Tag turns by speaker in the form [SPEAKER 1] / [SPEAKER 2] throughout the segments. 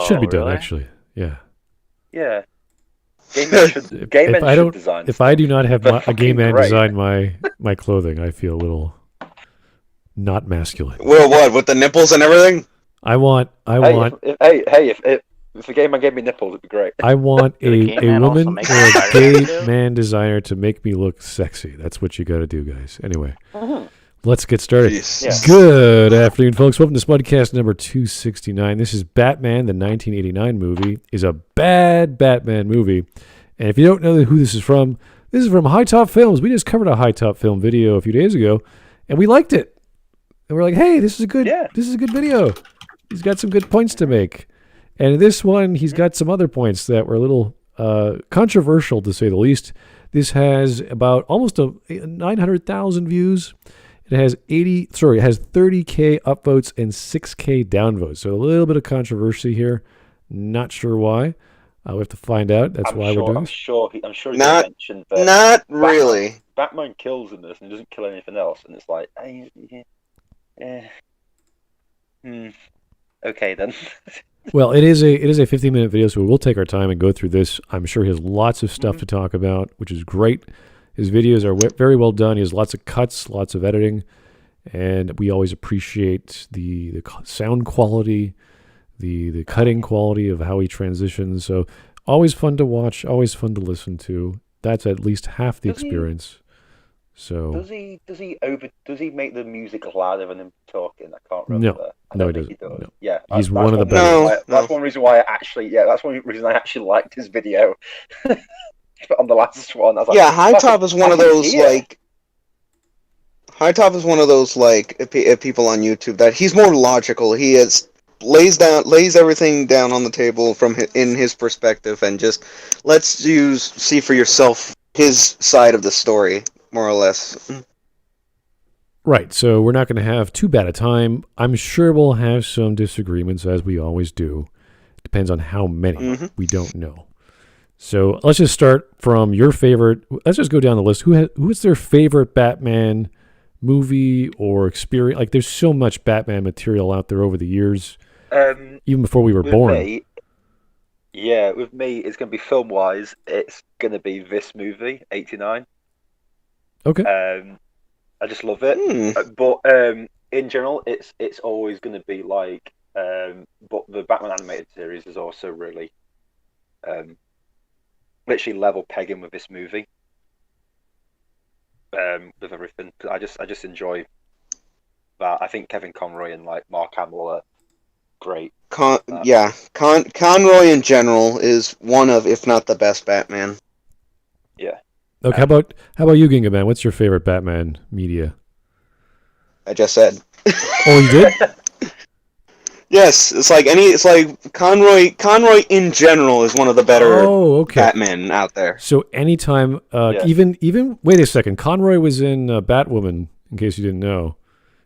[SPEAKER 1] It should be done,
[SPEAKER 2] really?
[SPEAKER 1] actually. Yeah.
[SPEAKER 3] Yeah. Game men should design
[SPEAKER 1] If
[SPEAKER 3] stuff.
[SPEAKER 1] I do not have
[SPEAKER 3] They're
[SPEAKER 1] a gay
[SPEAKER 3] fucking
[SPEAKER 1] man
[SPEAKER 3] great.
[SPEAKER 1] design my clothing, I feel a little not masculine.
[SPEAKER 4] Well, what, with the nipples and everything?
[SPEAKER 1] I want.
[SPEAKER 3] If a gay man gave me nipples, it'd be great.
[SPEAKER 1] I want
[SPEAKER 2] Did a gay
[SPEAKER 1] a
[SPEAKER 2] man also
[SPEAKER 1] woman
[SPEAKER 2] make
[SPEAKER 1] or
[SPEAKER 2] a
[SPEAKER 1] a
[SPEAKER 2] pirate
[SPEAKER 1] gay
[SPEAKER 2] too?
[SPEAKER 1] man designer to make me look sexy. That's what you got to do, guys. Anyway,
[SPEAKER 3] Mhm.
[SPEAKER 1] let's get started.
[SPEAKER 4] Jeez.
[SPEAKER 3] Yeah.
[SPEAKER 1] Good afternoon, folks. Welcome to Smudcast number 269. This is Batman, the 1989 movie. Is a bad Batman movie. And if you don't know who this is from HiTop Films. We just covered a HiTop Film video a few days ago, and we liked it. And we're like, hey, this is a good video. He's got some good points to make. And in this one, he's got some other points that were a little controversial, to say the least. This has about almost 900,000 views. It has 30K upvotes and 6K downvotes. So a little bit of controversy here. Not sure why. We have to find out. That's why we're doing
[SPEAKER 3] I'm
[SPEAKER 1] this.
[SPEAKER 3] sure he mentioned that
[SPEAKER 4] Not really.
[SPEAKER 3] Batman kills in this and he doesn't kill anything else, and it's like, okay then.
[SPEAKER 1] Well, it is a 15-minute video, so we'll take our time and go through this. I'm sure he has lots of stuff to talk about, which is great. His videos are very well done. He has lots of cuts, lots of editing, and we always appreciate the sound quality, the cutting quality of how he transitions. So always fun to watch, always fun to listen to. That's at least half the experience. So
[SPEAKER 3] Does he make the music louder than him talking? I can't remember.
[SPEAKER 1] No,
[SPEAKER 3] I
[SPEAKER 1] he
[SPEAKER 3] don't think
[SPEAKER 1] doesn't.
[SPEAKER 3] does.
[SPEAKER 1] No.
[SPEAKER 3] Yeah,
[SPEAKER 1] He's
[SPEAKER 3] that's
[SPEAKER 1] one of the
[SPEAKER 4] best.
[SPEAKER 3] That's one reason why I actually liked his video. On the last one, I was like,
[SPEAKER 4] Yeah, HiTop is one of those people on YouTube that he's more logical. He lays everything down on the table in his perspective and just lets you see for yourself his side of the story, more or less.
[SPEAKER 1] right. So we're not going to have too bad a time. I'm sure we'll have some disagreements, as we always do. Depends on how many. We don't know. So let's just start from your favorite. Let's just go down the list. Who is their favorite Batman movie or experience? Like, there's so much Batman material out there over the years, even before we were born.
[SPEAKER 3] With me, it's going to be film-wise. It's going to be this movie, 89.
[SPEAKER 1] Okay.
[SPEAKER 3] I just love it. But in general, it's always going to be like. But the Batman animated series is also really, literally level pegging with this movie. With everything, I just enjoy that. I think Kevin Conroy and like Mark Hamill are great.
[SPEAKER 4] Conroy in general is one of, if not the best Batman.
[SPEAKER 3] Yeah.
[SPEAKER 1] Okay. How about you, Gingaman? What's your favorite Batman media?
[SPEAKER 4] I just said.
[SPEAKER 1] Oh, you did?
[SPEAKER 4] Yes, it's like Conroy in general is one of the better Batman out there.
[SPEAKER 1] So anytime, even wait a second, Conroy was in Batwoman. In case you didn't know,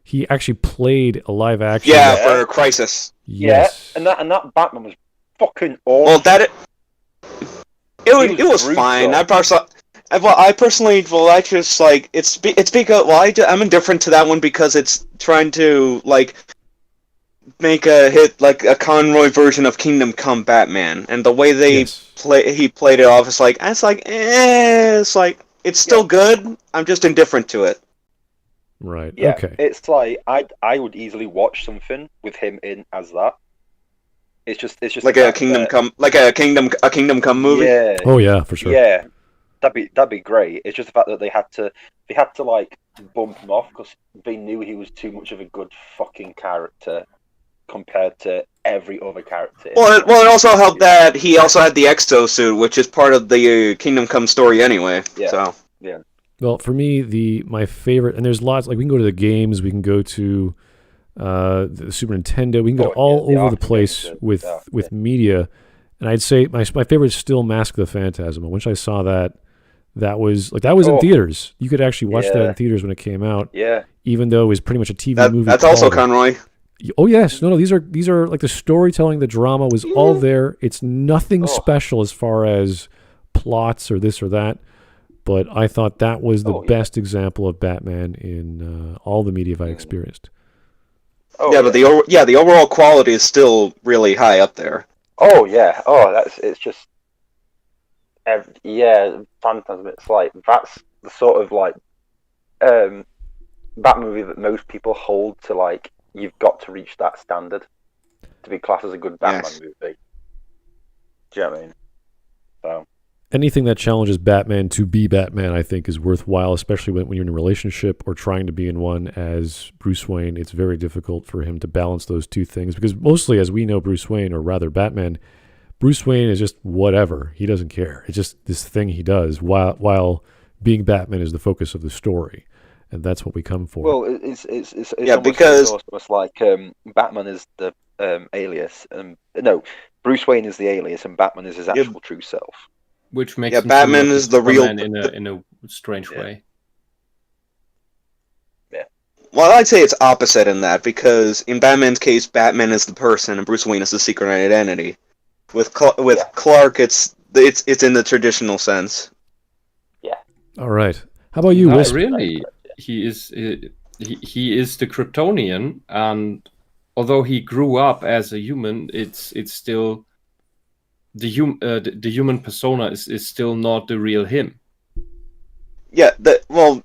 [SPEAKER 1] he actually played a live action.
[SPEAKER 4] Yeah, for Crisis.
[SPEAKER 1] Yes.
[SPEAKER 3] Yeah, and that Batman was fucking awesome.
[SPEAKER 4] Well, it was fine. I personally, I just like it's because I'm indifferent to that one because it's trying to like make a Conroy version of Kingdom Come Batman, and the way he played it off, it's still good. I'm just indifferent to it.
[SPEAKER 1] Right.
[SPEAKER 3] Yeah,
[SPEAKER 1] okay.
[SPEAKER 3] It's like I would easily watch something with him in as that. It's just
[SPEAKER 4] like a Kingdom Come movie.
[SPEAKER 3] Yeah.
[SPEAKER 1] Oh yeah, for sure.
[SPEAKER 3] Yeah, that'd be great. It's just the fact that they had to like bump him off because they knew he was too much of a good fucking character compared to every other character.
[SPEAKER 4] Well, it also helped that he also had the exosuit, which is part of the Kingdom Come story anyway.
[SPEAKER 3] Yeah.
[SPEAKER 4] So.
[SPEAKER 3] Yeah.
[SPEAKER 1] Well, for me, my favorite, and there's lots. Like we can go to the games, we can go to the Super Nintendo, we can go all over the place with media. And I'd say my favorite is still Mask of the Phantasm. Once I saw that was in theaters. You could actually watch that in theaters when it came out.
[SPEAKER 3] Yeah.
[SPEAKER 1] Even though it was pretty much a TV movie.
[SPEAKER 4] That's also Conroy.
[SPEAKER 1] Oh yes, no. These are like the storytelling, the drama was all there. It's nothing special as far as plots or this or that, but I thought that was the best example of Batman in all the media I experienced.
[SPEAKER 4] But the overall quality is still really high up there.
[SPEAKER 3] Oh yeah. It's just Phantasm. It's like that's the sort of like that movie that most people hold to, like, you've got to reach that standard to be classed as a good Batman movie. Do you know what I mean? So
[SPEAKER 1] anything that challenges Batman to be Batman, I think, is worthwhile, especially when you're in a relationship or trying to be in one as Bruce Wayne. It's very difficult for him to balance those two things because mostly, as we know, Bruce Wayne, or rather Batman, Bruce Wayne is just whatever. He doesn't care. It's just this thing he does while being Batman is the focus of the story. And that's what we come for.
[SPEAKER 3] Well, it's
[SPEAKER 4] because
[SPEAKER 3] almost like Batman is the alias, and no, Bruce Wayne is the alias, and Batman is his actual true self.
[SPEAKER 2] Which makes him
[SPEAKER 4] Batman is the real
[SPEAKER 2] in a strange way.
[SPEAKER 3] Yeah.
[SPEAKER 4] Well, I'd say it's opposite in that, because in Batman's case, Batman is the person and Bruce Wayne is the secret identity. With Clark, it's in the traditional sense.
[SPEAKER 3] Yeah.
[SPEAKER 1] All right. How about you, Wisp?
[SPEAKER 2] Really, he is the Kryptonian, and although he grew up as a human, it's still the human persona is still not the real him.
[SPEAKER 4] Yeah. In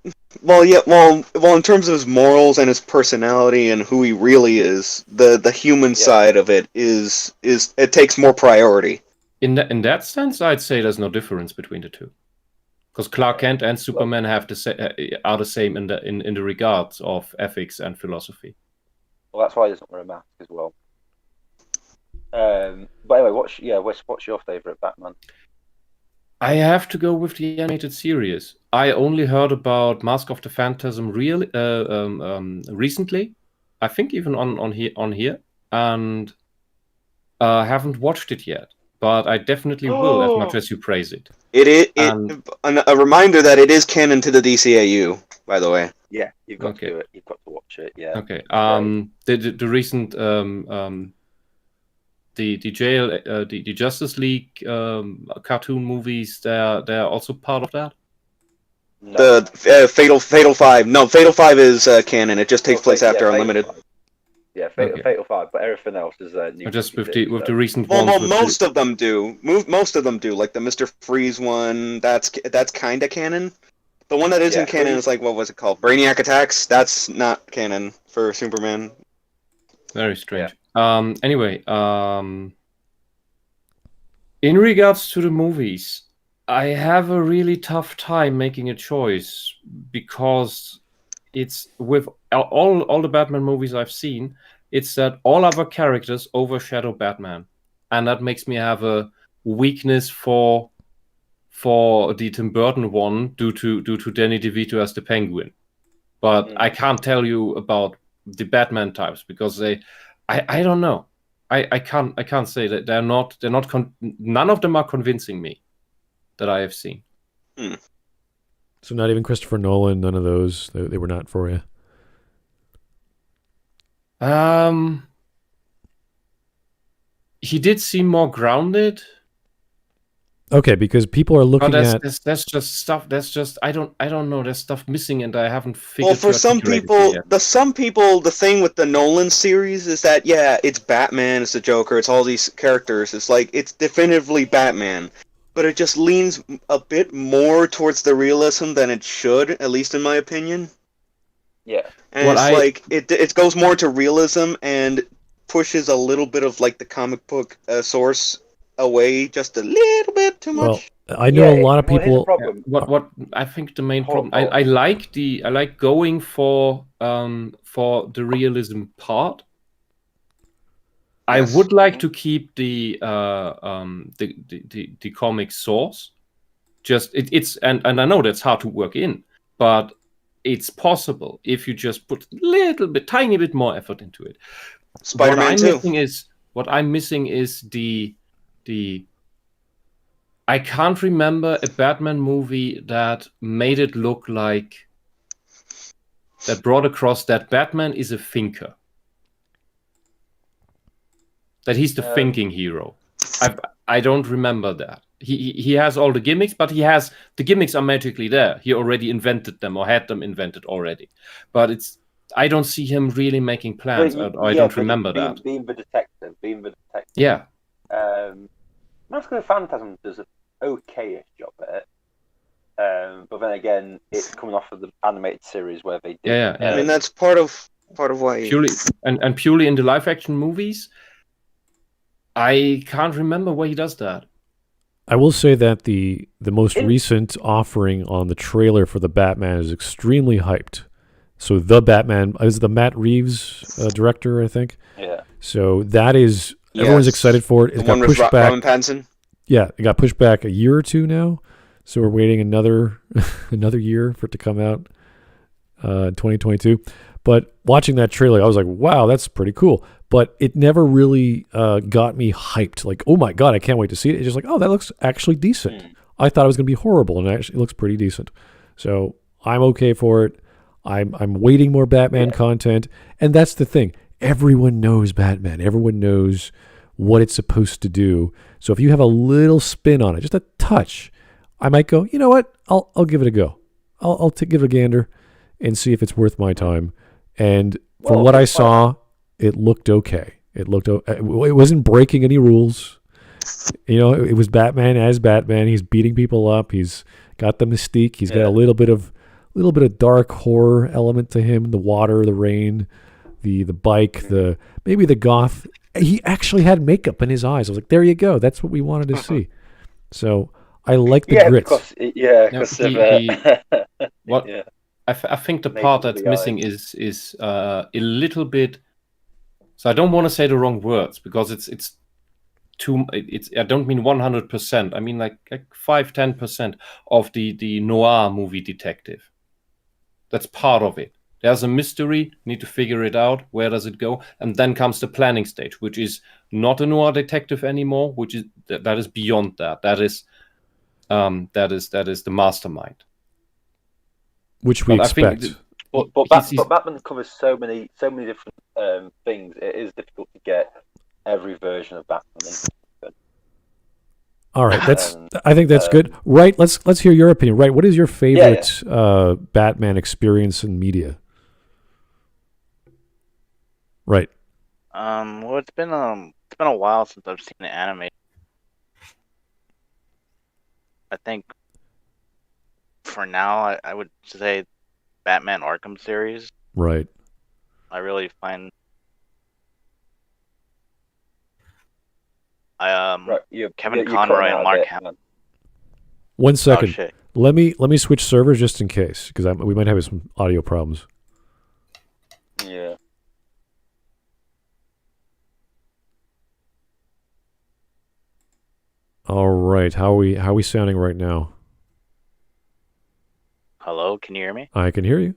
[SPEAKER 4] terms of his morals and his personality and who he really is, the human side of it is it takes more priority.
[SPEAKER 2] In that sense, I'd say there's no difference between the two, because Clark Kent and Superman are the same in the regards of ethics and philosophy.
[SPEAKER 3] Well, that's why he doesn't wear a mask as well. But anyway, what's your favourite Batman?
[SPEAKER 2] I have to go with the animated series. I only heard about Mask of the Phantasm recently. I think even on here, and haven't watched it yet. But I definitely will, as much as you praise it.
[SPEAKER 4] A reminder that it is canon to the DCAU, by the way.
[SPEAKER 3] Yeah, you've got to do it. You've got to watch it. Yeah.
[SPEAKER 2] Okay. The recent the Justice League cartoon movies, they're also part of that.
[SPEAKER 3] No.
[SPEAKER 4] The Fatal 5. No, Fatal 5 is canon. It just takes place after Unlimited.
[SPEAKER 3] Yeah, Fatal 5, but everything else is new.
[SPEAKER 2] Just with the recent ones.
[SPEAKER 4] Well, most of them do. Most of them do. Like the Mr. Freeze one, that's kind of canon. The one that isn't canon is like, what was it called? Brainiac Attacks. That's not canon for Superman.
[SPEAKER 2] Very strange. Yeah. Anyway, in regards to the movies, I have a really tough time making a choice, because it's with all the Batman movies I've seen, it's that all other characters overshadow Batman, and that makes me have a weakness for the Tim Burton one due to Danny DeVito as the Penguin. But I can't tell you about the Batman types, because I don't know. I can't say that they're not none of them are convincing me that I have seen.
[SPEAKER 1] So not even Christopher Nolan, none of those, they were not for you.
[SPEAKER 2] He did seem more grounded.
[SPEAKER 1] Okay, because people are looking at
[SPEAKER 2] that's just stuff. That's just I don't know. There's stuff missing, and I haven't figured.
[SPEAKER 4] Well, for some people, the thing with the Nolan series is that it's Batman, it's the Joker, it's all these characters. It's like it's definitively Batman, but it just leans a bit more towards the realism than it should, at least in my opinion.
[SPEAKER 3] Yeah,
[SPEAKER 4] and it goes more to realism and pushes a little bit of like the comic book source away just a little bit too much.
[SPEAKER 1] Well, I know a lot of people.
[SPEAKER 2] What I think the main problem, I like going for the realism part. I would like to keep the comic source. It's and I know that's hard to work in, but it's possible if you just put tiny bit more effort into it.
[SPEAKER 4] Spider-Man 2.
[SPEAKER 2] What I'm missing is the I can't remember a Batman movie that made it look like, that brought across that Batman is a thinker, that he's the thinking hero. I don't remember that. He has all the gimmicks, but the gimmicks are magically there. He already invented them or had them invented already. But I don't see him really making plans. I don't remember that.
[SPEAKER 3] Being the detective.
[SPEAKER 2] Yeah.
[SPEAKER 3] Mask of the Phantasm does an okay-ish job at it. But then again, it's coming off of the animated series where they did.
[SPEAKER 2] Yeah.
[SPEAKER 4] I mean, that's part of why.
[SPEAKER 2] Purely and purely in the live-action movies, I can't remember where he does that.
[SPEAKER 1] I will say that the most recent offering on the trailer for the Batman is extremely hyped. So the Batman is the Matt Reeves director, I think.
[SPEAKER 3] Yeah.
[SPEAKER 1] So that is everyone's excited for it. It got pushed back.
[SPEAKER 4] Robin Pattinson?
[SPEAKER 1] Yeah, it got pushed back a year or two now. So we're waiting another year for it to come out, 2022. But watching that trailer, I was like, wow, that's pretty cool. But it never really got me hyped. Like, oh my God, I can't wait to see it. It's just like, oh, that looks actually decent. I thought it was going to be horrible, and actually it looks pretty decent. So I'm okay for it. I'm waiting more Batman content. And that's the thing. Everyone knows Batman. Everyone knows what it's supposed to do. So if you have a little spin on it, just a touch, I might go, you know what? I'll give it a go. I'll give it a gander and see if it's worth my time. And from what I saw, it looked okay. It wasn't breaking any rules. You know, it was Batman as Batman. He's beating people up. He's got the mystique. He's got a little bit of dark horror element to him. The water, the rain, the bike, maybe the goth. He actually had makeup in his eyes. I was like, there you go. That's what we wanted to see. So I like the grits.
[SPEAKER 2] I think the part that's missing is a little bit. So I don't want to say the wrong words because it's too. I don't mean 100%. I mean like 5-10% of the noir movie detective. That's part of it. There's a mystery, need to figure it out. Where does it go? And then comes the planning stage, which is not a noir detective anymore. Which is that is beyond that. That is the mastermind.
[SPEAKER 1] Which we expect.
[SPEAKER 3] But Batman covers so many different things. It is difficult to get every version of Batman.
[SPEAKER 1] All right, I think that's good. Right, let's hear your opinion. Right, what is your favorite Batman experience in media? Right.
[SPEAKER 5] Well, it's been a while since I've seen an anime. I think for now, I would say Batman Arkham series.
[SPEAKER 1] Right.
[SPEAKER 5] I really find Kevin Conroy and Mark Hamill.
[SPEAKER 1] 1 second.
[SPEAKER 5] Oh, shit.
[SPEAKER 1] Let me switch servers just in case because we might have some audio problems.
[SPEAKER 3] Yeah.
[SPEAKER 1] All right. How are we sounding right now?
[SPEAKER 5] Hello, can you hear me?
[SPEAKER 1] I can hear you.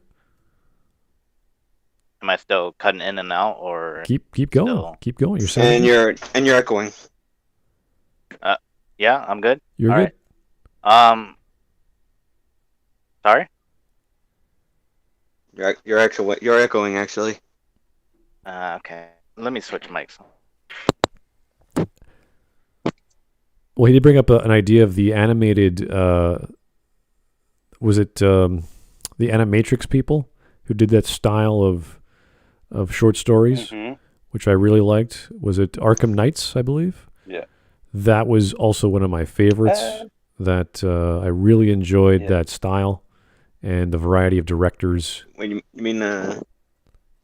[SPEAKER 5] Am I still cutting in and out, or
[SPEAKER 1] keep going?
[SPEAKER 5] still...
[SPEAKER 1] Keep going. You're sounding.
[SPEAKER 4] And you're echoing.
[SPEAKER 5] Yeah, I'm good.
[SPEAKER 1] You're
[SPEAKER 5] All
[SPEAKER 1] good.
[SPEAKER 5] Right. Sorry.
[SPEAKER 4] You're echoing actually.
[SPEAKER 5] Okay. Let me switch mics.
[SPEAKER 1] Well, he did bring up an idea of the animated. Was it the Animatrix people who did that style of short stories, which I really liked? Was it Arkham Knights, I believe?
[SPEAKER 3] Yeah.
[SPEAKER 1] That was also one of my favorites. That I really enjoyed that style and the variety of directors.
[SPEAKER 4] Wait, you mean oh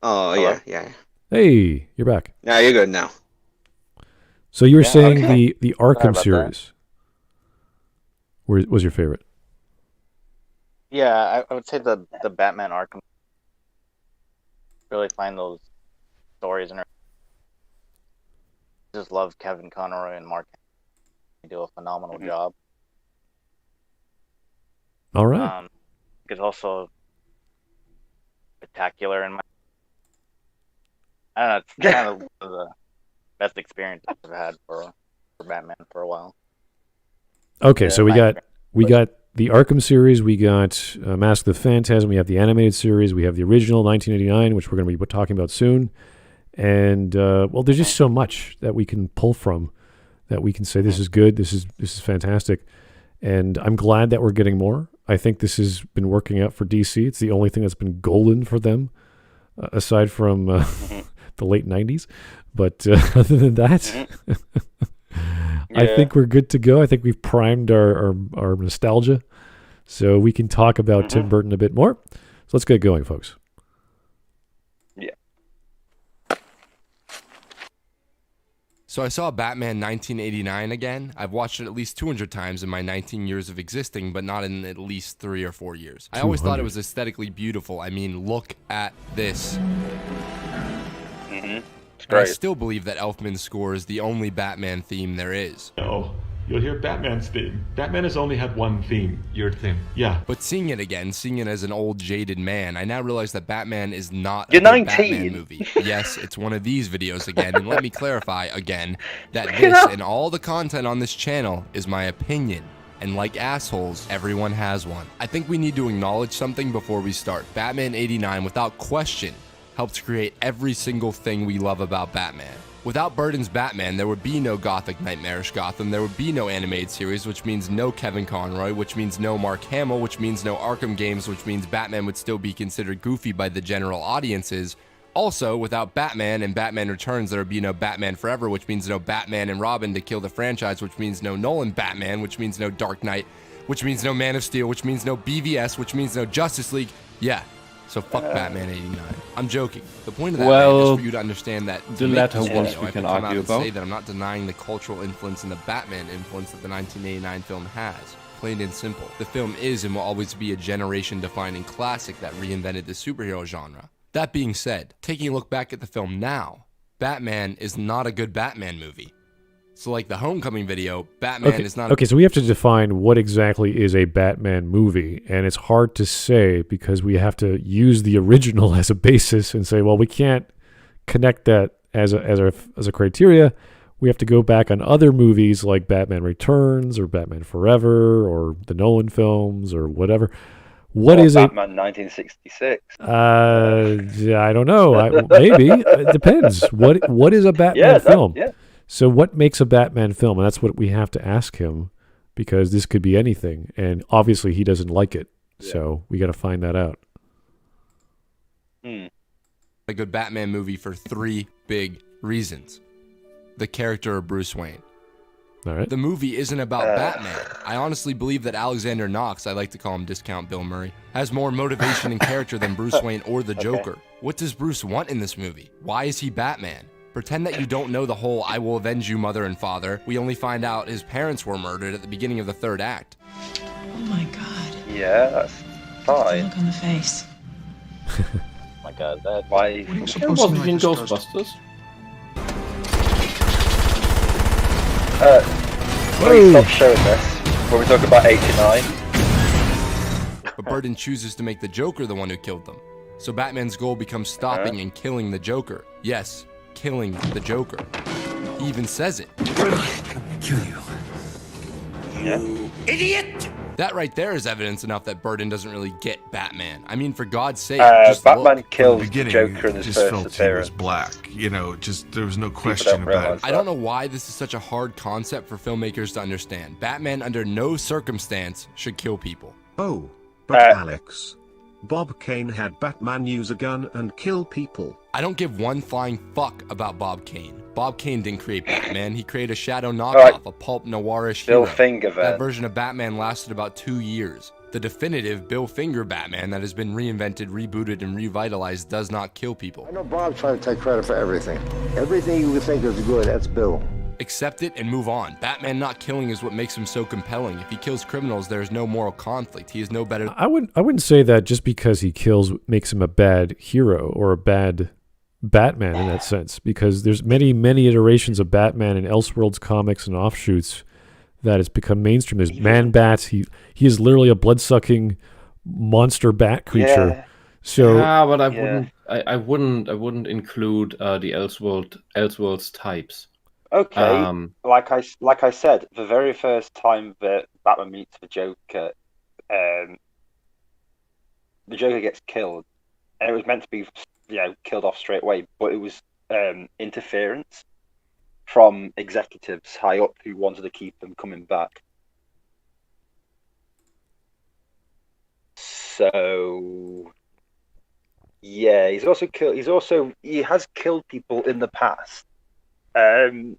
[SPEAKER 3] Hello?
[SPEAKER 4] yeah.
[SPEAKER 1] Hey, you're back.
[SPEAKER 4] Yeah, you're good now.
[SPEAKER 1] So you were saying the Arkham series was your favorite?
[SPEAKER 5] Yeah, I would say the Batman Arkham. Really find those stories and just love Kevin Conroy and Mark. They do a phenomenal job.
[SPEAKER 1] All right.
[SPEAKER 5] It's also spectacular in my. I don't know. It's kind of one of the best experiences I've had for Batman for a while.
[SPEAKER 1] Okay, so we got the Arkham series, we got Mask of the Phantasm, we have the animated series, we have the original 1989, which we're going to be talking about soon, and well, there's just so much that we can pull from, that we can say this is good, this is fantastic, and I'm glad that we're getting more. I think this has been working out for DC. It's the only thing that's been golden for them, aside from the late 90s. But other than that, I think we're good to go. I think we've primed our nostalgia, so we can talk about Tim Burton a bit more. So let's get going, folks.
[SPEAKER 3] Yeah.
[SPEAKER 6] So I saw Batman 1989 again. I've watched it at least 200 times in my 19 years of existing, but not in at least 3 or 4 years. I always thought it was aesthetically beautiful. I mean, look at this.
[SPEAKER 3] It's
[SPEAKER 6] And I
[SPEAKER 3] great.
[SPEAKER 6] still believe that Elfman's score is the only Batman theme there is.
[SPEAKER 7] No, you'll hear Batman's theme. Batman has only had one theme. Your theme. Yeah.
[SPEAKER 6] But seeing it again, seeing it as an old jaded man, I now realize that Batman is not
[SPEAKER 3] You're
[SPEAKER 6] a good
[SPEAKER 3] 19.
[SPEAKER 6] Batman movie. Yes, it's one of these videos again, and let me clarify again that this and all the content on this channel is my opinion. And like assholes, everyone has one. I think we need to acknowledge something before we start. Batman 89, without question, helped create every single thing we love about Batman. Without Burton's Batman, there would be no gothic nightmarish Gotham, there would be no animated series, which means no Kevin Conroy, which means no Mark Hamill, which means no Arkham games, which means Batman would still be considered goofy by the general audiences. Also, without Batman and Batman Returns, there would be no Batman Forever, which means no Batman and Robin to kill the franchise, which means no Nolan Batman, which means no Dark Knight, which means no Man of Steel, which means no BVS, which means no Justice League. Yeah. So fuck Batman 89. I'm joking. The point of that is for you to understand that
[SPEAKER 2] the latter ones we can argue about.
[SPEAKER 6] Say that I'm not denying the cultural influence and the Batman influence that the 1989 film has. Plain and simple. The film is and will always be a generation-defining classic that reinvented the superhero genre. That being said, taking a look back at the film now, Batman is not a good Batman movie. So like the Homecoming video, Batman is not...
[SPEAKER 1] Okay, so we have to define what exactly is a Batman movie, and it's hard to say because we have to use the original as a basis and say, well, we can't connect that as a criteria. We have to go back on other movies like Batman Returns or Batman Forever or the Nolan films or whatever. What is
[SPEAKER 3] Batman 1966?
[SPEAKER 1] I don't know. Maybe. It depends. What is a Batman film?
[SPEAKER 3] Yeah.
[SPEAKER 1] So what makes a Batman film? And that's what we have to ask him, because this could be anything. And obviously he doesn't like it. Yeah. So we got to find that out.
[SPEAKER 6] A good Batman movie for 3 big reasons. The character of Bruce Wayne.
[SPEAKER 1] All right.
[SPEAKER 6] The movie isn't about Batman. I honestly believe that Alexander Knox, I like to call him Discount Bill Murray, has more motivation and character than Bruce Wayne or the Joker. What does Bruce want in this movie? Why is he Batman? Pretend that you don't know the whole "I will avenge you, mother and father." We only find out his parents were murdered at the beginning of the 3rd act.
[SPEAKER 8] Oh my god.
[SPEAKER 3] Yeah, that's fine.
[SPEAKER 8] Look on the face.
[SPEAKER 5] Oh my god, that...
[SPEAKER 3] Why?
[SPEAKER 2] It wasn't in Ghostbusters.
[SPEAKER 3] Please stop showing this when we talk about 89.
[SPEAKER 6] But Burton chooses to make the Joker the one who killed them. So Batman's goal becomes stopping and killing the Joker. Yes, killing the Joker. He even says it.
[SPEAKER 9] Kill you.
[SPEAKER 3] Yeah.
[SPEAKER 9] Idiot!
[SPEAKER 6] That right there is evidence enough that Burton doesn't really get Batman. I mean, for God's sake, just
[SPEAKER 3] Batman
[SPEAKER 6] look.
[SPEAKER 3] kills
[SPEAKER 9] The beginning,
[SPEAKER 3] Joker in his
[SPEAKER 9] just
[SPEAKER 3] first
[SPEAKER 9] felt he was
[SPEAKER 3] appearance.
[SPEAKER 9] black. You know, just there was no
[SPEAKER 3] don't
[SPEAKER 9] question about
[SPEAKER 3] realize
[SPEAKER 9] it.
[SPEAKER 6] I don't know why this is such a hard concept for filmmakers to understand. Batman, under no circumstance, should kill people.
[SPEAKER 10] Oh, but Alex, Bob Kane had Batman use a gun and kill people.
[SPEAKER 6] I don't give one flying fuck about Bob Kane. Bob Kane didn't create Batman. He created a shadow knockoff, a pulp noirish hero.
[SPEAKER 3] Bill Finger
[SPEAKER 6] That
[SPEAKER 3] then.
[SPEAKER 6] version of Batman lasted about 2 years. The definitive Bill Finger Batman that has been reinvented, rebooted, and revitalized does not kill people.
[SPEAKER 11] I know Bob's trying to take credit for everything. Everything you would think is good, that's Bill.
[SPEAKER 6] Accept it and move on. Batman not killing is what makes him so compelling. If he kills criminals, there is no moral conflict. He is no better.
[SPEAKER 1] I wouldn't say that just because he kills makes him a bad hero or a bad Batman in that sense, because there's many iterations of Batman in Elseworlds comics and offshoots that has become mainstream. There's Man-Bats. He is literally a blood-sucking monster bat creature.
[SPEAKER 3] Yeah.
[SPEAKER 1] So
[SPEAKER 2] Yeah, but I wouldn't include the Elseworlds types.
[SPEAKER 3] Okay, like I said, the very first time that Batman meets the Joker, the Joker gets killed, and it was meant to be, killed off straight away, but it was interference from executives high up who wanted to keep them coming back. So, yeah, he has killed people in the past. And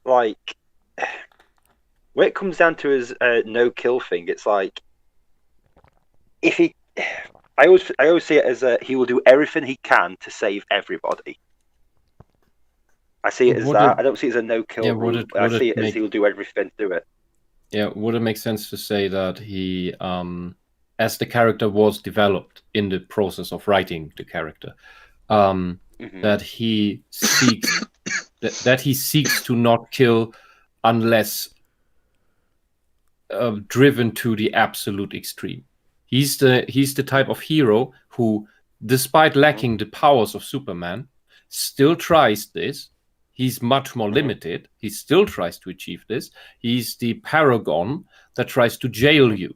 [SPEAKER 3] like when it comes down to his no kill thing, it's like if he, I always see it as he will do everything he can to save everybody. I see it as that. I don't see it as a no kill rule. I see it as he will do everything to do it.
[SPEAKER 2] Yeah, would it make sense to say that he, as the character was developed in the process of writing the character, that he seeks that he seeks to not kill unless driven to the absolute extreme. He's the type of hero who, despite lacking the powers of Superman, still tries this. He's much more limited. He still tries to achieve this. He's the paragon that tries to jail you,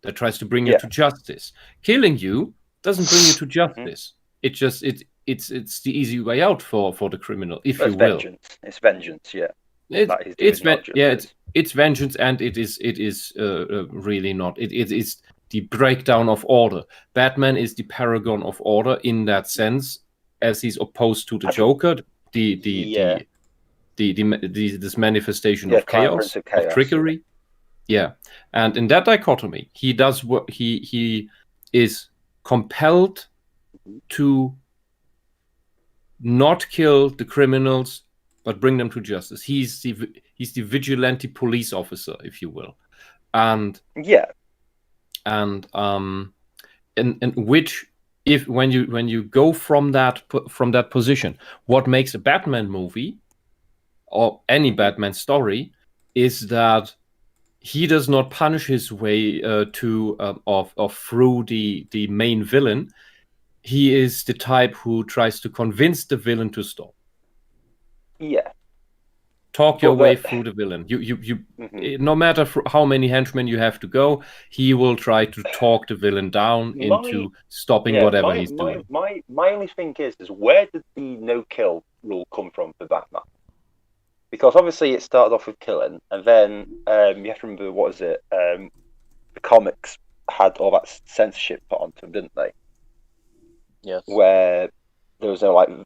[SPEAKER 2] that tries to bring you to justice. Killing you doesn't bring you to justice. It just it's the easy way out for the criminal, if you will.
[SPEAKER 3] It's vengeance, yeah.
[SPEAKER 2] It's vengeance, and it is really not. It is the breakdown of order. Batman is the paragon of order in that sense, as he's opposed to the Joker. This manifestation of chaos, of trickery. Yeah, and in that dichotomy, he does what he is compelled to not kill the criminals, but bring them to justice. He's the vigilante police officer, if you will, and which. If when you go from that position, what makes a Batman movie or any Batman story is that he does not punish his way through the main villain. He is the type who tries to convince the villain to stop.
[SPEAKER 3] Yeah.
[SPEAKER 2] Talk your way through the villain. No matter how many henchmen you have to go, he will try to talk the villain down into stopping whatever he's doing.
[SPEAKER 3] My only thing is where did the no kill rule come from for Batman? Because obviously it started off with killing, and then you have to remember, what is it? The comics had all that censorship put onto them, didn't they?
[SPEAKER 5] Yes.
[SPEAKER 3] Where there was no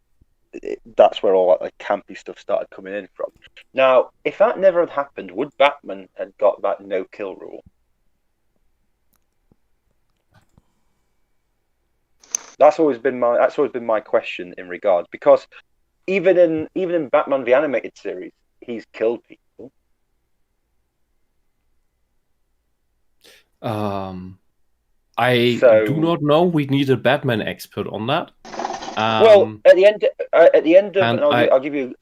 [SPEAKER 3] that's where all that campy stuff started coming in from. Now, if that never had happened, would Batman had got that no kill rule? That's always been my question in regards, because even in Batman the animated series, he's killed people.
[SPEAKER 2] I do not know. We need a Batman expert on that.
[SPEAKER 3] Well, at the end of, I'll give you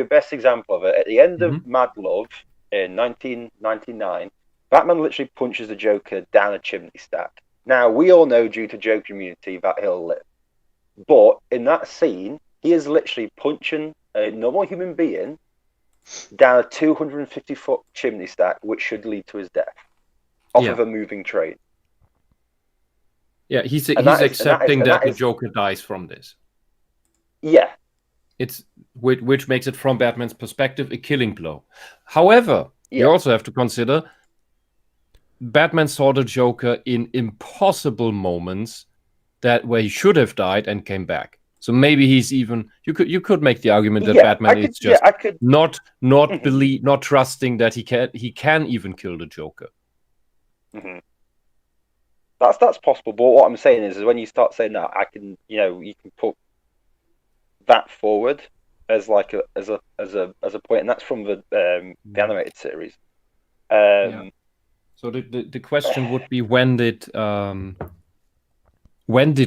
[SPEAKER 3] a best example of it. At the end of Mad Love in 1999, Batman literally punches the Joker down a chimney stack. Now, we all know, due to Joker immunity, that he'll live. But in that scene, he is literally punching a normal human being down a 250-foot chimney stack, which should lead to his death off of a moving train.
[SPEAKER 2] Yeah, he's accepting that the Joker dies from this.
[SPEAKER 3] Yeah.
[SPEAKER 2] It's which makes it, from Batman's perspective, a killing blow. However, you also have to consider Batman saw the Joker in impossible moments where he should have died and came back. So maybe he's even you could make the argument that Batman is just not trusting that he can even kill the Joker.
[SPEAKER 3] Mm-hmm. That's possible, but what I'm saying is when you start saying that, you can put that forward as like as a point, and that's from the animated series.
[SPEAKER 2] So the question would be, when did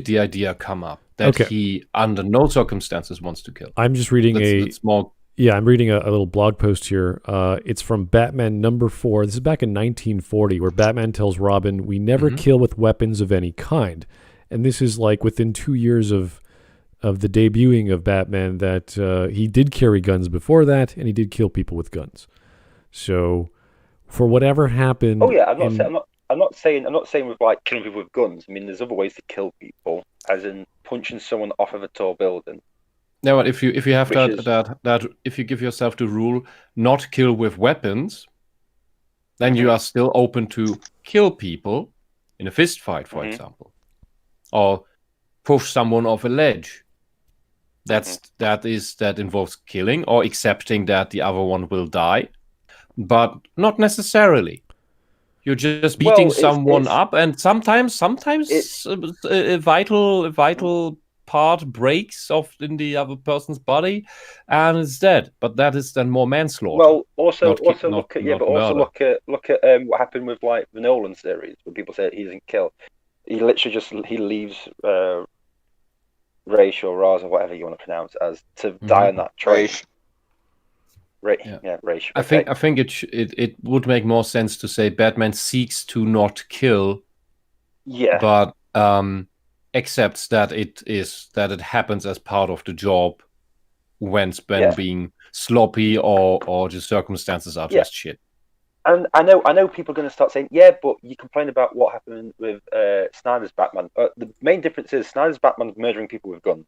[SPEAKER 2] the idea come up that he under no circumstances wants to kill?
[SPEAKER 1] I'm just reading I'm reading a little blog post here. It's from Batman #4. This is back in 1940, where Batman tells Robin, "We never kill with weapons of any kind." And this is like within 2 years of the debuting of Batman, that he did carry guns before that, and he did kill people with guns. So for whatever happened,
[SPEAKER 3] I'm not saying with like killing people with guns. I mean, there's other ways to kill people, as in punching someone off of a tall building.
[SPEAKER 2] No, but if you have that if you give yourself the rule not kill with weapons, then you are still open to kill people in a fist fight, for example, or push someone off a ledge. that involves killing or accepting that the other one will die, but not necessarily. You're just beating someone up, and sometimes a vital part breaks off in the other person's body, and it's dead. But that is then more manslaughter.
[SPEAKER 3] Well, also look at what happened with like the Nolan series, when people say he doesn't kill. He literally he leaves Raish or Raz or whatever you want to pronounce it as to die on that train. Raish.
[SPEAKER 2] I think it would make more sense to say Batman seeks to not kill.
[SPEAKER 3] Yeah.
[SPEAKER 2] But accepts that it happens as part of the job when being sloppy or just circumstances are just shit.
[SPEAKER 3] And I know people are going to start saying, yeah, but you complain about what happened with Snyder's Batman. The main difference is Snyder's Batman's murdering people with guns,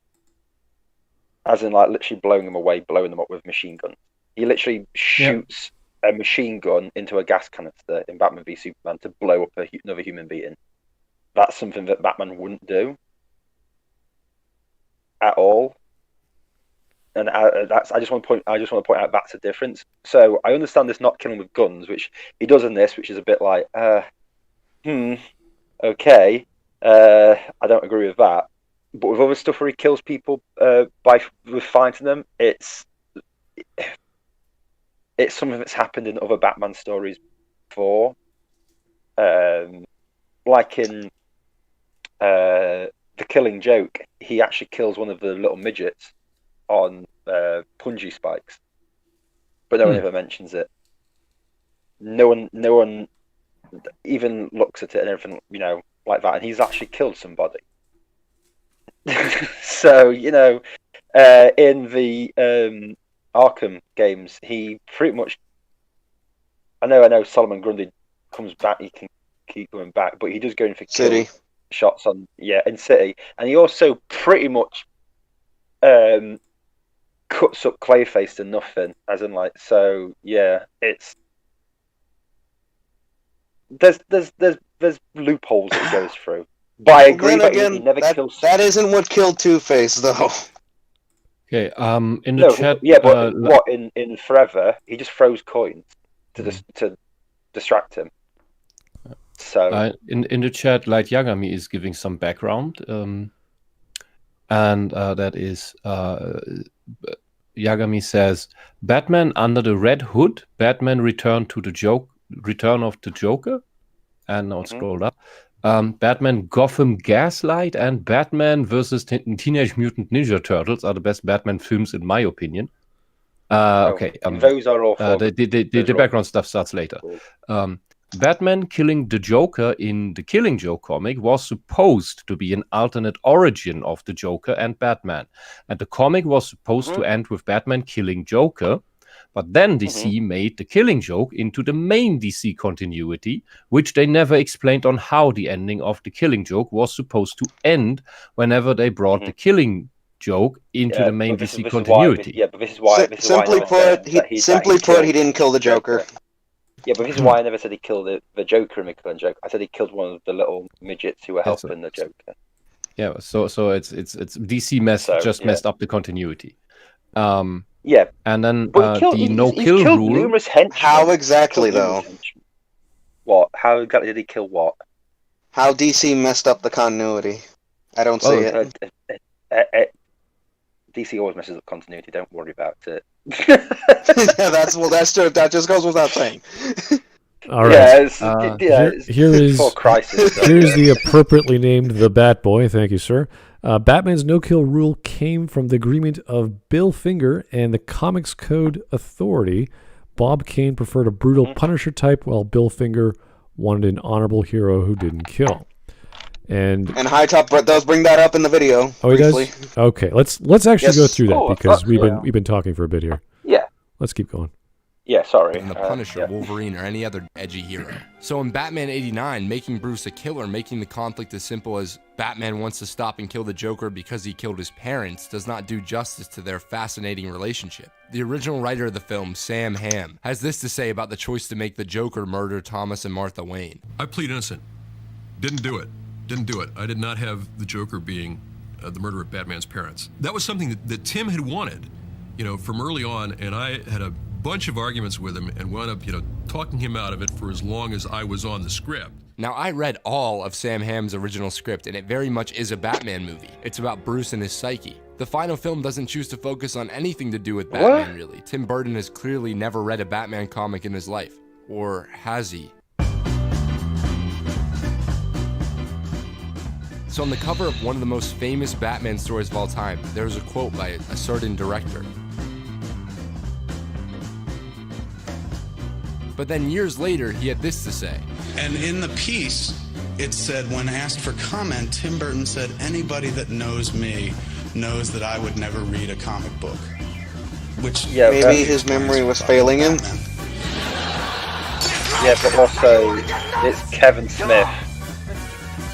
[SPEAKER 3] as in like literally blowing them away, blowing them up with machine guns. He literally shoots a machine gun into a gas canister in Batman v Superman to blow up another human being. That's something that Batman wouldn't do at all. And I just want to point out that's a difference. So I understand this not killing with guns, which he does in this, which is a bit like, okay, I don't agree with that. But with other stuff where he kills people with finding them, it's something that's happened in other Batman stories before, like in The Killing Joke. He actually kills one of the little midgets on punji spikes, but no one ever mentions it. No one even looks at it and everything, like that. And he's actually killed somebody. So in the Arkham games, he pretty much. I know Solomon Grundy comes back. He can keep coming back, but he does go in for kill shots on in City, and he also pretty much cuts up Clayface to nothing, as in like it's there's loopholes that he goes through. But I agree that he never kills.
[SPEAKER 4] That isn't what killed Two-Face, though.
[SPEAKER 2] Okay, in the chat...
[SPEAKER 3] Yeah, but what, in Forever, he just throws coins to distract him. So
[SPEAKER 2] in the chat, Light Yagami is giving some background, and that is... Yagami says, Batman Under the Red Hood, Batman Return of the Joker, and now scroll up. Batman Gotham Gaslight and Batman versus Teenage Mutant Ninja Turtles are the best Batman films in my opinion. Okay,
[SPEAKER 3] those are all.
[SPEAKER 2] The background stuff starts later. Batman killing the Joker in the Killing Joke comic was supposed to be an alternate origin of the Joker and Batman, and the comic was supposed to end with Batman killing Joker. But then DC made the Killing Joke into the main DC continuity, which they never explained on how the ending of the Killing Joke was supposed to end whenever they brought the Killing Joke into the main DC continuity.
[SPEAKER 3] But this is why.
[SPEAKER 4] Simply put, he didn't kill the Joker.
[SPEAKER 3] Yeah, but this is why I never said he killed the Joker in the Killing Joke. I said he killed one of the little midgets who were helping the Joker.
[SPEAKER 2] Yeah, so it's DC messed up the continuity.
[SPEAKER 3] Yeah,
[SPEAKER 2] and then the no-kill rule.
[SPEAKER 4] How exactly, though?
[SPEAKER 3] What? How exactly did he kill what?
[SPEAKER 4] How DC messed up the continuity? I don't see it.
[SPEAKER 3] DC always messes up continuity. Don't worry about it.
[SPEAKER 4] That's true. That just goes without saying.
[SPEAKER 1] All right.
[SPEAKER 3] Here's
[SPEAKER 1] the appropriately named the Bat Boy. Thank you, sir. Batman's no-kill rule came from the agreement of Bill Finger and the Comics Code Authority. Bob Kane preferred a brutal Punisher type, while Bill Finger wanted an honorable hero who didn't kill. And
[SPEAKER 4] HiTop does bring that up in the video.
[SPEAKER 1] Oh, briefly. He does? Okay, let's actually go through that because we've been talking for a bit here.
[SPEAKER 3] Yeah.
[SPEAKER 1] Let's keep going.
[SPEAKER 3] Yeah, sorry.
[SPEAKER 6] Than the Punisher, Wolverine, or any other edgy hero. So in Batman 89, making Bruce a killer, making the conflict as simple as Batman wants to stop and kill the Joker because he killed his parents, does not do justice to their fascinating relationship. The original writer of the film, Sam Hamm, has this to say about the choice to make the Joker murder Thomas and Martha Wayne.
[SPEAKER 9] I plead innocent. Didn't do it. I did not have the Joker being
[SPEAKER 12] the murder of Batman's parents. That was something that Tim had wanted, from early on, and I had a bunch of arguments with him and wound up, talking him out of it for as long as I was on the script.
[SPEAKER 6] Now, I read all of Sam Hamm's original script, and it very much is a Batman movie. It's about Bruce and his psyche. The final film doesn't choose to focus on anything to do with Batman, really. Tim Burton has clearly never read a Batman comic in his life. Or has he? So on the cover of one of the most famous Batman stories of all time, there's a quote by a certain director. But then years later, he had this to say.
[SPEAKER 13] And in the piece, it said, when asked for comment, Tim Burton said, anybody that knows me knows that I would never read a comic book. Which
[SPEAKER 4] maybe his memory was failing him.
[SPEAKER 3] Yeah, but also, it's Kevin Smith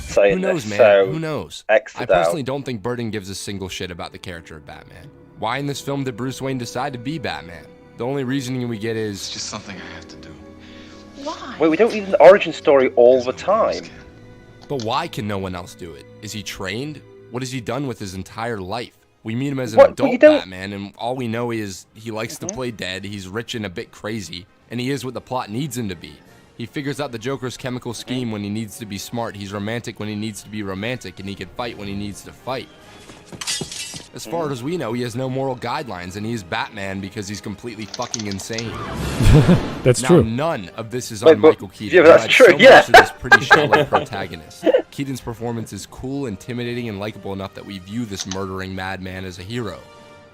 [SPEAKER 3] saying
[SPEAKER 6] Who knows,
[SPEAKER 3] this,
[SPEAKER 6] man?
[SPEAKER 3] so
[SPEAKER 6] Who knows?
[SPEAKER 3] Exit
[SPEAKER 6] I personally
[SPEAKER 3] out.
[SPEAKER 6] don't think Burton gives a single shit about the character of Batman. Why in this film did Bruce Wayne decide to be Batman? The only reasoning we get is...
[SPEAKER 9] It's just something I have to do.
[SPEAKER 8] Why?
[SPEAKER 3] Wait, we don't need an origin story all the time.
[SPEAKER 6] But why can no one else do it? Is he trained? What has he done with his entire life? We meet him as an adult Batman, and all we know is he likes to play dead, he's rich and a bit crazy, and he is what the plot needs him to be. He figures out the Joker's chemical scheme when he needs to be smart, he's romantic when he needs to be romantic, and he can fight when he needs to fight. As far as we know, he has no moral guidelines, and he is Batman because he's completely fucking insane.
[SPEAKER 1] That's
[SPEAKER 6] now,
[SPEAKER 1] true.
[SPEAKER 6] None of this is on Michael Keaton.
[SPEAKER 3] Yeah, that's true,
[SPEAKER 6] So much of this pretty shallow protagonist. Keaton's performance is cool, intimidating, and likable enough that we view this murdering madman as a hero.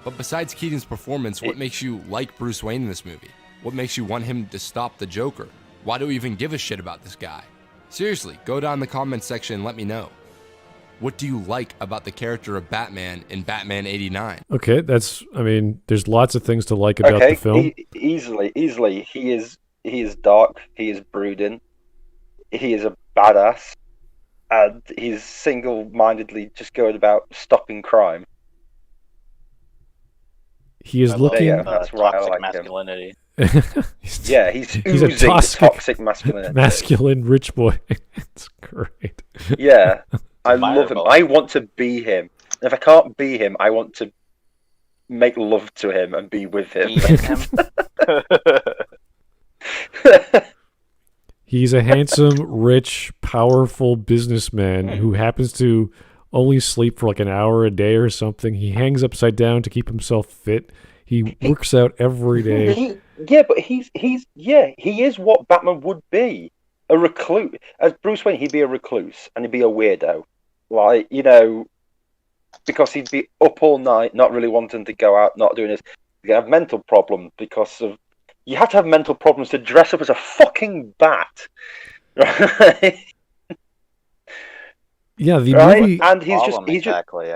[SPEAKER 6] But besides Keaton's performance, what makes you like Bruce Wayne in this movie? What makes you want him to stop the Joker? Why do we even give a shit about this guy? Seriously, go down in the comments section and let me know. What do you like about the character of Batman in Batman 89?
[SPEAKER 1] Okay, there's lots of things to like about the film.
[SPEAKER 3] Easily. He is dark, he is brooding, he is a badass, and he's single-mindedly just going about stopping crime.
[SPEAKER 1] He is looking...
[SPEAKER 3] That's why I
[SPEAKER 5] toxic
[SPEAKER 3] like
[SPEAKER 5] masculinity.
[SPEAKER 3] Yeah, he's oozing
[SPEAKER 1] a
[SPEAKER 3] toxic masculinity.
[SPEAKER 1] Masculine rich boy. It's great.
[SPEAKER 3] Yeah, I love him. I want to be him. And if I can't be him, I want to make love to him and be with him.
[SPEAKER 1] He's a handsome, rich, powerful businessman who happens to only sleep for like an hour a day or something. He hangs upside down to keep himself fit. He works out every day.
[SPEAKER 3] He is what Batman would be. A recluse. As Bruce Wayne, he'd be a recluse and he'd be a weirdo. Like, because he'd be up all night, not really wanting to go out, not doing this. He'd have mental problems because of... You have to have mental problems to dress up as a fucking bat. Right?
[SPEAKER 1] Yeah, the
[SPEAKER 3] right?
[SPEAKER 1] movie...
[SPEAKER 3] And he's
[SPEAKER 5] exactly.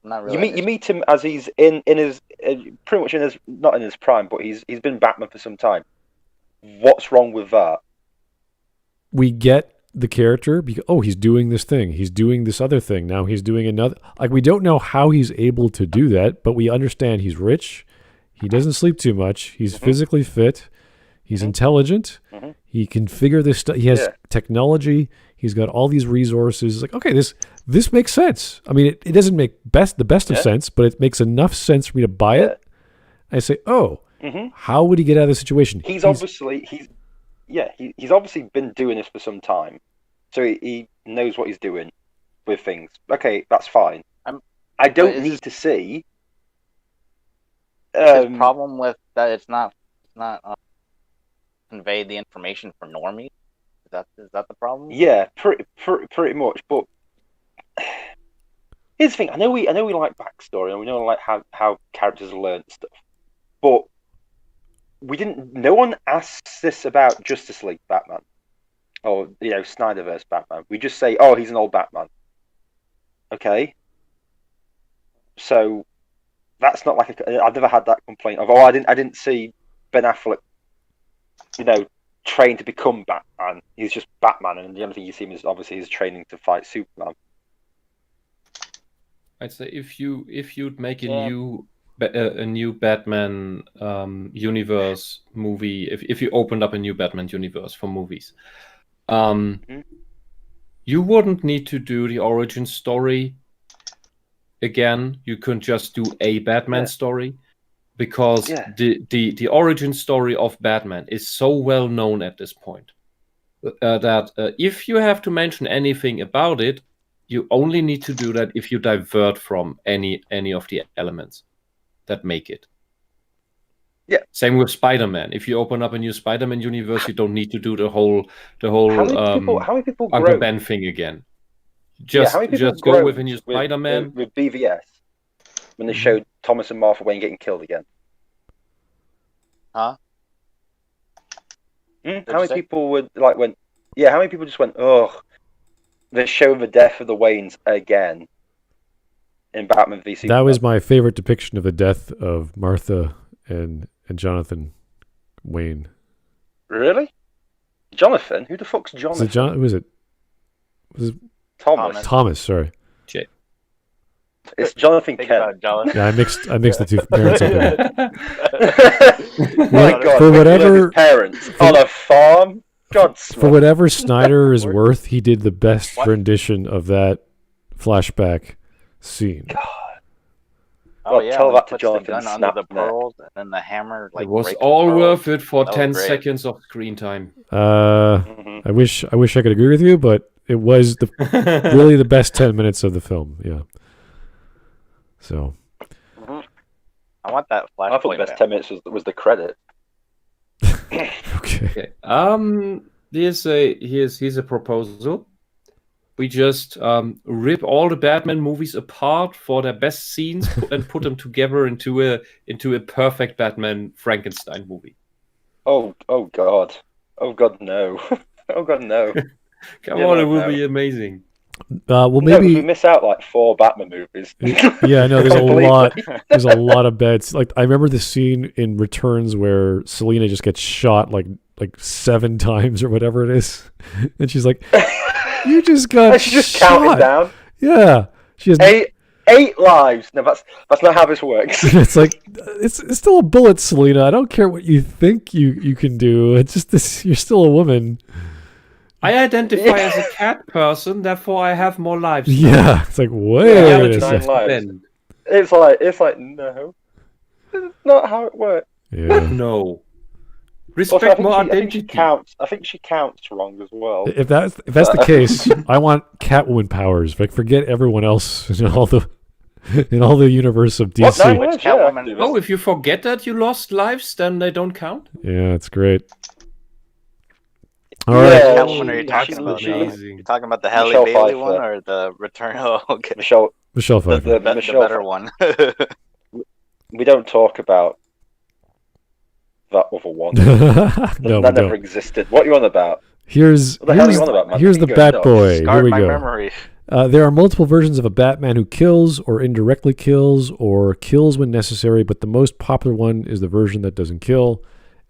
[SPEAKER 5] Not really.
[SPEAKER 3] You meet him as he's in his pretty much in his, not in his prime, but he's been Batman for some time. What's wrong with that?
[SPEAKER 1] We get the character because he's doing this thing, he's doing this other thing, now he's doing another. Like, we don't know how he's able to do that, but we understand he's rich, he doesn't sleep too much, he's physically fit, he's intelligent, he can figure this stuff, he has technology, he's got all these resources. Like, okay, this makes sense. I mean, it doesn't make the best of sense, but it makes enough sense for me to buy it. I say, how would he get out of the situation?
[SPEAKER 3] He's obviously been doing this for some time, so he knows what he's doing with things. Okay, that's fine. I don't need to see.
[SPEAKER 5] His problem with that, it's not convey the information for normies. Is that the problem?
[SPEAKER 3] Yeah, pretty much. But here's the thing: I know we like backstory, and we know like how characters learn stuff, but no one asks this about Justice League Batman or Snyderverse Batman. We just say, he's an old Batman. Okay, so that's not like I've never had that complaint of I didn't see Ben Affleck, trained to become Batman. He's just Batman, and the only thing you see him is obviously his training to fight Superman.
[SPEAKER 2] I'd say if you'd make a new Batman universe movie, if you opened up a new Batman universe for movies, you wouldn't need to do the origin story again. You could just do a Batman story, because the origin story of Batman is so well known at this point that if you have to mention anything about it, you only need to do that if you divert from any of the elements that make it.
[SPEAKER 3] Yeah.
[SPEAKER 2] Same with Spider-Man. If you open up a new Spider-Man universe, you don't need to do the whole
[SPEAKER 3] how many people
[SPEAKER 2] Uncle
[SPEAKER 3] grow?
[SPEAKER 2] Ben thing again.
[SPEAKER 3] How many people
[SPEAKER 2] Just go with a new Spider-Man.
[SPEAKER 3] with BVS when they showed Thomas and Martha Wayne getting killed again.
[SPEAKER 5] Huh?
[SPEAKER 3] How many people would like when? Yeah, how many people just went, "Oh, they're showing the death of the Waynes again" in Batman v Superman?
[SPEAKER 1] That was my favorite depiction of the death of Martha and Jonathan Wayne.
[SPEAKER 3] Really? Jonathan? Who the fuck's Jonathan?
[SPEAKER 1] Who was it? Was it
[SPEAKER 3] Thomas.
[SPEAKER 1] Thomas, sorry.
[SPEAKER 2] Jay.
[SPEAKER 3] It's Jonathan Kent.
[SPEAKER 1] Yeah, I mixed the two parents up.
[SPEAKER 3] Oh my God!
[SPEAKER 1] For whatever
[SPEAKER 3] parents on a farm. God.
[SPEAKER 1] For whatever Snyder is worth, he did the best rendition of that flashback scene.
[SPEAKER 5] Oh yeah,
[SPEAKER 3] tell
[SPEAKER 5] when
[SPEAKER 3] that
[SPEAKER 5] he
[SPEAKER 3] to
[SPEAKER 5] puts the
[SPEAKER 3] Jonathan.
[SPEAKER 5] gun under the pearls, and then the hammer like
[SPEAKER 2] It was
[SPEAKER 5] breaks the
[SPEAKER 2] all
[SPEAKER 5] pearls.
[SPEAKER 2] worth it for
[SPEAKER 5] That
[SPEAKER 2] 10
[SPEAKER 5] was great.
[SPEAKER 2] seconds of screen time.
[SPEAKER 1] I wish I could agree with you, but it was really the best 10 minutes of the film. Yeah. So.
[SPEAKER 5] I want that flashpoint.
[SPEAKER 3] I thought the best 10 minutes was the credit.
[SPEAKER 1] Okay.
[SPEAKER 2] Here's a proposal. We just rip all the Batman movies apart for their best scenes and put them together into a perfect Batman Frankenstein movie.
[SPEAKER 3] Oh God. Oh God, no. Oh God, no.
[SPEAKER 2] Come on, it will be amazing.
[SPEAKER 1] Well,
[SPEAKER 3] No,
[SPEAKER 1] maybe
[SPEAKER 3] we miss out like 4 Batman movies.
[SPEAKER 1] Yeah, no, there's a
[SPEAKER 3] Completely.
[SPEAKER 1] lot. There's a lot of beds. Like I remember the scene in Returns where Selena just gets shot like 7 times or whatever it is, and she's like, "You just got
[SPEAKER 3] She's just
[SPEAKER 1] shot."
[SPEAKER 3] counting down.
[SPEAKER 1] Yeah, she has
[SPEAKER 3] 8 lives. No, that's not how this works.
[SPEAKER 1] It's like it's still a bullet, Selena. I don't care what you think you can do. It's just this. You're still a woman.
[SPEAKER 2] I identify as a cat person, therefore I have more lives.
[SPEAKER 1] Yeah, it's like wait a second.
[SPEAKER 3] It's like no, it's not how it works.
[SPEAKER 1] Yeah.
[SPEAKER 2] No.
[SPEAKER 3] Also,
[SPEAKER 2] Respect more identity.
[SPEAKER 3] I think she counts wrong as well.
[SPEAKER 1] If that's the case, I want Catwoman powers. Like forget everyone else in all the universe of DC.
[SPEAKER 2] Oh, if you forget that you lost lives, then they don't count.
[SPEAKER 1] Yeah, it's great. All right.
[SPEAKER 5] Catwoman, are you talking about? You're talking about the Halle
[SPEAKER 3] Michelle
[SPEAKER 5] Bailey
[SPEAKER 3] Pfeiffer.
[SPEAKER 5] one or the Return? Oh, okay.
[SPEAKER 1] Michelle Pfeiffer.
[SPEAKER 5] The
[SPEAKER 3] Michelle
[SPEAKER 5] better
[SPEAKER 3] Pfeiffer.
[SPEAKER 5] one.
[SPEAKER 3] We don't talk about that other one.
[SPEAKER 1] No,
[SPEAKER 3] that
[SPEAKER 1] we
[SPEAKER 3] never
[SPEAKER 1] don't.
[SPEAKER 3] existed. What are you on about?
[SPEAKER 1] Here's
[SPEAKER 3] What the hell are you on about, man?
[SPEAKER 1] here's the
[SPEAKER 3] You go
[SPEAKER 1] Bat
[SPEAKER 3] nuts.
[SPEAKER 1] Boy. Here
[SPEAKER 5] Scarred
[SPEAKER 1] we
[SPEAKER 5] my
[SPEAKER 1] go.
[SPEAKER 5] memory.
[SPEAKER 1] There are multiple versions of a Batman who kills or indirectly kills or kills when necessary, but the most popular one is the version that doesn't kill,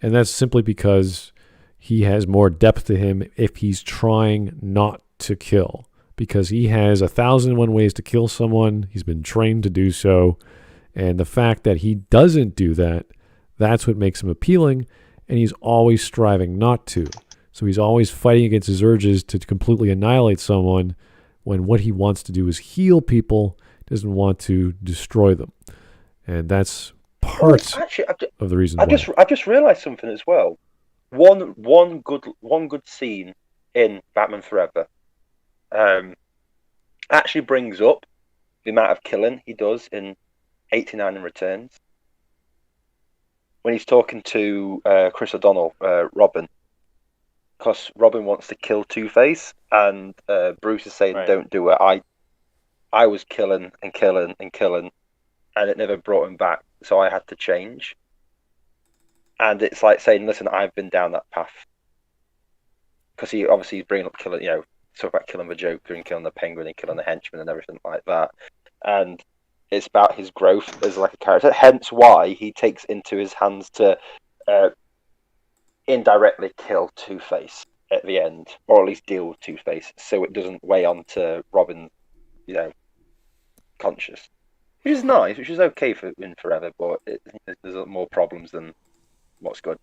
[SPEAKER 1] and that's simply because he has more depth to him if he's trying not to kill, because he has 1,001 ways to kill someone. He's been trained to do so, and the fact that he doesn't do that, that's what makes him appealing, and he's always striving not to. So he's always fighting against his urges to completely annihilate someone, when what he wants to do is heal people, doesn't want to destroy them. And that's part of the reason why.
[SPEAKER 3] I just realised something as well. One good scene in Batman Forever actually brings up the amount of killing he does in 89 and Returns. When he's talking to Chris O'Donnell, Robin, because Robin wants to kill Two-Face, and Bruce is saying, "Don't do it." I was killing and killing and killing, and it never brought him back, so I had to change. And it's like saying, "Listen, I've been down that path," because he's bringing up killing, talk about killing the Joker and killing the Penguin and killing the Henchman and everything like that, and it's about his growth as like a character. Hence, why he takes into his hands to indirectly kill Two-Face at the end, or at least deal with Two-Face, so it doesn't weigh on to Robin, conscious. Which is nice, which is okay in Forever, but there's more problems than what's good.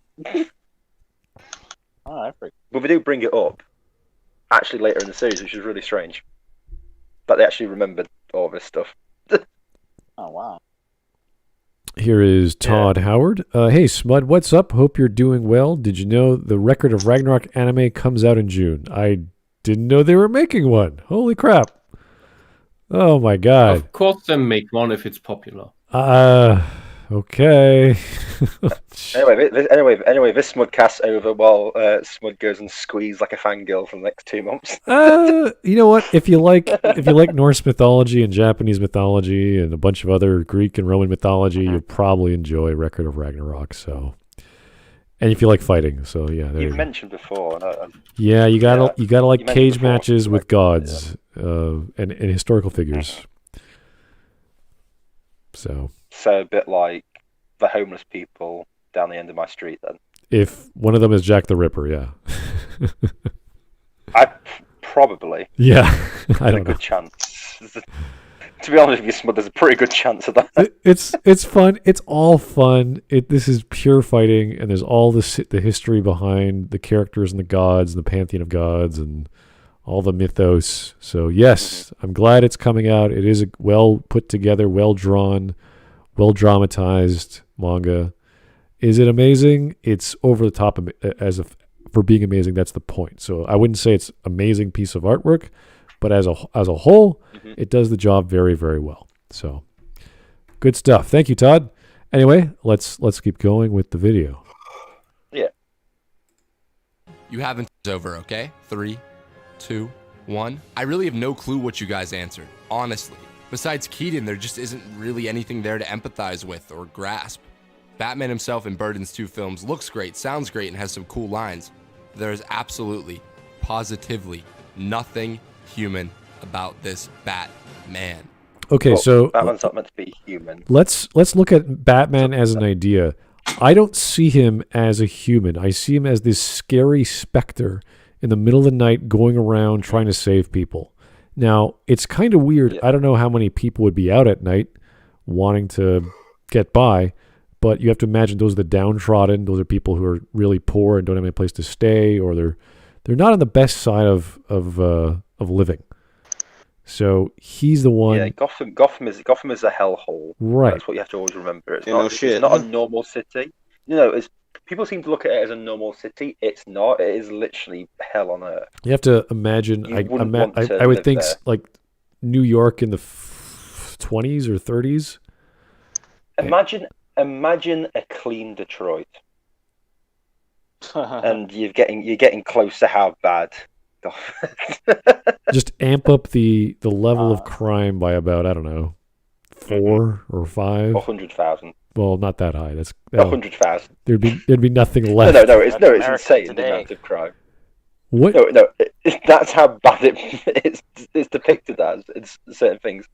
[SPEAKER 5] Oh,
[SPEAKER 3] But we do bring it up. actually later in the series, which is really strange. But they actually remembered all this stuff.
[SPEAKER 5] Oh wow.
[SPEAKER 1] Here is Todd Howard. Hey, Smud, what's up? Hope you're doing well. Did you know the Record of Ragnarok anime comes out in June? I didn't know they were making one. Holy crap. Oh, my God.
[SPEAKER 2] Of course they make one if it's popular.
[SPEAKER 1] Okay.
[SPEAKER 3] Anyway, this Smudcast over while Smud goes and squeeze like a fangirl for the next 2 months.
[SPEAKER 1] You know what? If you like Norse mythology and Japanese mythology and a bunch of other Greek and Roman mythology, you'll probably enjoy Record of Ragnarok. So, and if you like fighting, so yeah,
[SPEAKER 3] You've mentioned before.
[SPEAKER 1] Yeah, you gotta like cage matches with gods and historical figures. So
[SPEAKER 3] a bit like the homeless people down the end of my street, then.
[SPEAKER 1] If one of them is Jack the Ripper, yeah.
[SPEAKER 3] I probably.
[SPEAKER 1] Yeah, I don't know.
[SPEAKER 3] A good chance. To be honest with you, Smud, there's a pretty good chance of that.
[SPEAKER 1] It's fun. It's all fun. This is pure fighting, and there's all the history behind the characters and the gods and the pantheon of gods and all the mythos. So yes, I'm glad it's coming out. It is a well put together, well drawn, well dramatized manga. Is it amazing? It's over the top for being amazing. That's the point. So I wouldn't say it's amazing piece of artwork, but as a whole, it does the job very, very well. So good stuff. Thank you, Todd. Anyway, let's keep going with the video.
[SPEAKER 3] Yeah.
[SPEAKER 6] You haven't over, okay? 3, 2, 1. I really have no clue what you guys answered, honestly. Besides Keaton, there just isn't really anything there to empathize with or grasp. Batman himself in Burton's 2 films looks great, sounds great, and has some cool lines. But there is absolutely, positively, nothing human about this Batman.
[SPEAKER 1] Okay, so
[SPEAKER 3] Batman's not meant to be human.
[SPEAKER 1] Let's look at Batman as an idea. I don't see him as a human. I see him as this scary specter in the middle of the night going around trying to save people. Now, it's kind of weird. I don't know how many people would be out at night wanting to get by, but you have to imagine those are the downtrodden. Those are people who are really poor and don't have any place to stay, or they're not on the best side of living. So he's the one.
[SPEAKER 3] Yeah, Gotham is a hellhole.
[SPEAKER 1] Right.
[SPEAKER 3] That's what you have to always remember. It's
[SPEAKER 4] It's
[SPEAKER 3] not a normal city. People seem to look at it as a normal city. It's not. It is literally hell on earth.
[SPEAKER 1] You have to imagine. I would think
[SPEAKER 3] there.
[SPEAKER 1] like New York in the 20s or 30s.
[SPEAKER 3] Imagine a clean Detroit, and you're getting close to how bad.
[SPEAKER 1] Just amp up the level of crime by about, I don't know, 4 or 5.
[SPEAKER 3] 100,000.
[SPEAKER 1] Well, not that high. That's
[SPEAKER 3] 100,000.
[SPEAKER 1] There'd be nothing left.
[SPEAKER 3] No, it's insane the amount of crime.
[SPEAKER 1] What?
[SPEAKER 3] No, that's how bad it's depicted as. It's certain things.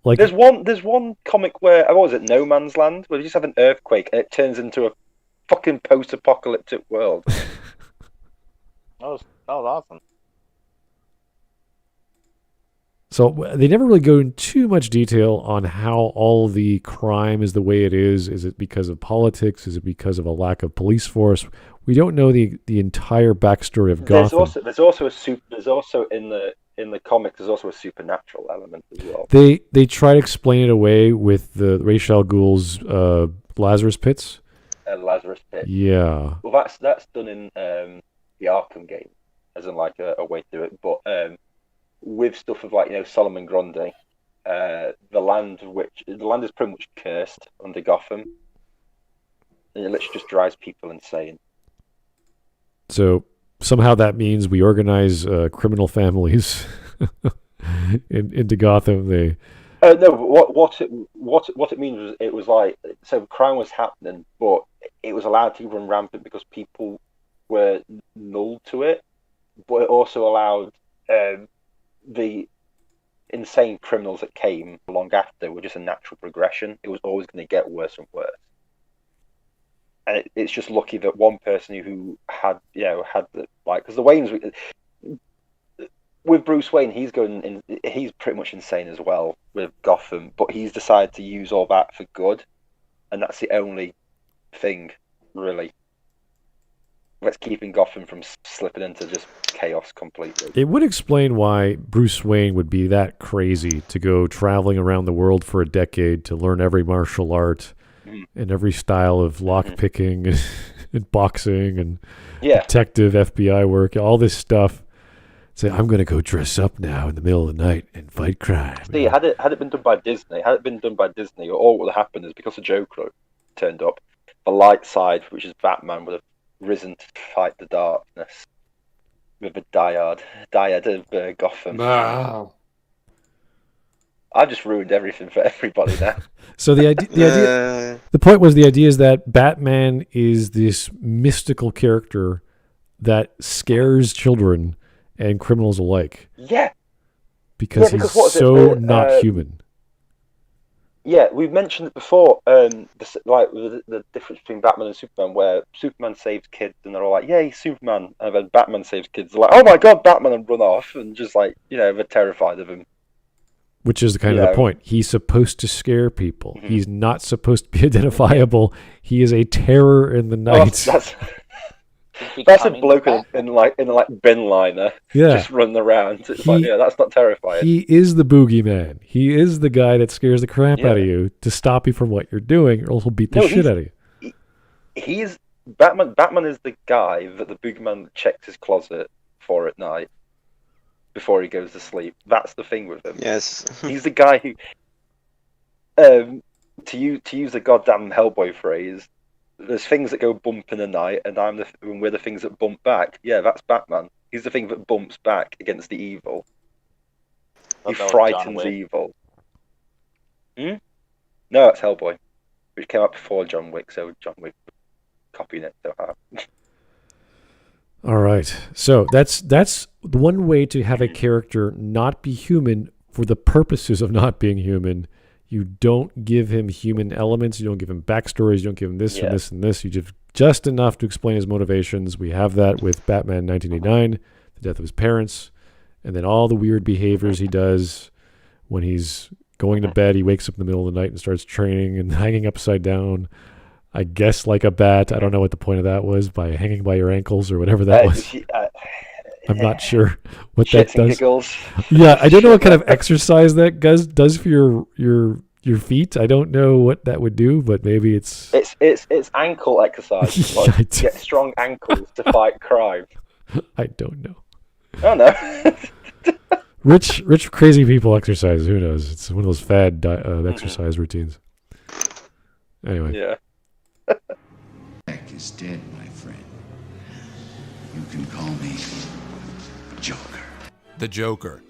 [SPEAKER 1] Like
[SPEAKER 3] there's one comic where, what was it, No Man's Land, where you just have an earthquake and it turns into a fucking post-apocalyptic world.
[SPEAKER 5] That was awesome.
[SPEAKER 1] So they never really go into too much detail on how all the crime is the way it is. Is it because of politics? Is it because of a lack of police force? We don't know the entire backstory of Gotham.
[SPEAKER 3] There's also in the comics there's also a supernatural element as well.
[SPEAKER 1] They try to explain it away with the Ra's al Ghul's Lazarus Pits.
[SPEAKER 3] Lazarus Pit.
[SPEAKER 1] Yeah.
[SPEAKER 3] Well, that's done in the Arkham game, as in like a way to do it, but. With stuff of like Solomon Grundy, the land is pretty much cursed under Gotham, and it literally just drives people insane. So
[SPEAKER 1] somehow that means we organize criminal families into Gotham. They
[SPEAKER 3] no, what it means was it was like, so crime was happening, but it was allowed to run rampant because people were null to it, but it also allowed. The insane criminals that came along after were just a natural progression. It was always going to get worse and worse. And it's just lucky that one person who had the, like, because the Waynes, with Bruce Wayne, he's pretty much insane as well with Gotham, but he's decided to use all that for good, and that's the only thing really. That's keeping Gotham from slipping into just chaos completely.
[SPEAKER 1] It would explain why Bruce Wayne would be that crazy to go traveling around the world for a decade to learn every martial art and every style of lockpicking and boxing and detective FBI work, all this stuff. Say, I'm going to go dress up now in the middle of the night and fight crime.
[SPEAKER 3] See, had it been done by Disney, all what would have happened is because the Joker turned up, the light side, which is Batman, would have risen to fight the darkness with the dyad of Gotham.
[SPEAKER 2] Wow.
[SPEAKER 3] I've just ruined everything for everybody now.
[SPEAKER 1] So the point was, the idea is that Batman is this mystical character that scares children and criminals alike.
[SPEAKER 3] Yeah.
[SPEAKER 1] Because he's so not human.
[SPEAKER 3] Yeah, we've mentioned it before. The difference between Batman and Superman, where Superman saves kids, and they're all like, "Yay, Superman!" And then Batman saves kids, they're like, "Oh my God, Batman!" and run off, and just like they're terrified of him.
[SPEAKER 1] Which is kind of the point. He's supposed to scare people. He's not supposed to be identifiable. He is a terror in the night.
[SPEAKER 3] That's a bloke in a bin liner, just running around. It's that's not terrifying.
[SPEAKER 1] He is the boogeyman. He is the guy that scares the crap out of you to stop you from what you're doing, or else he'll beat the shit out of you.
[SPEAKER 3] He's Batman. Batman is the guy that the boogeyman checks his closet for at night before he goes to sleep. That's the thing with him.
[SPEAKER 4] Yes,
[SPEAKER 3] he's the guy who, to use a goddamn Hellboy phrase, there's things that go bump in the night, and we're the things that bump back. Yeah, that's Batman. He's the thing that bumps back against the evil. He frightens evil. No, that's Hellboy, which came out before John Wick, so John Wick copying it so hard.
[SPEAKER 1] All right, so that's one way to have a character not be human for the purposes of not being human. You don't give him human elements. You don't give him backstories. You don't give him this and this and this. You just enough to explain his motivations. We have that with Batman 1989, the death of his parents, and then all the weird behaviors he does when he's going to bed. He wakes up in the middle of the night and starts training and hanging upside down, I guess like a bat. I don't know what the point of that was, by hanging by your ankles or whatever that was. I'm not sure what that does.
[SPEAKER 3] Giggles.
[SPEAKER 1] Yeah, I don't know what kind of exercise that does for your feet. I don't know what that would do, but maybe it's
[SPEAKER 3] ankle exercise. Like, get strong ankles to fight crime.
[SPEAKER 1] I don't know.
[SPEAKER 3] I don't know.
[SPEAKER 1] Rich crazy people exercise. Who knows? It's one of those fad exercise routines. Anyway.
[SPEAKER 3] Yeah.
[SPEAKER 14] Jack is dead, my friend. You can call me Joker.
[SPEAKER 6] The Joker.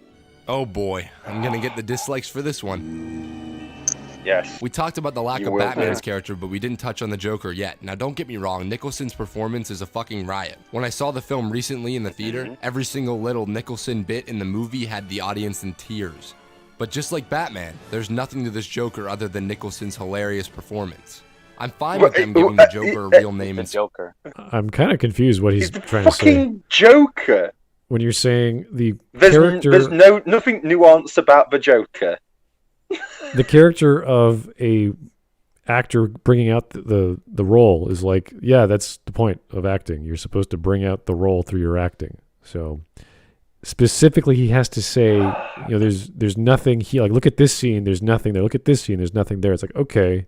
[SPEAKER 6] Oh boy, I'm gonna get the dislikes for this one.
[SPEAKER 3] Yes.
[SPEAKER 6] We talked about the lack of Batman's character, but we didn't touch on the Joker yet. Now don't get me wrong, Nicholson's performance is a fucking riot. When I saw the film recently in the theater, every single little Nicholson bit in the movie had the audience in tears. But just like Batman, there's nothing to this Joker other than Nicholson's hilarious performance. I'm fine with them giving the Joker a real name and
[SPEAKER 5] Joker.
[SPEAKER 1] I'm kind of confused what he's trying to say.
[SPEAKER 3] Fucking Joker.
[SPEAKER 1] When you're saying
[SPEAKER 3] there's
[SPEAKER 1] character,
[SPEAKER 3] nothing nuanced about the Joker.
[SPEAKER 1] The character of a actor bringing out the role is like, yeah, that's the point of acting. You're supposed to bring out the role through your acting. So specifically, he has to say, there's nothing here. Like, look at this scene. There's nothing there. Look at this scene. There's nothing there. It's like, okay.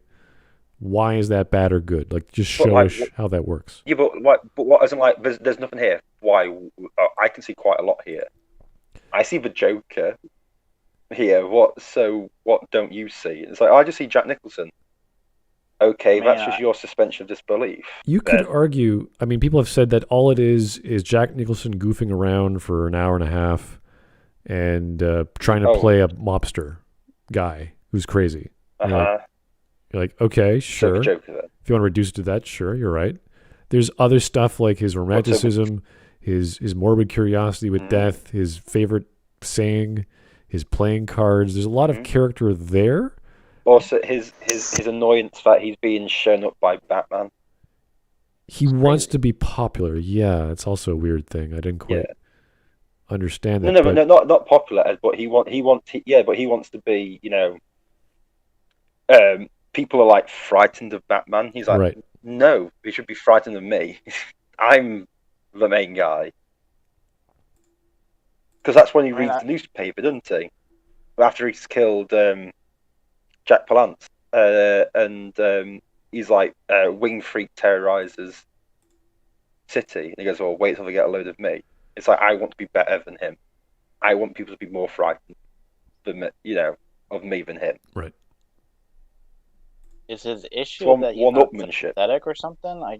[SPEAKER 1] Why is that bad or good? Like, just show us how that works.
[SPEAKER 3] Yeah, but what isn't like? There's nothing here. Why? I can see quite a lot here. I see the Joker here. What don't you see? It's like, I just see Jack Nicholson. Okay, that's just your suspension of disbelief.
[SPEAKER 1] You could argue. I mean, people have said that all it is Jack Nicholson goofing around for an hour and a half and trying to play a mobster guy who's crazy. You're like, okay, sure. If you want to reduce it to that, sure, you're right. There's other stuff like his romanticism, his morbid curiosity with death, his favorite saying, his playing cards. There's a lot of character there.
[SPEAKER 3] Also, his annoyance that he's being shown up by Batman.
[SPEAKER 1] He wants to be popular. Yeah, it's also a weird thing. I didn't quite understand that.
[SPEAKER 3] No, not popular, but he wants to be, people are like frightened of Batman. He's like, no, he should be frightened of me. I'm the main guy. Because that's when he reads the newspaper, doesn't he? After he's killed Jack Palance. And he's like, wing freak terrorizes city. And he goes, well, wait till they get a load of me. It's like, I want to be better than him. I want people to be more frightened than of me than him.
[SPEAKER 1] Right.
[SPEAKER 5] Is his issue
[SPEAKER 3] It's
[SPEAKER 5] that he's not sympathetic or something?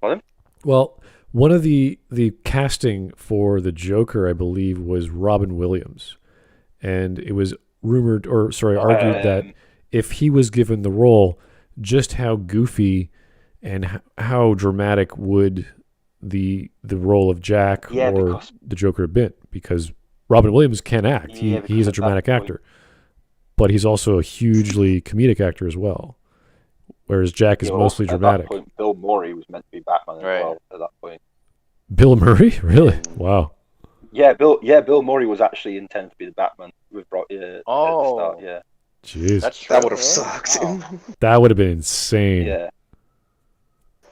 [SPEAKER 3] Pardon?
[SPEAKER 1] Well, one of the casting for the Joker, I believe, was Robin Williams. And it was argued that if he was given the role, just how goofy and how dramatic would the role of Jack or the Joker have been? Because Robin Williams can act. He's a dramatic actor. But he's also a hugely comedic actor as well. Whereas Jack is mostly dramatic.
[SPEAKER 3] At that point, Bill Murray was meant to be Batman as well at that point.
[SPEAKER 1] Bill Murray? Really? Wow.
[SPEAKER 3] Yeah, Bill Murray was actually intended to be the Batman with at the start, yeah.
[SPEAKER 1] Jeez.
[SPEAKER 4] That would have sucked.
[SPEAKER 5] Oh.
[SPEAKER 1] That would have been insane.
[SPEAKER 3] Yeah.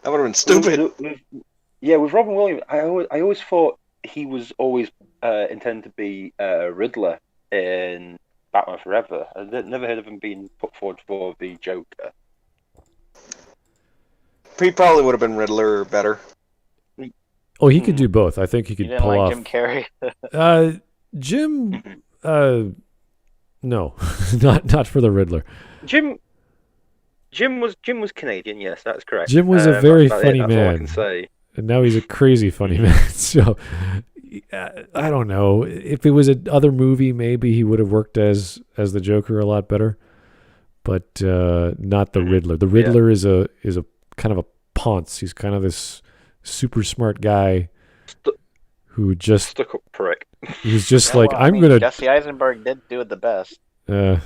[SPEAKER 4] That would have been stupid.
[SPEAKER 3] With Robin Williams, I always thought he was always intended to be Riddler in Batman Forever. I never heard of him being put forward for the Joker.
[SPEAKER 4] He probably would have been Riddler better.
[SPEAKER 1] Oh, he could do both. I think he could pull off.
[SPEAKER 5] Jim Carrey?
[SPEAKER 1] Jim, no, not for the Riddler.
[SPEAKER 3] Jim was Canadian. Yes, that's correct.
[SPEAKER 1] Jim was a very funny
[SPEAKER 3] that's
[SPEAKER 1] man.
[SPEAKER 3] all I can say.
[SPEAKER 1] And now he's a crazy funny man. So I don't know. If it was another movie, maybe he would have worked as the Joker a lot better. But not the Riddler. The Riddler is a kind of a ponce. He's kind of this super smart guy who just
[SPEAKER 3] stuck up prick.
[SPEAKER 1] He's just I'm gonna.
[SPEAKER 5] Jesse Eisenberg did do it the best.
[SPEAKER 1] Oh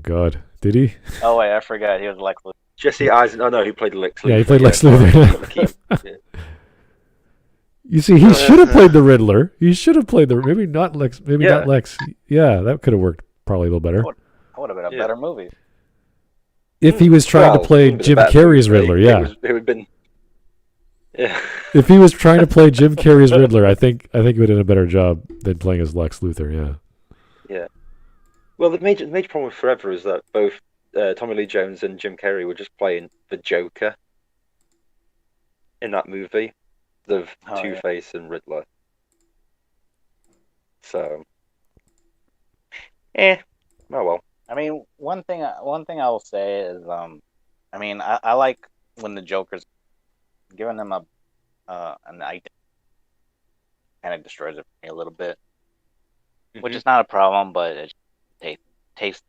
[SPEAKER 1] God, did he?
[SPEAKER 5] Oh wait, I forgot. He was Lex Luthor.
[SPEAKER 3] Jesse Eisenberg. Oh no, he played Lex Luthor.
[SPEAKER 1] Yeah, he played Lex Luthor. You see, he should have played the Riddler. He should have played maybe not Lex. Not Lex. Yeah, that could have worked probably a little better.
[SPEAKER 5] That would have been a better movie.
[SPEAKER 1] If he was trying to play Jim Carrey's Riddler, yeah.
[SPEAKER 3] It would have been. Yeah.
[SPEAKER 1] If he was trying to play Jim Carrey's Riddler, I think he would have done a better job than playing as Lex Luthor. Yeah.
[SPEAKER 3] Yeah. Well, the major problem with Forever is that both Tommy Lee Jones and Jim Carrey were just playing the Joker in that movie, the Two-Face and Riddler. So, oh well.
[SPEAKER 5] I mean, one thing I will say is, I like when the Joker's giving him an idea, kind of destroys it for me a little bit, which is not a problem, but it tastes.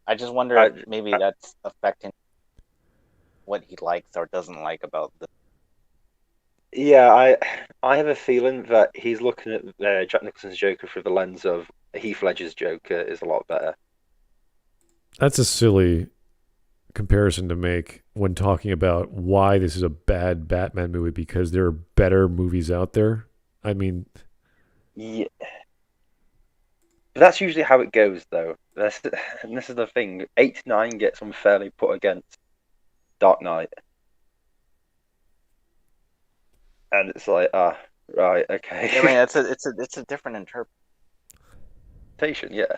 [SPEAKER 5] I just wonder if maybe that's affecting what he likes or doesn't like about the.
[SPEAKER 3] Yeah, I have a feeling that he's looking at Jack Nicholson's Joker through the lens of Heath Ledger's Joker is a lot better.
[SPEAKER 1] That's a silly comparison to make when talking about why this is a bad Batman movie, because there are better movies out there. I mean,
[SPEAKER 3] yeah, but that's usually how it goes, though. And this is the thing: 8 to 9 gets unfairly put against Dark Knight, and it's like, right, okay.
[SPEAKER 5] I mean, it's a different interpretation.
[SPEAKER 3] Yeah,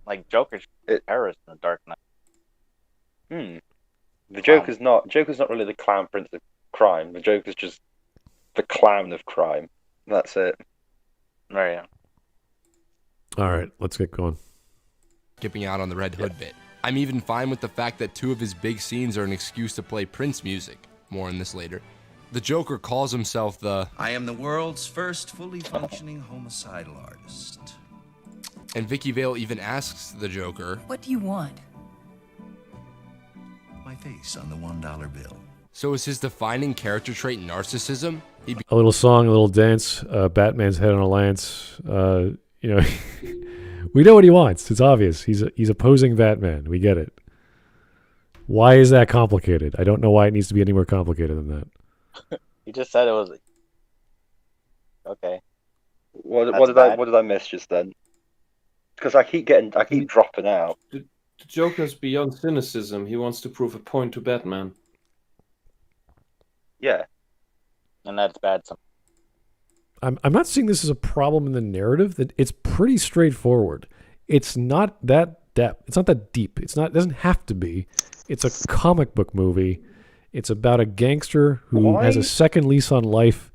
[SPEAKER 5] like Joker's terrorist in the Dark Knight.
[SPEAKER 3] The Joker's not really the clown prince of crime. The Joker's just the clown of crime. That's it.
[SPEAKER 5] Right. Yeah.
[SPEAKER 1] All right, let's get going.
[SPEAKER 6] Skipping out on the Red Hood bit. I'm even fine with the fact that 2 of his big scenes are an excuse to play Prince music. More on this later. The Joker calls himself
[SPEAKER 14] I am the world's first fully functioning homicidal artist.
[SPEAKER 6] And Vicky Vale even asks the Joker,
[SPEAKER 8] What do you want?
[SPEAKER 14] My face on the $1 bill.
[SPEAKER 6] So is his defining character trait narcissism?
[SPEAKER 1] A little song, a little dance, Batman's head on a lance. We know what he wants. It's obvious. He's opposing Batman. We get it. Why is that complicated? I don't know why it needs to be any more complicated than that.
[SPEAKER 5] You just said it was okay.
[SPEAKER 3] What did I miss just then? Because I keep dropping out.
[SPEAKER 2] the Joker's beyond cynicism. He wants to prove a point to Batman.
[SPEAKER 3] Yeah.
[SPEAKER 5] And that's bad.
[SPEAKER 1] I'm not seeing this as a problem in the narrative. That it's pretty straightforward. It's not that depth. It's not that deep. It doesn't have to be. It's a comic book movie. It's about a gangster who has a second lease on life.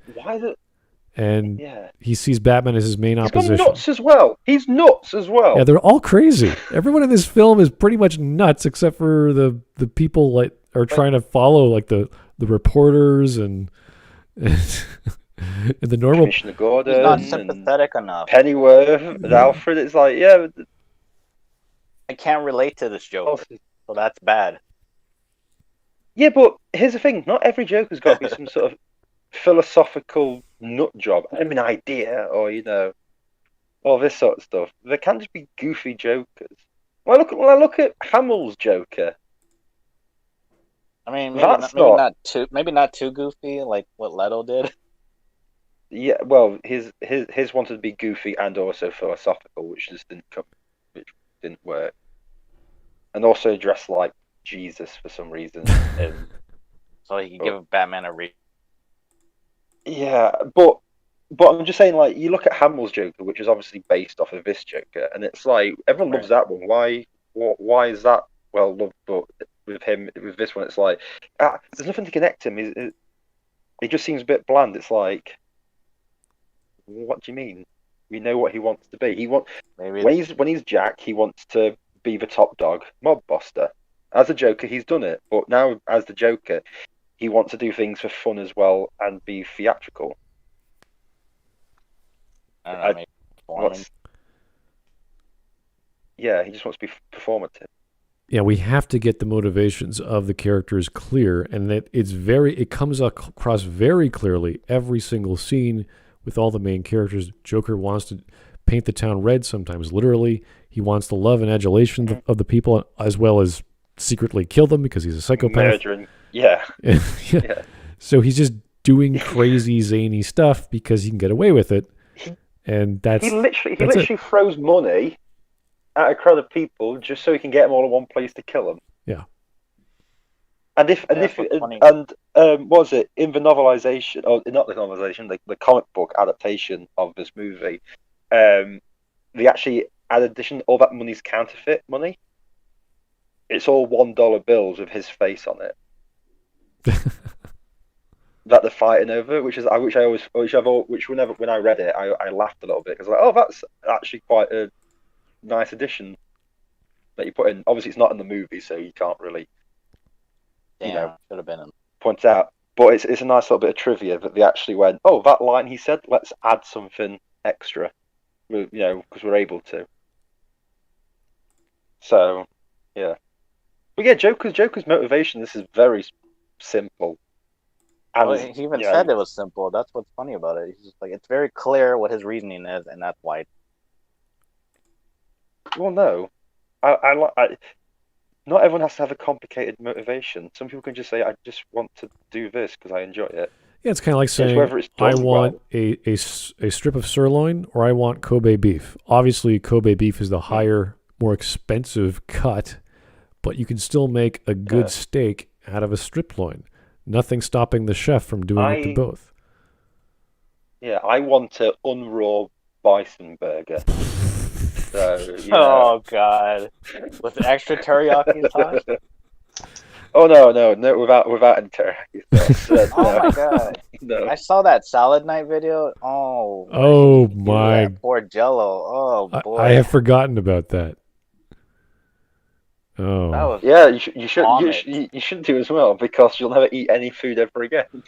[SPEAKER 1] And he sees Batman as his main opposition.
[SPEAKER 3] He's gone nuts as well. He's nuts as well.
[SPEAKER 1] Yeah, they're all crazy. Everyone in this film is pretty much nuts, except for the people like are trying to follow, like the reporters and the normal.
[SPEAKER 3] Commissioner Gordon.
[SPEAKER 5] He's not sympathetic enough.
[SPEAKER 3] Pennyworth and Alfred. It's like, yeah.
[SPEAKER 5] I can't relate to this Joker, so that's bad.
[SPEAKER 3] Yeah, but here's the thing: not every Joker's got to be some sort of philosophical nut job. I mean, idea, or all this sort of stuff. They can't just be goofy Jokers. Well, look at Hamill's Joker.
[SPEAKER 5] I mean, maybe not too goofy like what Leto did.
[SPEAKER 3] Yeah, well, his wanted to be goofy and also philosophical, which didn't work, and also dressed like Jesus for some reason.
[SPEAKER 5] So he could give Batman a reason.
[SPEAKER 3] Yeah, but I'm just saying, like, you look at Hamill's Joker, which is obviously based off of this Joker, and it's like everyone loves that one. Why is that well loved? But with this one, it's like there's nothing to connect him. He just seems a bit bland. It's like, what do you mean? We know what he wants to be. When he's Jack, he wants to be the top dog, mob buster. As a Joker, he's done it, but now as the Joker, he wants to do things for fun as well and be theatrical.
[SPEAKER 5] I don't know,
[SPEAKER 3] he just wants to be performative.
[SPEAKER 1] Yeah, we have to get the motivations of the characters clear, and that it comes across very clearly every single scene with all the main characters. Joker wants to paint the town red, sometimes literally. He wants the love and adulation of the people, as well as secretly kill them because he's a psychopath.
[SPEAKER 3] Murdering, yeah.
[SPEAKER 1] So he's just doing crazy, zany stuff because he can get away with it, and he literally
[SPEAKER 3] throws money at a crowd of people just so he can get them all in one place to kill them.
[SPEAKER 1] Yeah.
[SPEAKER 3] And what was it in the novelization, or not the novelization, the comic book adaptation of this movie? They actually add addition. All that money's counterfeit money. It's all $1 bills with his face on it. That they're fighting over, when I read it, I laughed a little bit because like, oh, that's actually quite a nice addition that you put in. Obviously, it's not in the movie, so you can't really,
[SPEAKER 5] should have been in.
[SPEAKER 3] Point out. But it's a nice little bit of trivia that they actually went, oh, that line he said, let's add something extra, because we're able to. So, yeah. But yeah, Joker's motivation, this is very simple. And
[SPEAKER 5] well, he even said it was simple. That's what's funny about it. He's just like, it's very clear what his reasoning is, and that's why.
[SPEAKER 3] Well, no. Not everyone has to have a complicated motivation. Some people can just say, I just want to do this because I enjoy it.
[SPEAKER 1] Yeah, it's kind of like saying, I want a strip of sirloin or I want Kobe beef. Obviously, Kobe beef is the higher, more expensive cut, but you can still make a good steak out of a strip loin. Nothing stopping the chef from doing it to both.
[SPEAKER 3] Yeah, I want an unraw bison burger. So,
[SPEAKER 5] Oh, God. With the extra teriyaki sauce?
[SPEAKER 3] Oh, no, without any teriyaki sauce.
[SPEAKER 5] Oh, my God.
[SPEAKER 3] No.
[SPEAKER 5] I saw that salad night video. Oh.
[SPEAKER 1] Oh, my.
[SPEAKER 5] Poor Jello. Oh, boy.
[SPEAKER 1] I have forgotten about that. Oh.
[SPEAKER 3] Yeah, you shouldn't do as well because you'll never eat any food ever again.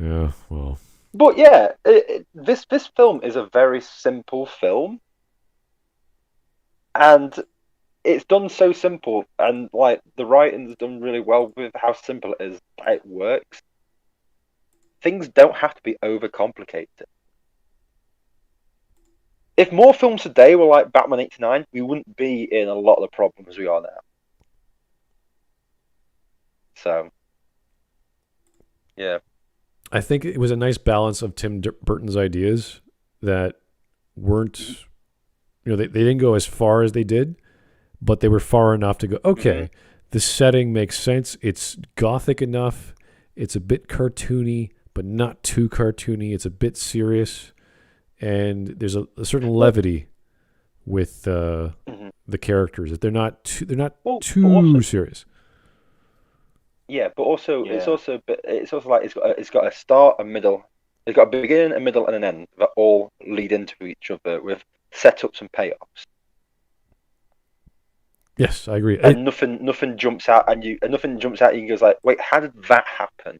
[SPEAKER 1] Yeah, well.
[SPEAKER 3] But yeah, this film is a very simple film, and it's done so simple, and like the writing's done really well with how simple it is. It works. Things don't have to be overcomplicated. If more films today were like Batman '89, we wouldn't be in a lot of the problems we are now. So, yeah.
[SPEAKER 1] I think it was a nice balance of Tim Burton's ideas that weren't, they didn't go as far as they did, but they were far enough to go, okay, the setting makes sense. It's gothic enough. It's a bit cartoony, but not too cartoony. It's a bit serious. And there's a certain levity with the characters. That they're not too serious.
[SPEAKER 3] Yeah, but also it's also like it's got a start, a middle. It's got a beginning, a middle, and an end that all lead into each other with setups and payoffs.
[SPEAKER 1] Yes, I agree.
[SPEAKER 3] And nothing jumps out, and goes like, wait, how did that happen?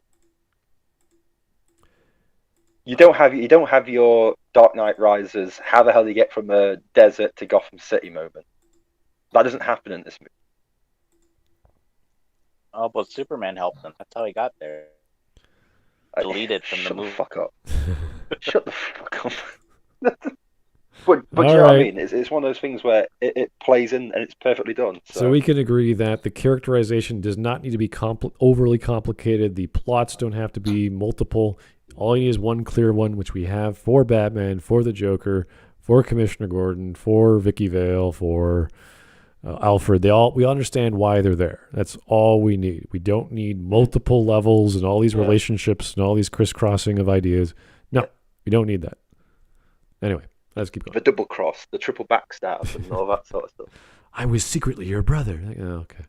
[SPEAKER 3] You don't have your Dark Knight Rises. How the hell do you get from a desert to Gotham City moment? That doesn't happen in this movie.
[SPEAKER 5] Oh, but Superman helped him. That's how he got there. Deleted from the movie.
[SPEAKER 3] Shut the fuck up. Shut the fuck up. But you know what I mean? It's one of those things where it plays in and it's perfectly done.
[SPEAKER 1] So we can agree that the characterization does not need to be overly complicated. The plots don't have to be multiple. All you need is one clear one, which we have for Batman, for the Joker, for Commissioner Gordon, for Vicky Vale, for Alfred. We understand why they're there. That's all we need. We don't need multiple levels and all these relationships and all these crisscrossing of ideas. No, we don't need that. Anyway, let's keep going.
[SPEAKER 3] The double cross, the triple backstab, and all that sort of stuff.
[SPEAKER 1] I was secretly your brother. Okay.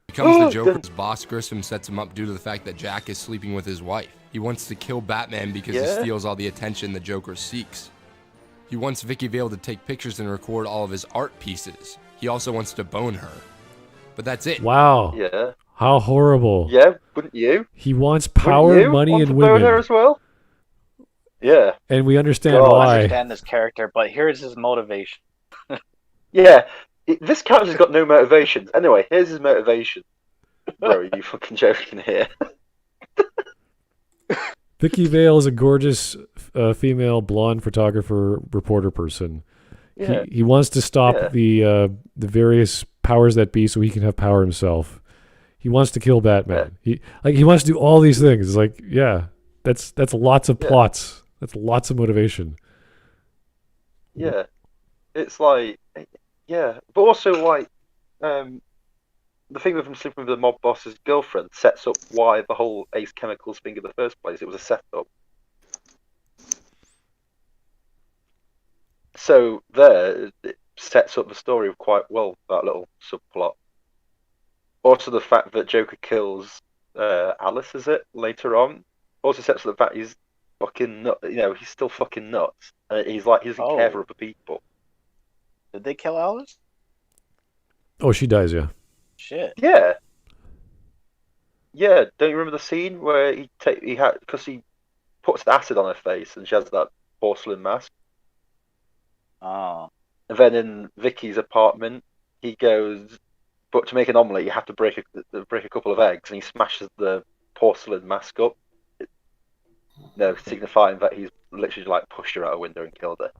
[SPEAKER 6] Becomes the Joker's boss. Grissom sets him up due to the fact that Jack is sleeping with his wife. He wants to kill Batman because he steals all the attention the Joker seeks. He wants Vicky Vale to take pictures and record all of his art pieces. He also wants to bone her. But that's it.
[SPEAKER 1] Wow.
[SPEAKER 3] Yeah.
[SPEAKER 1] How horrible.
[SPEAKER 3] Yeah, wouldn't you?
[SPEAKER 1] He wants power, money, and women.
[SPEAKER 3] Bone her as well? Yeah.
[SPEAKER 1] And we understand
[SPEAKER 5] I
[SPEAKER 1] why.
[SPEAKER 5] understand this character, but here's his motivation.
[SPEAKER 3] Yeah. This character's got no motivations. Anyway, here's his motivation. Bro, are you fucking joking here?
[SPEAKER 1] Vicky Vale is a gorgeous female blonde photographer, reporter person.
[SPEAKER 3] Yeah.
[SPEAKER 1] He wants to stop the various powers that be so he can have power himself. He wants to kill Batman. He wants to do all these things. It's like, that's lots of plots. That's lots of motivation.
[SPEAKER 3] Yeah. It's like, but also like, the thing with him sleeping with the mob boss's girlfriend sets up why the whole Ace Chemicals thing in the first place. It was a setup. So there, it sets up the story quite well, that little subplot. Also the fact that Joker kills Alice, is it, later on, also sets up the fact he's fucking nuts. You know, he's still fucking nuts. He's like, he doesn't care for other people.
[SPEAKER 5] Did they kill Alice?
[SPEAKER 1] Oh, she dies, yeah.
[SPEAKER 5] Shit.
[SPEAKER 3] Yeah. Yeah, don't you remember the scene where because he puts acid on her face and she has that porcelain mask?
[SPEAKER 5] Oh.
[SPEAKER 3] And then in Vicky's apartment, he goes, but to make an omelette, you have to break a couple of eggs, and he smashes the porcelain mask up. Signifying that he's literally like pushed her out a window and killed her.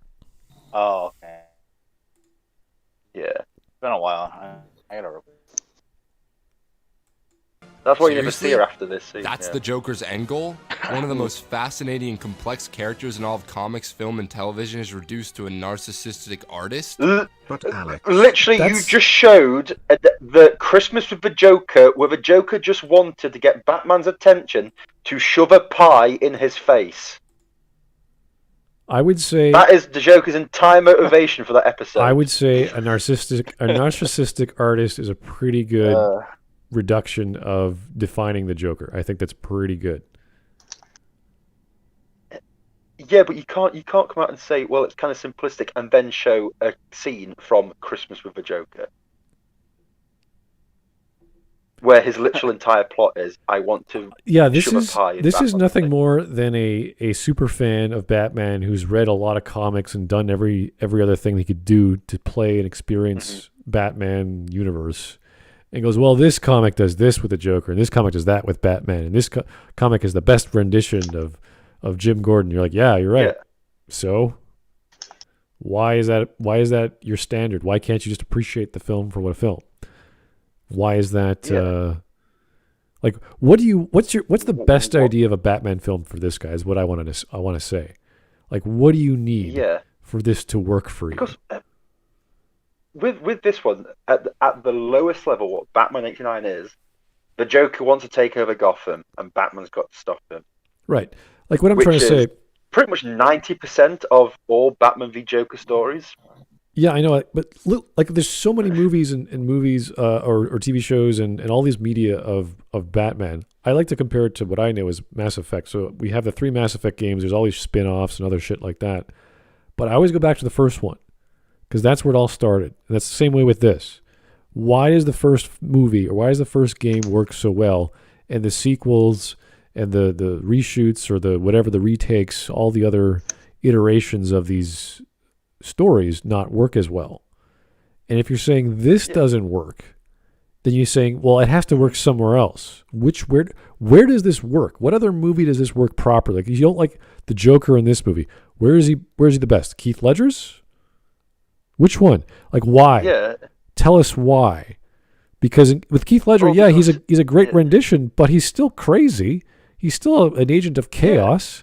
[SPEAKER 5] Oh, okay.
[SPEAKER 3] Yeah.
[SPEAKER 5] It's been a while. I gotta.
[SPEAKER 3] That's why you never see her after this scene.
[SPEAKER 6] That's the Joker's end goal? One of the most fascinating and complex characters in all of comics, film, and television is reduced to a narcissistic artist?
[SPEAKER 10] But Alex...
[SPEAKER 3] Literally, you just showed the Christmas with the Joker, where the Joker just wanted to get Batman's attention to shove a pie in his face.
[SPEAKER 1] I would say...
[SPEAKER 3] That is the Joker's entire motivation for that episode.
[SPEAKER 1] I would say a narcissistic artist is a pretty good... reduction of defining the Joker. I think that's pretty good.
[SPEAKER 3] Yeah, but you can't come out and say, well, it's kind of simplistic, and then show a scene from Christmas with the Joker where his literal entire plot is, I want to shove a pie in
[SPEAKER 1] this is
[SPEAKER 3] Batman's
[SPEAKER 1] nothing
[SPEAKER 3] face.
[SPEAKER 1] more than a super fan of Batman who's read a lot of comics and done every other thing he could do to play and experience Batman universe. And goes, well, this comic does this with the Joker, and this comic does that with Batman, and this comic is the best rendition of Jim Gordon. You're like, yeah, you're right. Yeah. So why is that your standard? Why can't you just appreciate the film for what a film? Why is that? Like, what's the best idea of a Batman film for this guy? Is what I want to say. Like, what do you need for this to work for you?
[SPEAKER 3] Because with this one at the lowest level, what Batman 89 is, the Joker wants to take over Gotham, and Batman's got to stop him.
[SPEAKER 1] Right. Like what I'm trying to say.
[SPEAKER 3] Pretty much 90% of all Batman v Joker stories.
[SPEAKER 1] Yeah, I know, but like there's so many movies and movies or TV shows and all these media of Batman. I like to compare it to what I know as Mass Effect. So we have the 3 Mass Effect games. There's all these spin-offs and other shit like that. But I always go back to the first one because that's where it all started. And that's the same way with this. Why does the first movie or why does the first game work so well and the sequels and the reshoots or the whatever the retakes, all the other iterations of these stories not work as well? And if you're saying this doesn't work, then you're saying, well, it has to work somewhere else. Where does this work? What other movie does this work properly? Like, you don't like the Joker in this movie. Where is he the best? Keith Ledger's? Which one? Like, why?
[SPEAKER 3] Yeah.
[SPEAKER 1] Tell us why. Because with Keith Ledger, he's a great rendition, but he's still crazy. He's still an agent of chaos.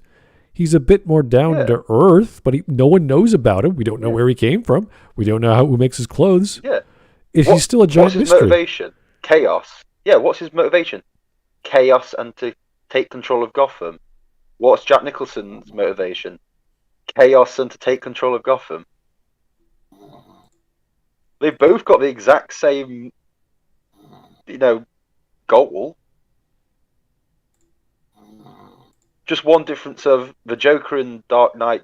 [SPEAKER 1] He's a bit more down to earth, but no one knows about him. We don't know where he came from. We don't know who makes his clothes.
[SPEAKER 3] Yeah.
[SPEAKER 1] He's still a giant
[SPEAKER 3] what's his
[SPEAKER 1] mystery.
[SPEAKER 3] Motivation? Chaos. Yeah, what's his motivation? Chaos and to take control of Gotham. What's Jack Nicholson's motivation? Chaos and to take control of Gotham. They've both got the exact same, goal. Just one difference of the Joker in Dark Knight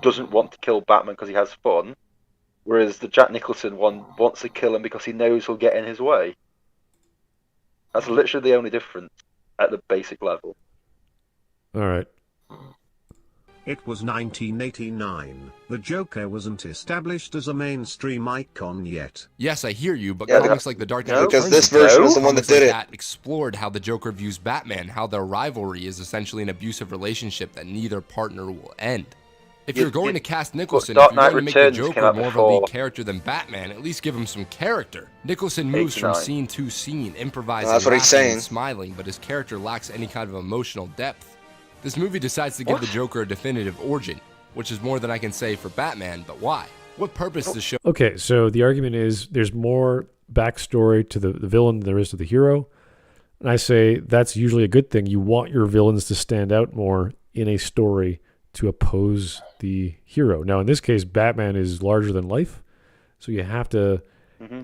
[SPEAKER 3] doesn't want to kill Batman because he has fun, whereas the Jack Nicholson one wants to kill him because he knows he'll get in his way. That's literally the only difference at the basic level.
[SPEAKER 1] All right.
[SPEAKER 10] It was 1989. The Joker wasn't established as a mainstream icon yet.
[SPEAKER 6] Yes, I hear you, but comics like The Dark Knight
[SPEAKER 4] because
[SPEAKER 6] Returns
[SPEAKER 4] this version is the one that did it.
[SPEAKER 6] that explored how the Joker views Batman, how their rivalry is essentially an abusive relationship that neither partner will end. If you're going to cast Nicholson, if you're going to make the Joker more of a lead character than Batman, at least give him some character. Nicholson moves from scene to scene, improvising,
[SPEAKER 4] that's what he's
[SPEAKER 6] laughing,
[SPEAKER 4] saying.
[SPEAKER 6] and smiling, but his character lacks any kind of emotional depth. This movie decides to give the Joker a definitive origin, which is more than I can say for Batman, but why? What purpose does show?
[SPEAKER 1] Okay, so the argument is there's more backstory to the villain than there is to the hero. And I say that's usually a good thing. You want your villains to stand out more in a story to oppose the hero. Now, in this case, Batman is larger than life, so you have to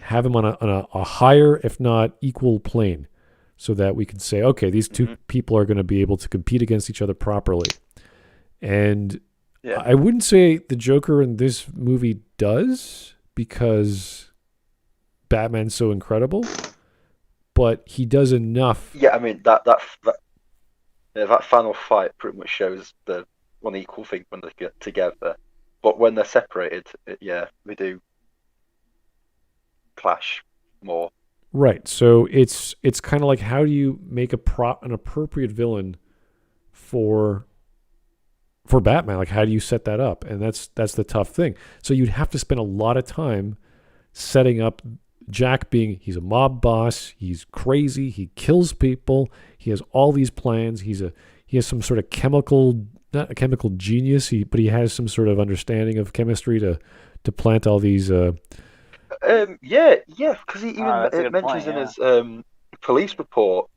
[SPEAKER 1] have him on a higher, if not equal plane, so that we can say, okay, these two people are going to be able to compete against each other properly. And I wouldn't say the Joker in this movie does, because Batman's so incredible, but he does enough.
[SPEAKER 3] Yeah, I mean, that final fight pretty much shows the one equal thing when they get together. But when they're separated, they do clash more.
[SPEAKER 1] Right. So it's kind of like, how do you make an appropriate villain for Batman? Like, how do you set that up? And that's the tough thing. So you'd have to spend a lot of time setting up Jack he's a mob boss, he's crazy, he kills people, he has all these plans, he has some sort of not a chemical genius, but he has some sort of understanding of chemistry to plant all these
[SPEAKER 3] because he even mentions in his police report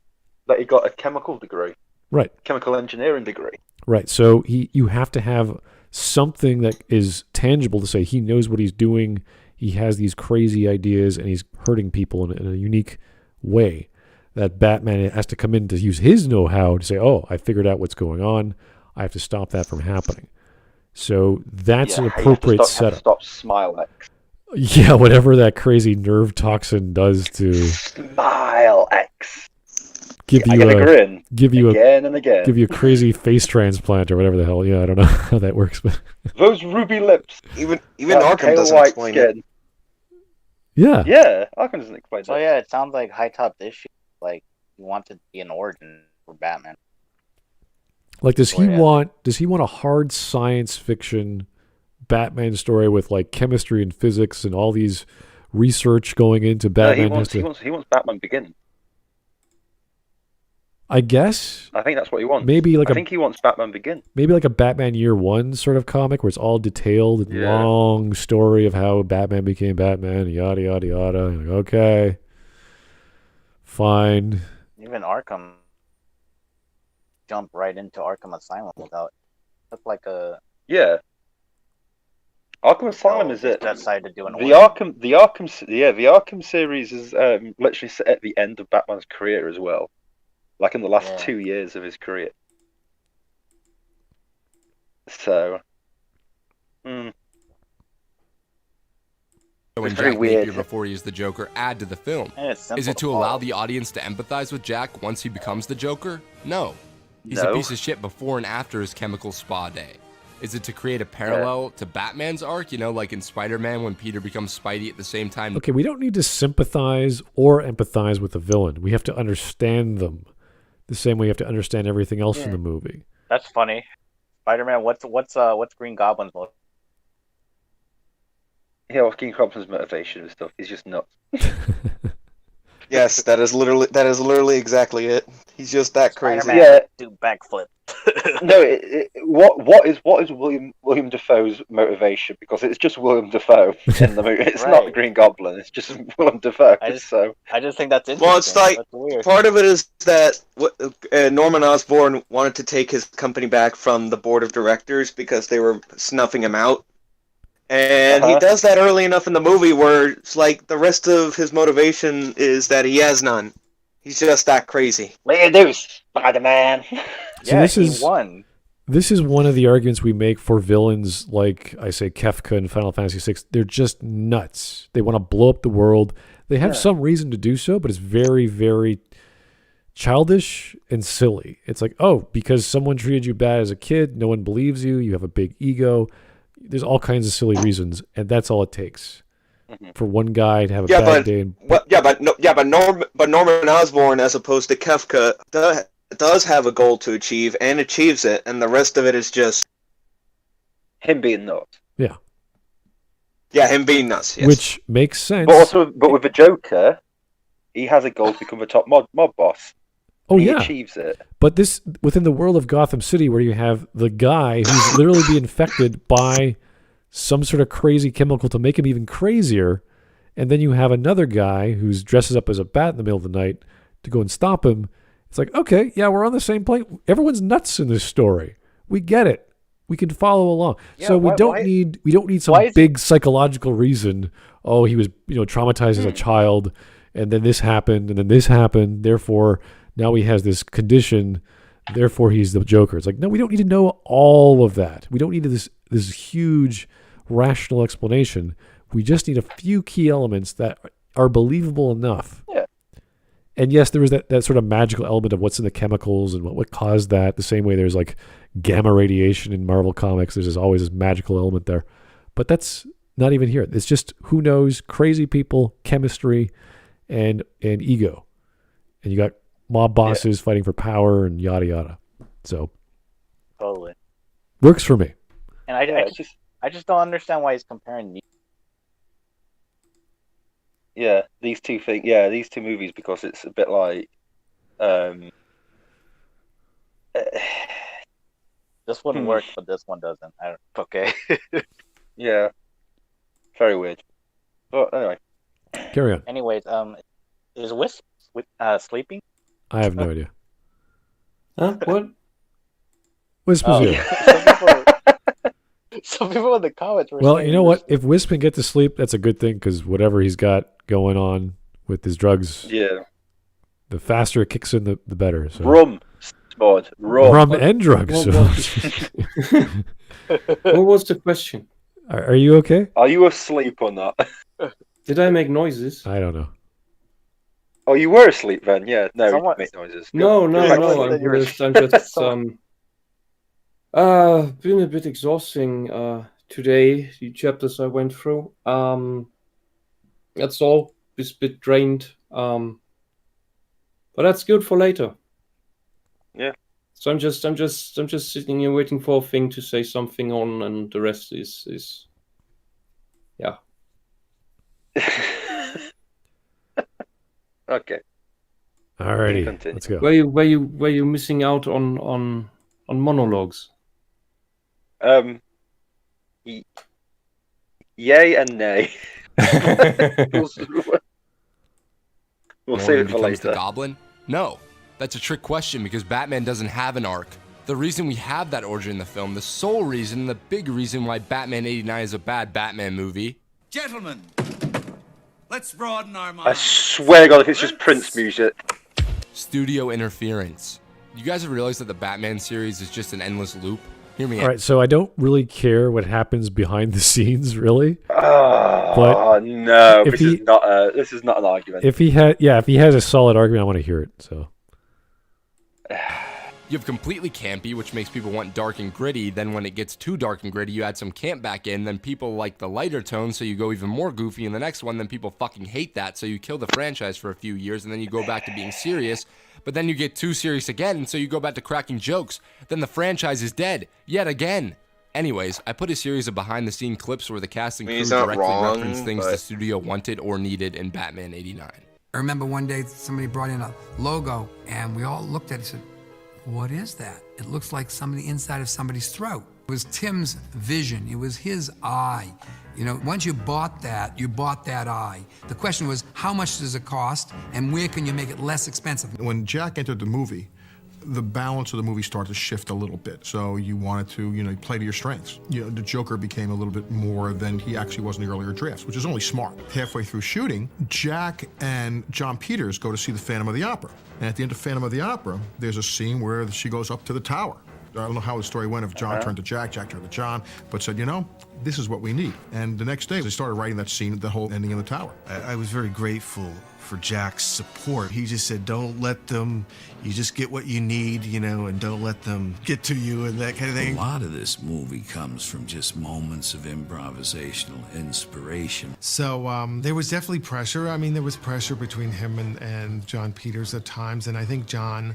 [SPEAKER 3] that he got a chemical degree.
[SPEAKER 1] Right.
[SPEAKER 3] Chemical engineering degree.
[SPEAKER 1] Right. So you have to have something that is tangible to say he knows what he's doing, he has these crazy ideas, and he's hurting people in a unique way. That Batman has to come in to use his know-how to say, oh, I figured out what's going on, I have to stop that from happening. So that's an appropriate setup.
[SPEAKER 3] Stop Smilex.
[SPEAKER 1] Yeah, whatever that crazy nerve toxin does to
[SPEAKER 3] Smilex.
[SPEAKER 1] Give you
[SPEAKER 3] again and again.
[SPEAKER 1] Give you a crazy face transplant or whatever the hell. Yeah, I don't know how that works, but
[SPEAKER 3] those ruby lips.
[SPEAKER 4] Even Arkham doesn't explain it.
[SPEAKER 1] Yeah,
[SPEAKER 3] Arkham doesn't explain that.
[SPEAKER 5] So yeah, it sounds like HiTop issue. Like, he wants to be an origin for Batman.
[SPEAKER 1] Like, does he want a hard science fiction Batman story with like chemistry and physics and all these research going into Batman?
[SPEAKER 3] He wants Batman Begins.
[SPEAKER 1] I guess.
[SPEAKER 3] I think that's what he wants.
[SPEAKER 1] Maybe like
[SPEAKER 3] I think he wants Batman Begins.
[SPEAKER 1] Maybe like a Batman Year One sort of comic where it's all detailed and long story of how Batman became Batman, yada yada yada. Like, okay, fine.
[SPEAKER 5] Even Arkham jump right into Arkham Asylum without that's like a
[SPEAKER 3] Arkham Asylum is it?
[SPEAKER 5] Decided to do an
[SPEAKER 3] the Arkham series is literally set at the end of Batman's career as well, like in the last 2 years of his career. So,
[SPEAKER 6] So when
[SPEAKER 3] It's very
[SPEAKER 6] Jack
[SPEAKER 3] weird.
[SPEAKER 6] Napier, before he is the Joker, add to the film?
[SPEAKER 5] And it's simple
[SPEAKER 6] Is it
[SPEAKER 5] to
[SPEAKER 6] to allow
[SPEAKER 5] follow.
[SPEAKER 6] the audience to empathize with Jack once he becomes the Joker? No. He's a
[SPEAKER 3] No.
[SPEAKER 6] piece of shit before and after his chemical spa day. Is it to create a parallel to Batman's arc? You know, like in Spider-Man when Peter becomes Spidey at the same time.
[SPEAKER 1] Okay, we don't need to sympathize or empathize with the villain. We have to understand them the same way you have to understand everything else in the movie.
[SPEAKER 5] That's funny. Spider-Man, what's Green Goblin's most?
[SPEAKER 3] yeah, what's King Cropton's motivation and stuff? He's just nuts.
[SPEAKER 4] Yes, that is literally exactly it. He's just that crazy.
[SPEAKER 5] Spider-Man do backflip.
[SPEAKER 3] No, what is William Dafoe's motivation? Because it's just William Dafoe in the movie. It's not the
[SPEAKER 5] Right.
[SPEAKER 3] Green Goblin. It's just William Dafoe.
[SPEAKER 5] I just think that's interesting.
[SPEAKER 4] Well, it's like
[SPEAKER 5] That's weird.
[SPEAKER 4] part of it is that Norman Osborn wanted to take his company back from the board of directors because they were snuffing him out. And he does that early enough in the movie where it's like the rest of his motivation is that he has none. He's just that crazy.
[SPEAKER 3] Let do, Spider-Man.
[SPEAKER 1] So this is
[SPEAKER 5] won.
[SPEAKER 1] This is one of the arguments we make for villains like, I say, Kefka in Final Fantasy VI. They're just nuts. They want to blow up the world. They have some reason to do so, but it's very, very childish and silly. It's like, oh, because someone treated you bad as a kid, no one believes you, you have a big ego. There's all kinds of silly reasons, and that's all it takes for one guy to have a bad day. And
[SPEAKER 4] But Norman Osborn, as opposed to Kefka, does have a goal to achieve and achieves it, and the rest of it is just
[SPEAKER 3] him being nuts.
[SPEAKER 1] Yeah.
[SPEAKER 4] Yeah, him being nuts. Yes.
[SPEAKER 1] Which makes sense.
[SPEAKER 3] But with the Joker, he has a goal to become a top mob boss.
[SPEAKER 1] Oh,
[SPEAKER 3] he
[SPEAKER 1] yeah.
[SPEAKER 3] achieves it.
[SPEAKER 1] But this, within the world of Gotham City, where you have the guy who's literally being infected by some sort of crazy chemical to make him even crazier, and then you have another guy who's dresses up as a bat in the middle of the night to go and stop him. It's like, okay, yeah, we're on the same plane. Everyone's nuts in this story. We get it. We can follow along.
[SPEAKER 5] Yeah,
[SPEAKER 1] so we don't need some big psychological reason. Oh, he was traumatized as a child, and then this happened, and then this happened. Therefore, now he has this condition. Therefore, he's the Joker. It's like, no, we don't need to know all of that. We don't need this huge rational explanation. We just need a few key elements that are believable enough.
[SPEAKER 3] Yeah.
[SPEAKER 1] And yes, there is that sort of magical element of what's in the chemicals and what caused that. The same way there's like gamma radiation in Marvel Comics. There's always this magical element there. But that's not even here. It's just, who knows, crazy people, chemistry, and ego. And you got mob bosses fighting for power and yada yada. So
[SPEAKER 5] Totally.
[SPEAKER 1] works for me.
[SPEAKER 5] And I just don't understand why he's comparing.
[SPEAKER 3] Yeah, these two things. Yeah, these two movies, because it's a bit like.
[SPEAKER 5] This wouldn't work, but this one doesn't. Okay.
[SPEAKER 3] Yeah. Very weird. But anyway.
[SPEAKER 1] Carry on.
[SPEAKER 5] Anyways, is Wisp sleeping?
[SPEAKER 1] I have no idea.
[SPEAKER 2] Huh? What?
[SPEAKER 1] Wisp is here.
[SPEAKER 5] Some people in the comments were
[SPEAKER 1] Well,
[SPEAKER 5] saying
[SPEAKER 1] you know what? If Wisp can get to sleep, that's a good thing, because whatever he's got going on with his drugs, the faster it kicks in, the better. So.
[SPEAKER 3] Rum.
[SPEAKER 1] Rum and drugs.
[SPEAKER 2] What was the question?
[SPEAKER 1] Are you okay?
[SPEAKER 3] Are you asleep or not?
[SPEAKER 2] Did I make noises?
[SPEAKER 1] I don't know.
[SPEAKER 3] Oh, you were asleep then? Yeah. No, you
[SPEAKER 5] Someone-
[SPEAKER 3] make noises.
[SPEAKER 2] No.
[SPEAKER 3] Go back to
[SPEAKER 2] I'm
[SPEAKER 3] sleep.
[SPEAKER 2] just been a bit exhausting today. The chapters I went through. That's all. Just a bit drained. But that's good for later.
[SPEAKER 3] Yeah.
[SPEAKER 2] So I'm just sitting here waiting for a thing to say something on, and the rest is yeah.
[SPEAKER 3] Okay.
[SPEAKER 1] Alrighty, let's go.
[SPEAKER 2] Were you missing out on monologues?
[SPEAKER 3] Yay and nay. We'll save it for later.
[SPEAKER 6] The Goblin? No, that's a trick question because Batman doesn't have an arc. The reason we have that origin in the film, the sole reason, the big reason why Batman 89 is a bad Batman movie.
[SPEAKER 14] Gentlemen, let's broaden our minds.
[SPEAKER 3] I swear to God, if it's just Prince music.
[SPEAKER 6] Studio interference. You guys have realized that the Batman series is just an endless loop? Hear me out.
[SPEAKER 1] All right, so I don't really care what happens behind the scenes, really.
[SPEAKER 3] Oh no, this is not an argument.
[SPEAKER 1] If he has a solid argument, I want to hear it. So
[SPEAKER 6] You have completely campy, which makes people want dark and gritty. Then when it gets too dark and gritty, you add some camp back in. Then people like the lighter tone, so you go even more goofy in the next one. Then people fucking hate that, so you kill the franchise for a few years, and then you go back to being serious. But then you get too serious again, so you go back to cracking jokes. Then the franchise is dead, yet again. Anyways, I put a series of behind-the-scene clips where the cast and crew directly reference things the studio wanted or needed in Batman 89.
[SPEAKER 15] I remember one day somebody brought in a logo, and we all looked at it and said, what is that? It looks like the inside of somebody's throat. It was Tim's vision. It was his eye. You know, once you bought that eye. The question was, how much does it cost, and where can you make it less expensive?
[SPEAKER 9] When Jack entered the movie, the balance of the movie started to shift a little bit. So you wanted to, play to your strengths. The Joker became a little bit more than he actually was in the earlier drafts, which is only smart. Halfway through shooting, Jack and John Peters go to see the Phantom of the Opera. And at the end of Phantom of the Opera, there's a scene where she goes up to the tower. I don't know how the story went, if John turned to Jack, Jack turned to John, but said, this is what we need. And the next day, they started writing that scene, the whole ending in the tower.
[SPEAKER 16] I was very grateful for Jack's support. He just said, don't let them, you just get what you need, and don't let them get to you and that kind of thing.
[SPEAKER 17] A lot of this movie comes from just moments of improvisational inspiration.
[SPEAKER 18] So there was definitely pressure. I mean, there was pressure between him and John Peters at times, and I think John,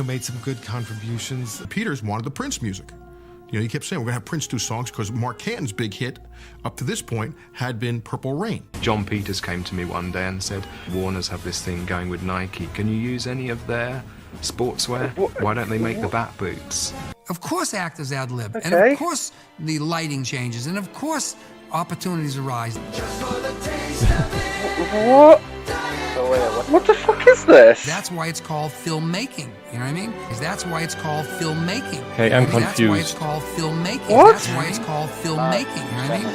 [SPEAKER 18] made some good contributions.
[SPEAKER 9] Peters wanted the Prince music. He kept saying, we're going to have Prince do songs because Mark Canton's big hit up to this point had been Purple Rain.
[SPEAKER 19] John Peters came to me one day and said, Warner's have this thing going with Nike. Can you use any of their sportswear? Why don't they make the Bat boots?
[SPEAKER 15] Of course actors ad-lib, and of course the lighting changes, and of course opportunities arise.
[SPEAKER 3] What? What the fuck is this?
[SPEAKER 15] That's why it's called filmmaking. You know what I mean? That's why it's called filmmaking.
[SPEAKER 2] Hey, I'm confused.
[SPEAKER 15] That's why it's called filmmaking.
[SPEAKER 3] What?
[SPEAKER 15] That's why it's called filmmaking. You know what I mean?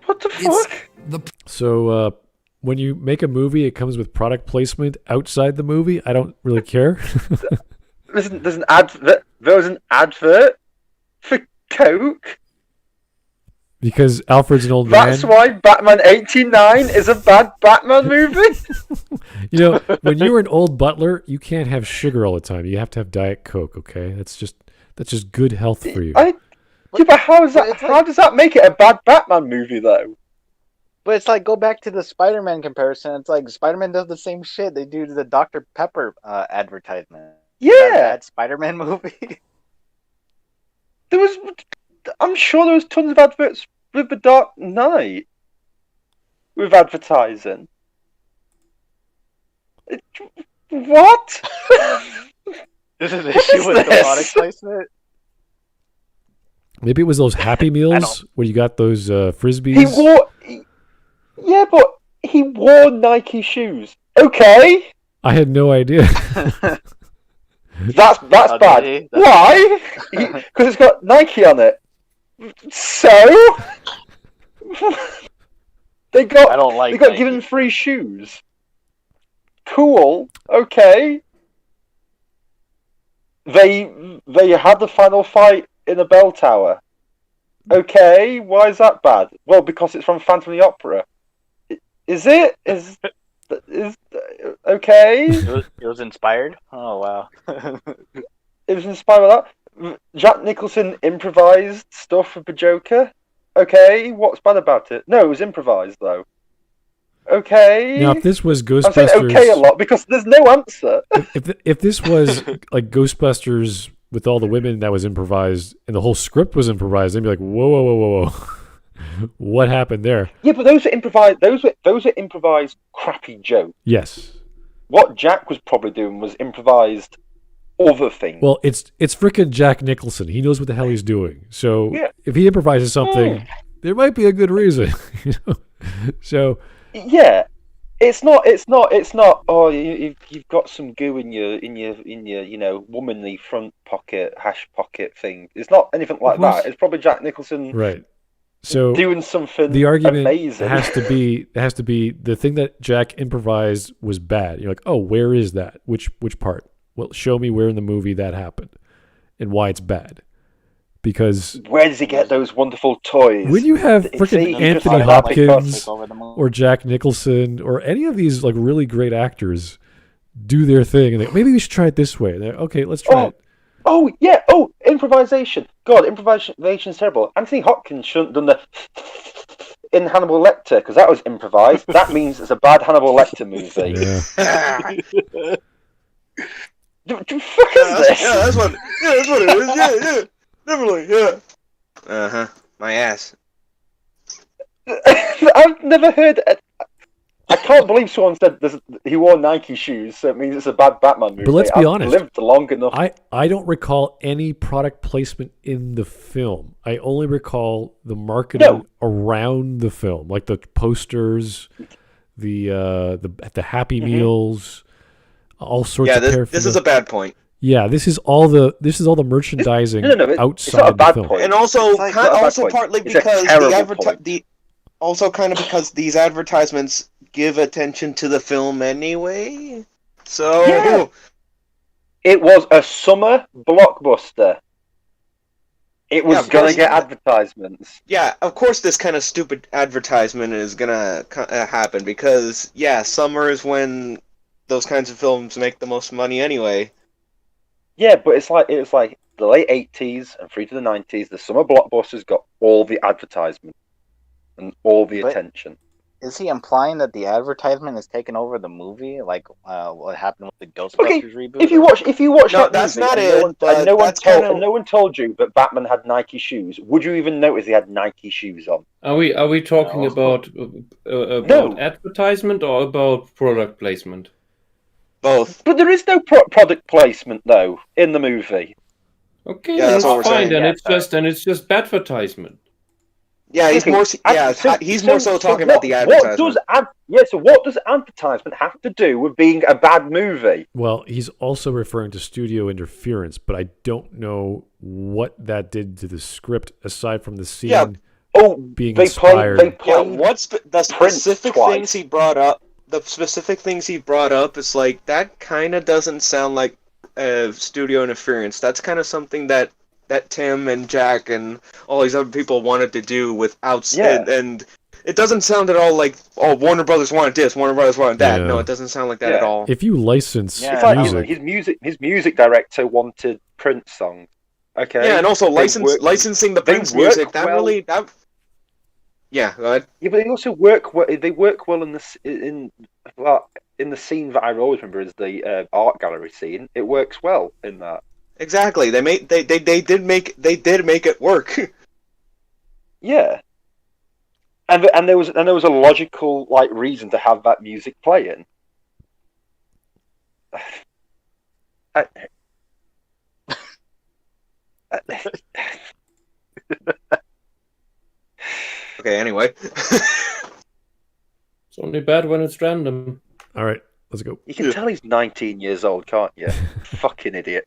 [SPEAKER 3] What the fuck?
[SPEAKER 1] So when you make a movie, it comes with product placement outside the movie. I don't really care.
[SPEAKER 3] There's an advert. There was an advert for Coke.
[SPEAKER 1] Because Alfred's an old
[SPEAKER 3] That's
[SPEAKER 1] man.
[SPEAKER 3] why Batman 89 is a bad Batman movie.
[SPEAKER 1] When you're an old butler, you can't have sugar all the time. You have to have Diet Coke, okay? That's just good health for you.
[SPEAKER 3] But how is that? How does that make it a bad Batman movie, though?
[SPEAKER 5] But it's like, go back to the Spider-Man comparison. It's like Spider-Man does the same shit they do to the Dr. Pepper advertisement.
[SPEAKER 3] Yeah,
[SPEAKER 5] that Spider-Man movie.
[SPEAKER 3] I'm sure there was tons of adverts with the Dark Knight with advertising. What?
[SPEAKER 5] This is an issue with the product placement.
[SPEAKER 1] Maybe it was those Happy Meals where you got those Frisbees.
[SPEAKER 3] But he wore Nike shoes. Okay.
[SPEAKER 1] I had no idea.
[SPEAKER 3] That's bad. Why? Because it's got Nike on it. So they got given free shoes. Cool. Okay. They had the final fight in a bell tower. Okay. Why is that bad? Well, because it's from Phantom of the Opera. Is it? Is okay?
[SPEAKER 5] It was inspired. Oh wow.
[SPEAKER 3] It was inspired by that. Jack Nicholson improvised stuff with the Joker. Okay, what's bad about it? No, it was improvised though. Okay.
[SPEAKER 1] Now, if this was Ghostbusters,
[SPEAKER 3] I'm saying okay a lot because there's no answer.
[SPEAKER 1] If this was like Ghostbusters with all the women that was improvised and the whole script was improvised, I'd be like, whoa. What happened there?
[SPEAKER 3] Yeah, but those were improvised. Those were improvised crappy jokes.
[SPEAKER 1] Yes.
[SPEAKER 3] what Jack was probably doing was improvised other things.
[SPEAKER 1] Well, it's freaking Jack Nicholson. He knows what the hell he's doing. So
[SPEAKER 3] Yeah.
[SPEAKER 1] if he improvises something, there might be a good reason. You know? So
[SPEAKER 3] yeah, it's not. Oh, you've got some goo in your womanly front pocket, hash pocket thing. It's not anything like that. It's probably Jack Nicholson,
[SPEAKER 1] right. So
[SPEAKER 3] doing something.
[SPEAKER 1] The argument
[SPEAKER 3] amazing.
[SPEAKER 1] has to be the thing that Jack improvised was bad. You're like, oh, where is that? Which part? Well, show me where in the movie that happened and why it's bad. Because
[SPEAKER 3] where does he get those wonderful toys?
[SPEAKER 1] when you have freaking Anthony Hopkins or Jack Nicholson or any of these like really great actors do their thing and maybe we should try it this way. Okay, let's try it.
[SPEAKER 3] Oh yeah. Oh, improvisation. God, improvisation is terrible. Anthony Hopkins shouldn't have done the in Hannibal Lecter because that was improvised. That means it's a bad Hannibal Lecter movie.
[SPEAKER 1] Yeah.
[SPEAKER 3] The fuck is this?
[SPEAKER 4] Yeah, that's what it is. Yeah. Definitely, yeah. My ass.
[SPEAKER 3] I've never heard. I can't believe someone said he wore Nike shoes, so it means it's a bad Batman movie.
[SPEAKER 1] But let's be honest.
[SPEAKER 3] I've lived long enough.
[SPEAKER 1] I don't recall any product placement in the film. I only recall the marketing around the film, like the posters, the Happy Meals, all sorts of paraphernalia.
[SPEAKER 4] This is a bad point.
[SPEAKER 1] Yeah, this is all the merchandising outside the film.
[SPEAKER 4] And also partly because also kind of because these advertisements give attention to the film anyway. So
[SPEAKER 3] it was a summer blockbuster. It was gonna get advertisements.
[SPEAKER 4] Yeah, of course this kind of stupid advertisement is gonna happen because summer is when those kinds of films make the most money anyway.
[SPEAKER 3] Yeah, but it's like the late 80s and through to the 90s, the summer blockbusters got all the advertisement and all the attention.
[SPEAKER 5] Is he implying that the advertisement is taking over the movie, like what happened with the Ghostbusters reboot?
[SPEAKER 3] If you watch
[SPEAKER 4] no,
[SPEAKER 3] that
[SPEAKER 4] that's
[SPEAKER 3] movie,
[SPEAKER 4] not
[SPEAKER 3] and no one told you that Batman had Nike shoes, would you even notice he had Nike shoes on?
[SPEAKER 2] Are we talking about advertisement or about product placement?
[SPEAKER 4] Both.
[SPEAKER 3] But there is no product placement though in the movie.
[SPEAKER 2] Okay, that's fine. Then it's just advertisement.
[SPEAKER 4] Yeah, he's more. He's more so talking about the advertisement.
[SPEAKER 3] So what does advertisement have to do with being a bad movie?
[SPEAKER 1] Well, he's also referring to studio interference, but I don't know what that did to the script aside from the scene being inspired.
[SPEAKER 4] What's the specific things he brought up? The specific things he brought up is like that kind of doesn't sound like studio interference. That's kind of something that Tim and Jack and all these other people wanted to do without and it doesn't sound at all like Warner Brothers wanted this, Warner Brothers wanted that. No, it doesn't sound like that at all.
[SPEAKER 1] If you license
[SPEAKER 3] music, his music director wanted Prince songs. Okay.
[SPEAKER 4] Yeah, and also licensing the Prince music. Go ahead. Yeah, but
[SPEAKER 3] they also work well. They work well in the scene that I always remember as the art gallery scene. It works well in that.
[SPEAKER 4] Exactly. They did make it work.
[SPEAKER 3] Yeah. And there was a logical reason to have that music playing.
[SPEAKER 4] Okay, anyway.
[SPEAKER 2] It's only bad when it's random.
[SPEAKER 1] All right, let's go.
[SPEAKER 3] You can tell he's 19 years old, can't you? Fucking idiot.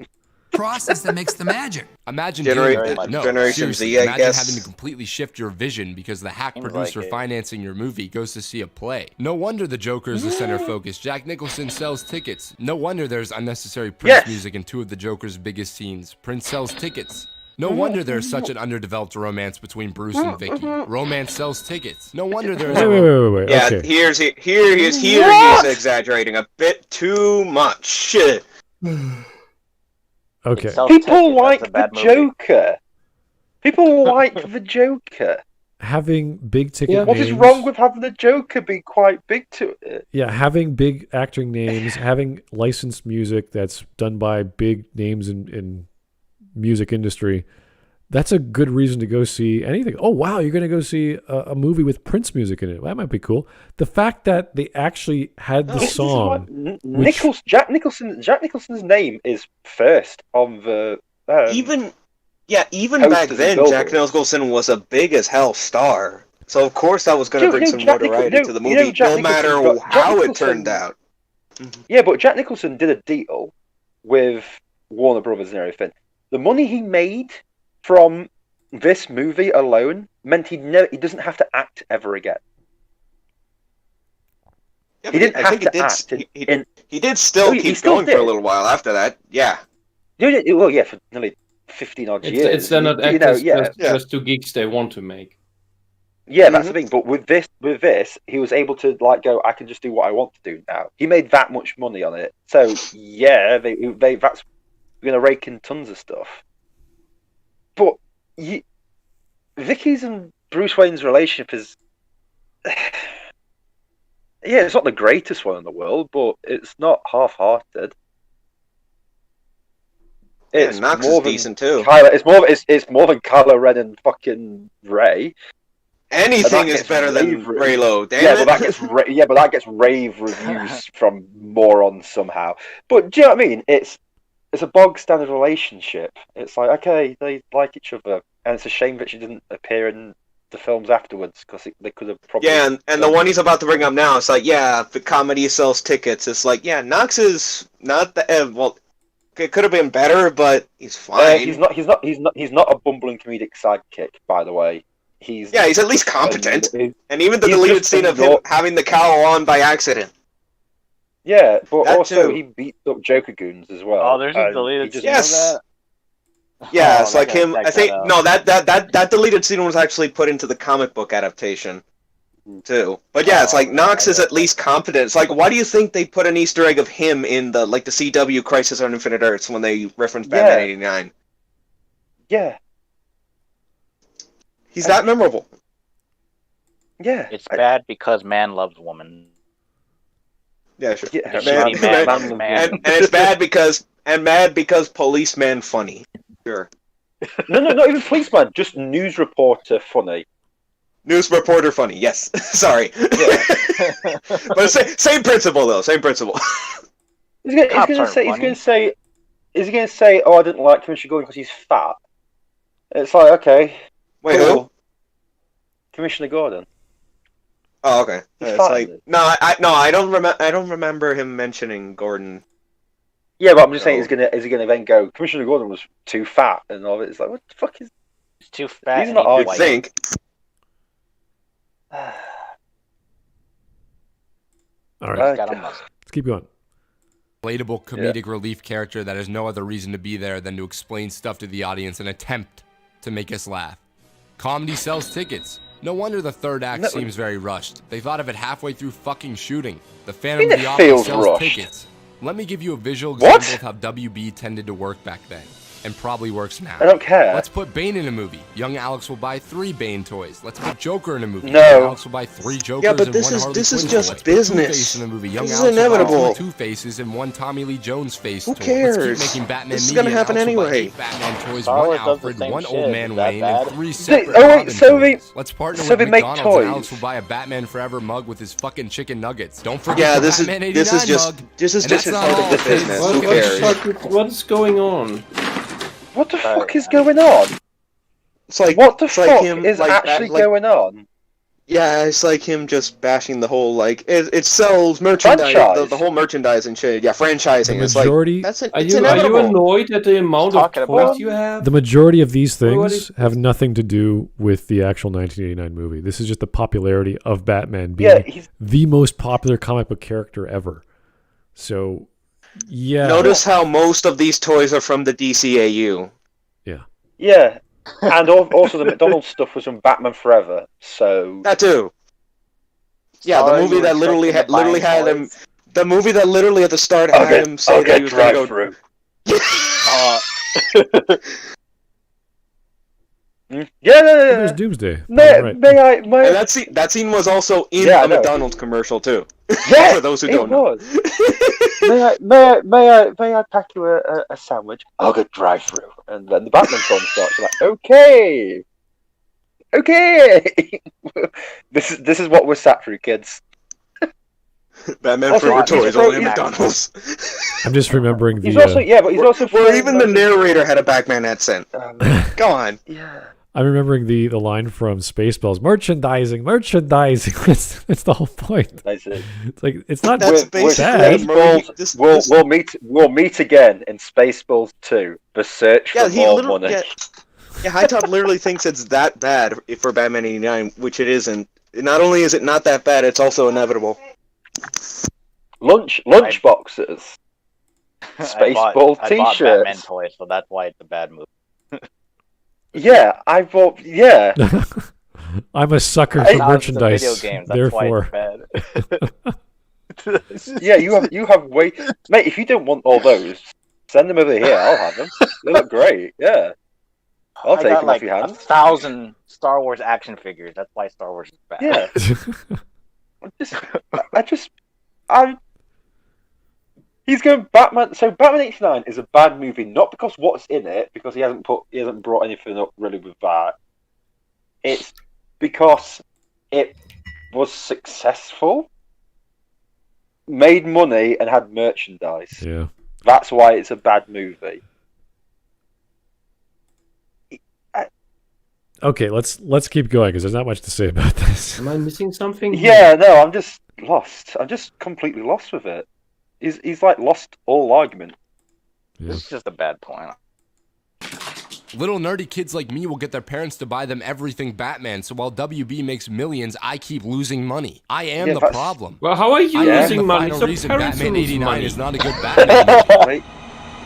[SPEAKER 15] Process that makes the magic.
[SPEAKER 6] Imagine
[SPEAKER 4] Generation Z, I
[SPEAKER 6] imagine
[SPEAKER 4] guess.
[SPEAKER 6] having to completely shift your vision because the hack producer financing your movie goes to see a play. No wonder the Joker is the center focus. Jack Nicholson sells tickets. No wonder there's unnecessary Prince music in two of the Joker's biggest scenes. Prince sells tickets. No wonder there's such an underdeveloped romance between Bruce and Vicky. Romance sells tickets. No wonder there's
[SPEAKER 1] Wait.
[SPEAKER 4] Yeah,
[SPEAKER 1] Okay.
[SPEAKER 4] here he is exaggerating a bit too much.
[SPEAKER 1] Okay.
[SPEAKER 3] People like the Joker. People like the Joker.
[SPEAKER 1] Having big ticket names.
[SPEAKER 3] What is wrong with having the Joker be quite big to it?
[SPEAKER 1] Yeah, having big acting names, having licensed music that's done by big names in music industry that's a good reason to go see anything. Oh, wow, you're going to go see a movie with Prince music in it. That might be cool. The fact that they actually had the song.
[SPEAKER 3] Jack Nicholson's name is first on the.
[SPEAKER 4] Even back then, Jack Nicholson was a big as hell star. So of course that was going to bring some notoriety to the movie, no matter how it turned out.
[SPEAKER 3] Yeah, but Jack Nicholson did a deal with Warner Brothers and everything. The money he made from this movie alone meant he doesn't have to act ever again.
[SPEAKER 4] Yeah,
[SPEAKER 3] he didn't have to act.
[SPEAKER 4] He did still keep going for a little while after that. Yeah.
[SPEAKER 3] Well, yeah, for nearly 15 odd years.
[SPEAKER 2] It's they're not actors just two gigs they want to make.
[SPEAKER 3] Yeah, that's the thing. But with this, he was able to go. I can just do what I want to do now. He made that much money on it, so yeah, that's going to rake in tons of stuff. But Vicky's and Bruce Wayne's relationship is, it's not the greatest one in the world, but it's not half-hearted.
[SPEAKER 4] It's Knox is decent too.
[SPEAKER 3] It's more than Kylo Ren and fucking Rey.
[SPEAKER 4] Anything is better than Reylo.
[SPEAKER 3] But that gets rave reviews from morons somehow. But do you know what I mean? It's a bog standard relationship. It's like, okay, they like each other, and it's a shame that she didn't appear in the films afterwards because they could have probably.
[SPEAKER 4] Yeah, and the one he's about to bring up now, it's like, yeah, the comedy sells tickets. It's like, yeah, Knox is not the well. It could have been better, but he's fine.
[SPEAKER 3] He's not a bumbling comedic sidekick, by the way. He's
[SPEAKER 4] at least competent. And even the deleted scene of him having the cowl on by accident.
[SPEAKER 3] Yeah, but that also he beats up Joker goons as well.
[SPEAKER 5] Oh, there's a deleted scene of that?
[SPEAKER 4] Yeah, it's like him. I think that deleted scene was actually put into the comic book adaptation too. But yeah, it's like Knox is at least competent. It's like, why do you think they put an Easter egg of him in the CW Crisis on Infinite Earths when they referenced Batman '89?
[SPEAKER 3] Yeah.
[SPEAKER 4] He's that memorable.
[SPEAKER 3] Yeah.
[SPEAKER 5] It's bad because man loves woman.
[SPEAKER 4] Yeah, sure.
[SPEAKER 5] Yeah,
[SPEAKER 4] and it's bad because policeman funny. Sure.
[SPEAKER 3] No, not even policeman. Just news reporter funny.
[SPEAKER 4] News reporter funny. Yes. Sorry. Yeah. But same principle though. Same principle.
[SPEAKER 3] He's going to say, "Oh, I didn't like Commissioner Gordon because he's fat." It's like, okay.
[SPEAKER 4] Wait, who?
[SPEAKER 3] Commissioner Gordon.
[SPEAKER 4] Oh, okay. It's like I don't remember him mentioning Gordon.
[SPEAKER 3] Yeah, but I'm just saying, is he gonna then go? Commissioner Gordon was too fat and all of it. It's like, what the fuck is?
[SPEAKER 5] He's too fat.
[SPEAKER 3] He's not arguing.
[SPEAKER 4] You'd think.
[SPEAKER 1] All right, let's keep going.
[SPEAKER 6] Relatable comedic relief character that has no other reason to be there than to explain stuff to the audience and attempt to make us laugh. Comedy sells tickets. No wonder the third act seems very rushed. They thought of it halfway through fucking shooting. The Phantom of the Opera sells tickets. Let me give you a visual example of how WB tended to work back then. And probably works now.
[SPEAKER 3] I don't care.
[SPEAKER 6] Let's put Bane in a movie. Young Alex will buy 3 Bane toys. Let's put Joker in a movie.
[SPEAKER 3] No.
[SPEAKER 6] Young Alex will buy 3 Jokers
[SPEAKER 4] yeah, but
[SPEAKER 6] and
[SPEAKER 4] this
[SPEAKER 6] 1
[SPEAKER 4] is
[SPEAKER 6] Harley
[SPEAKER 4] this is
[SPEAKER 6] Quinn
[SPEAKER 4] just
[SPEAKER 6] toy. Let's
[SPEAKER 4] business.
[SPEAKER 6] put Two-Face in a movie. Young
[SPEAKER 4] This is
[SPEAKER 6] Alex
[SPEAKER 4] inevitable.
[SPEAKER 6] will buy 2 Faces and 1 Tommy Lee Jones face
[SPEAKER 4] Who
[SPEAKER 6] toy.
[SPEAKER 4] cares?
[SPEAKER 6] Let's keep making Batman
[SPEAKER 4] This is
[SPEAKER 6] media.
[SPEAKER 4] gonna happen
[SPEAKER 6] Alex will buy
[SPEAKER 4] anyway.
[SPEAKER 6] 8 Batman toys,
[SPEAKER 5] Star
[SPEAKER 6] 1
[SPEAKER 5] Wars does the
[SPEAKER 6] Alfred,
[SPEAKER 5] same
[SPEAKER 6] 1
[SPEAKER 5] shit.
[SPEAKER 6] Old Man
[SPEAKER 5] Is that
[SPEAKER 6] Wayne,
[SPEAKER 5] bad?
[SPEAKER 6] and 3 separate Robin toys. Let's partner with
[SPEAKER 3] make
[SPEAKER 6] McDonald's
[SPEAKER 3] toys.
[SPEAKER 6] and Alex will buy a Batman Forever mug with his fucking chicken nuggets. Don't forget
[SPEAKER 4] Yeah,
[SPEAKER 6] the
[SPEAKER 4] this is
[SPEAKER 6] Batman 89
[SPEAKER 4] this is just
[SPEAKER 6] mug.
[SPEAKER 4] this is
[SPEAKER 6] And
[SPEAKER 4] just
[SPEAKER 6] that's not all,
[SPEAKER 4] the business.
[SPEAKER 6] kids.
[SPEAKER 4] Who cares?
[SPEAKER 2] What's going on?
[SPEAKER 3] What the fuck is going on?
[SPEAKER 4] It's like
[SPEAKER 3] what the
[SPEAKER 4] it's
[SPEAKER 3] fuck
[SPEAKER 4] like him,
[SPEAKER 3] is
[SPEAKER 4] like,
[SPEAKER 3] actually
[SPEAKER 4] like,
[SPEAKER 3] going on?
[SPEAKER 4] Yeah, it's like him just bashing the whole it sells merchandise, the whole merchandise and shit. Yeah, franchising.
[SPEAKER 1] The
[SPEAKER 4] It's
[SPEAKER 1] majority-
[SPEAKER 4] like
[SPEAKER 2] Are you annoyed at the amount of toys you have?
[SPEAKER 1] The majority of these things have nothing to do with the actual 1989 movie. This is just the popularity of Batman being the most popular comic book character ever. So, yeah.
[SPEAKER 4] Notice how most of these toys are from the DCAU.
[SPEAKER 1] Yeah.
[SPEAKER 3] Yeah. And also the McDonald's stuff was from Batman Forever, so
[SPEAKER 4] that too. Yeah, the movie that literally had him. The movie that literally at the start had him say that he was going to go
[SPEAKER 3] through. Yeah.
[SPEAKER 1] There's Doomsday.
[SPEAKER 3] And
[SPEAKER 4] that scene was also in a McDonald's commercial too.
[SPEAKER 3] Yeah,
[SPEAKER 4] For those who
[SPEAKER 3] it
[SPEAKER 4] don't know.
[SPEAKER 3] was. May I pack you a sandwich? I'll go drive through, and then the Batman film starts. You're like, okay. This is what we're sat through, kids.
[SPEAKER 4] Batman
[SPEAKER 3] Also,
[SPEAKER 4] for
[SPEAKER 3] he's
[SPEAKER 4] toys,
[SPEAKER 3] pro-
[SPEAKER 4] only at
[SPEAKER 3] he's-
[SPEAKER 4] McDonald's.
[SPEAKER 1] I'm just remembering the.
[SPEAKER 3] He's also but he's also
[SPEAKER 4] Where even the narrator had a Batman accent. Go on.
[SPEAKER 3] Yeah.
[SPEAKER 1] I'm remembering the line from Spaceballs. Merchandising. That's the whole point.
[SPEAKER 3] That's it.
[SPEAKER 1] It's like it's not
[SPEAKER 3] With
[SPEAKER 1] bad.
[SPEAKER 3] Spaceballs, we'll meet again in Spaceballs 2. The search for more money.
[SPEAKER 4] Yeah, HiTop literally thinks it's that bad for Batman 89, which it isn't. Not only is it not that bad, it's also inevitable.
[SPEAKER 3] Lunch boxes.
[SPEAKER 5] I bought
[SPEAKER 3] T-shirts.
[SPEAKER 5] Batman toys, so that's why it's a bad movie.
[SPEAKER 3] Yeah, I bought. Yeah.
[SPEAKER 1] I'm a sucker for merchandise.
[SPEAKER 5] Video games, that's
[SPEAKER 1] Therefore,
[SPEAKER 5] why it's bad.
[SPEAKER 3] Yeah, you have way, mate. If you don't want all those, send them over here. I'll have them. They look great. Yeah, I'll
[SPEAKER 5] I
[SPEAKER 3] take
[SPEAKER 5] got
[SPEAKER 3] them
[SPEAKER 5] like
[SPEAKER 3] off your hands.
[SPEAKER 5] 1,000 Star Wars action figures. That's why Star Wars is bad.
[SPEAKER 3] Yeah. He's going Batman. So Batman 89 is a bad movie, not because what's in it, because he hasn't brought anything up really with that. It's because it was successful, made money, and had merchandise.
[SPEAKER 1] Yeah.
[SPEAKER 3] That's why it's a bad movie.
[SPEAKER 1] okay, let's keep going because there's not much to say about this.
[SPEAKER 2] Am I missing something?
[SPEAKER 3] Yeah, no, I'm just lost. I'm just completely lost with it. He's like lost all argument.
[SPEAKER 5] This is just a bad point.
[SPEAKER 6] Little nerdy kids like me will get their parents to buy them everything Batman, so while WB makes millions, I keep losing money. I am the problem.
[SPEAKER 2] Well, how are you
[SPEAKER 6] I am
[SPEAKER 2] losing
[SPEAKER 6] the final
[SPEAKER 2] money? So
[SPEAKER 6] reason
[SPEAKER 2] parents
[SPEAKER 6] Batman
[SPEAKER 2] lose
[SPEAKER 6] 89
[SPEAKER 2] money.
[SPEAKER 6] is not a good Batman movie.